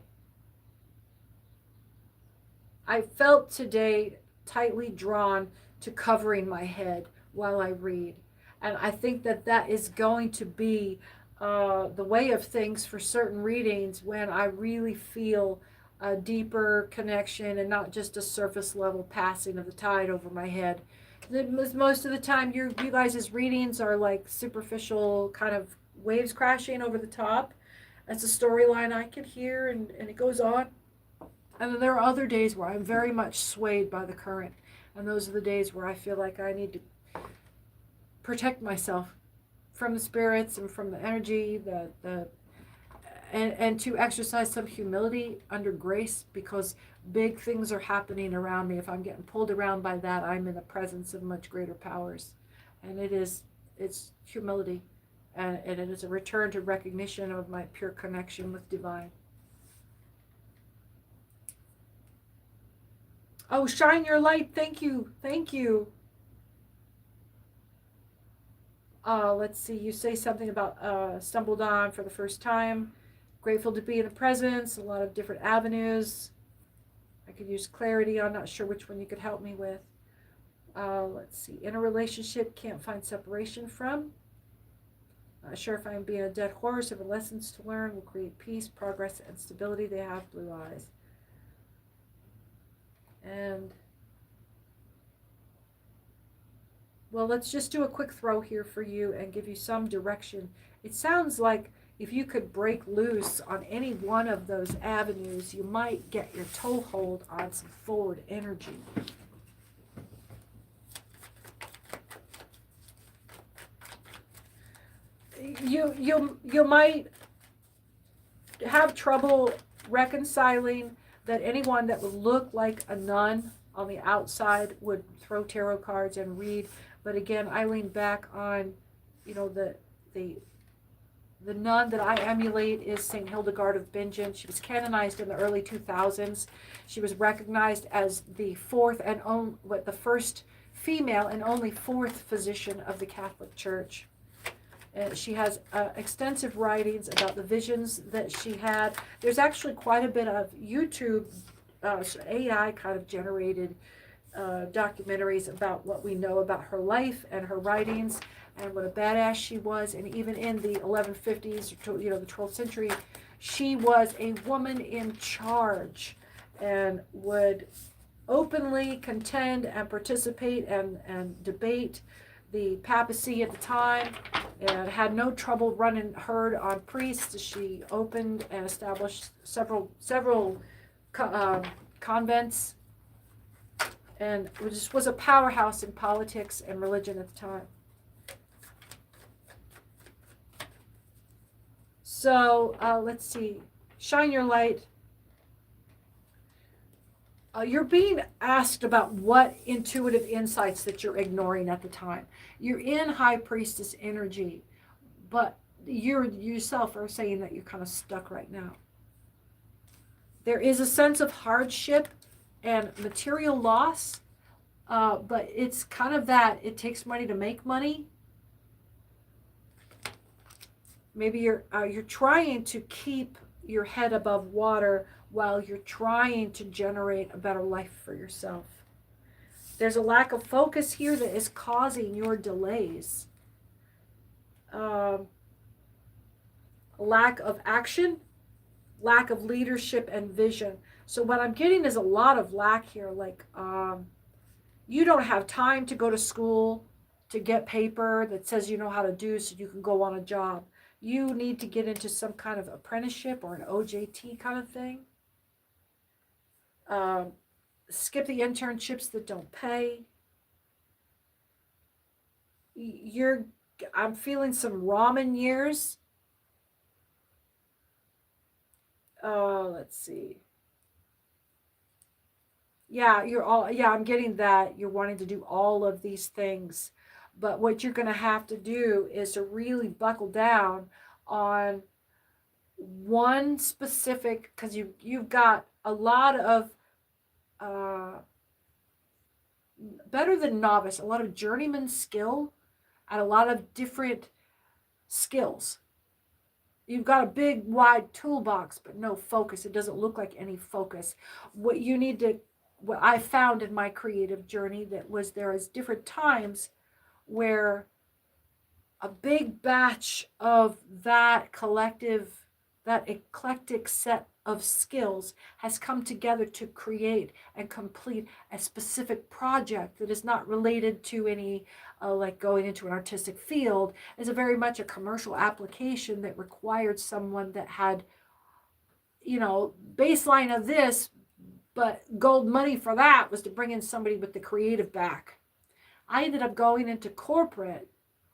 [SPEAKER 1] I felt today tightly drawn to covering my head while I read. And I think that that is going to be the way of things for certain readings when I really feel a deeper connection and not just a surface level passing of the tide over my head. Most of the time, you guys' readings are like superficial kind of waves crashing over the top. That's a storyline I can hear, and it goes on. And then there are other days where I'm very much swayed by the current. And those are the days where I feel like I need to protect myself from the spirits and from the energy, and to exercise some humility under grace, because big things are happening around me. If I'm getting pulled around by that, I'm in the presence of much greater powers. And it's humility. And it is a return to recognition of my pure connection with divine. Oh, shine your light. Thank you. Thank you. Let's see. You say something about stumbled on for the first time. Grateful to be in the presence. A lot of different avenues. I could use clarity. I'm not sure which one you could help me with. Let's see. In a relationship, can't find separation from. Not sure if I'm being a dead horse. Have lessons to learn. Will create peace, progress, and stability. They have blue eyes. And, well, let's just do a quick throw here for you and give you some direction. It sounds like if you could break loose on any one of those avenues, you might get your toehold on some forward energy. You might have trouble reconciling that anyone that would look like a nun on the outside would throw tarot cards and read. But again, I lean back on, the nun that I emulate is St. Hildegard of Bingen. She was canonized in the early 2000s. She was recognized as the first female and only fourth physician of the Catholic Church. She has extensive writings about the visions that she had. There's actually quite a bit of YouTube AI kind of generated documentaries about what we know about her life and her writings and what a badass she was. And even in the 1150s, the 12th century, she was a woman in charge and would openly contend and participate and debate the papacy at the time, and had no trouble running herd on priests. She opened and established several convents, and just was a powerhouse in politics and religion at the time. So let's see. Shine your light. You're being asked about what intuitive insights that you're ignoring at the time. You're in High Priestess energy, but you yourself are saying that you're kind of stuck right now. There is a sense of hardship and material loss, but it's kind of that it takes money to make money. Maybe you're trying to keep your head above water while you're trying to generate a better life for yourself. There's a lack of focus here that is causing your delays. Lack of action, lack of leadership and vision. So what I'm getting is a lot of lack here. Like you don't have time to go to school to get paper that says you know how to do so you can go on a job. You need to get into some kind of apprenticeship or an OJT kind of thing. Skip the internships that don't pay. I'm feeling some ramen years. Let's see. Yeah, I'm getting that you're wanting to do all of these things. But what you're going to have to do is to really buckle down on one specific, because you've got a lot of better than novice, a lot of journeyman skill and a lot of different skills. You've got a big wide toolbox but no focus. It doesn't look like any focus. What I found in my creative journey that was there is different times where a big batch of that eclectic set of skills has come together to create and complete a specific project that is not related to any like going into an artistic field. Is a very much a commercial application that required someone that had, baseline of this, but gold money for that was to bring in somebody with the creative back. I ended up going into corporate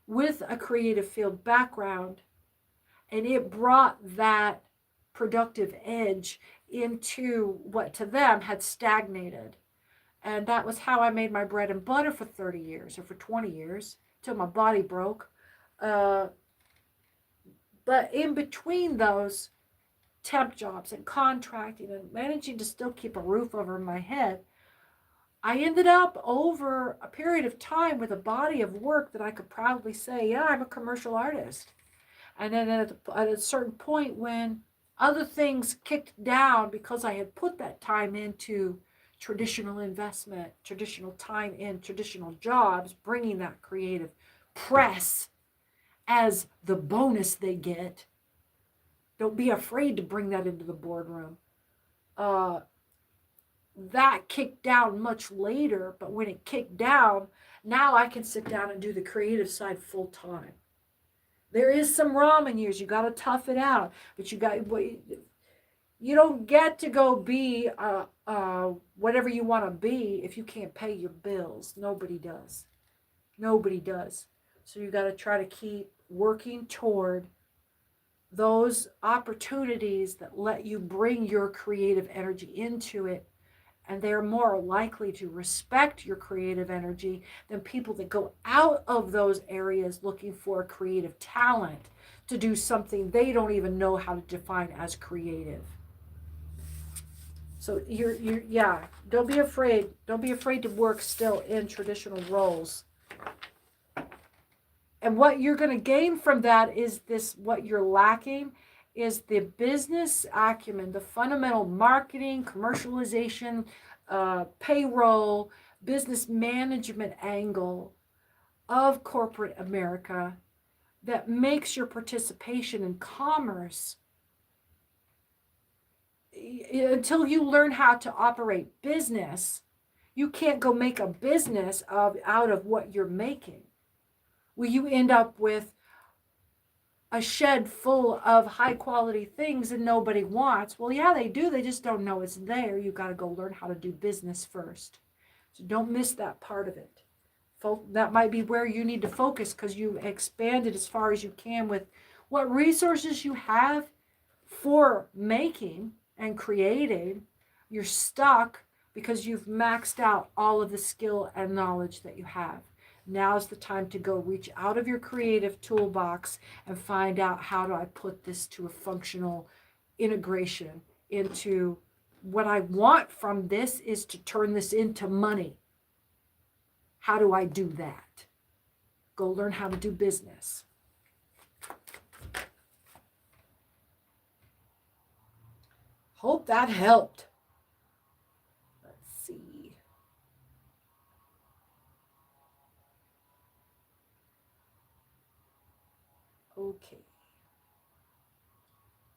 [SPEAKER 1] with a creative field background, and it brought that productive edge into what to them had stagnated. And that was how I made my bread and butter for 30 years or for 20 years till my body broke. But in between those temp jobs and contracting and managing to still keep a roof over my head, I ended up over a period of time with a body of work that I could proudly say, yeah, I'm a commercial artist. And then at a certain point when other things kicked down because I had put that time into traditional investment, traditional time in traditional jobs, bringing that creative press as the bonus they get. Don't be afraid to bring that into the boardroom. That kicked down much later, but when it kicked down, now I can sit down and do the creative side full time. There is some ramen years. You got to tough it out, but you don't get to go be whatever you want to be if you can't pay your bills. Nobody does. Nobody does. So you got to try to keep working toward those opportunities that let you bring your creative energy into it. And they're more likely to respect your creative energy than people that go out of those areas looking for creative talent to do something they don't even know how to define as creative. So yeah, don't be afraid. Don't be afraid to work still in traditional roles. And what you're going to gain from that is this, what you're lacking is the business acumen, the fundamental marketing, commercialization, payroll, business management angle of corporate America that makes your participation in commerce, until you learn how to operate business, you can't go make a business out of what you're making. Well, you end up with a shed full of high quality things that nobody wants. Well, yeah, they do. They just don't know it's there. You got to go learn how to do business first. So don't miss that part of it. That might be where you need to focus because you expanded as far as you can with what resources you have for making and creating. You're stuck because you've maxed out all of the skill and knowledge that you have. Now's the time to go reach out of your creative toolbox and find out, how do I put this to a functional integration into what I want from this is to turn this into money. How do I do that? Go learn how to do business. Hope that helped. Let's see. Okay.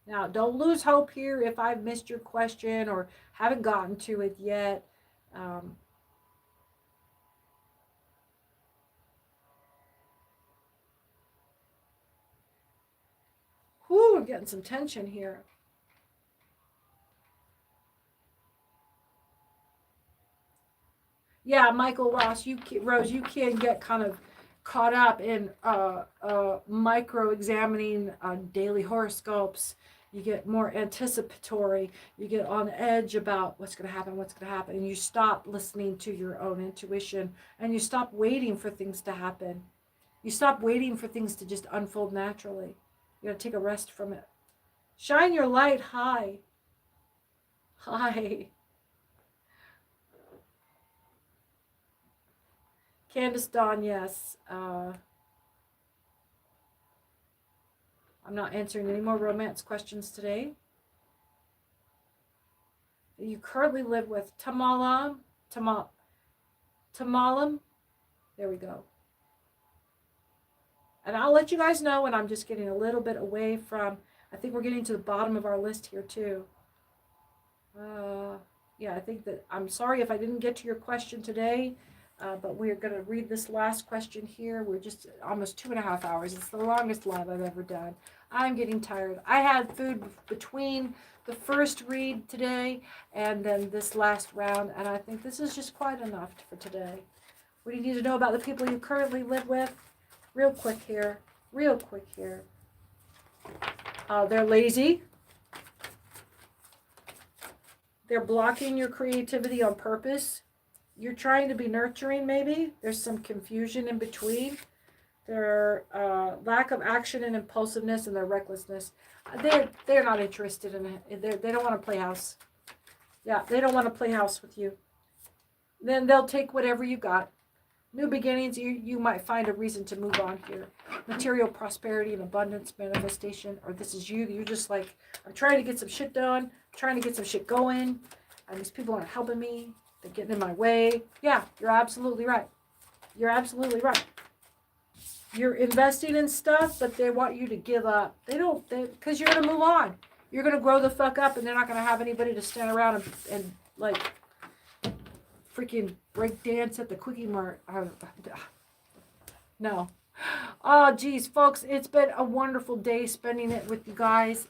[SPEAKER 1] Now, don't lose hope here if I've missed your question or haven't gotten to it yet. We're getting some tension here. Yeah, Michael Ross, Rose, you can get kind of caught up in micro examining daily horoscopes. You get more anticipatory. You get on edge about what's going to happen, and you stop listening to your own intuition, and you stop waiting for things to happen. You stop waiting for things to just unfold naturally. You got to take a rest from it. Shine your light high. High. Candace Dawn, yes. I'm not answering any more romance questions today. You currently live with Tamalam. There we go. And I'll let you guys know when I'm just getting a little bit away from, I think we're getting to the bottom of our list here too. Yeah, I think that, I'm sorry if I didn't get to your question today, but we're going to read this last question here. We're just almost 2.5 hours. It's the longest live I've ever done. I'm getting tired. I had food between the first read today and then this last round, and I think this is just quite enough for today. What do you need to know about the people you currently live with? Real quick here. They're lazy. They're blocking your creativity on purpose. You're trying to be nurturing, maybe. There's some confusion in between. Their lack of action and impulsiveness and their recklessness. They're not interested in it. They don't want to play house. Yeah, they don't want to play house with you. Then they'll take whatever you got. New beginnings, you might find a reason to move on here. Material prosperity and abundance manifestation, or this is you. You're just like, I'm trying to get some shit done. I'm trying to get some shit going. And these people aren't helping me. They're getting in my way. Yeah, you're absolutely right. You're absolutely right. You're investing in stuff, but they want you to give up. Because you're going to move on. You're going to grow the fuck up, and they're not going to have anybody to stand around and like, freaking break dance at the Quickie Mart. No. Oh, geez, folks, it's been a wonderful day spending it with you guys.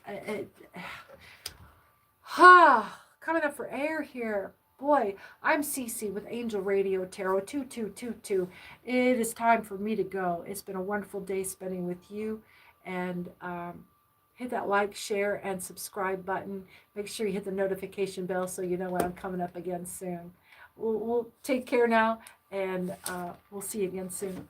[SPEAKER 1] Coming up for air here. Boy, I'm Cece with Angel Radio Tarot 2222. It is time for me to go. It's been a wonderful day spending with you. And hit that like, share, and subscribe button. Make sure you hit the notification bell so you know when I'm coming up again soon. We'll take care now, and we'll see you again soon.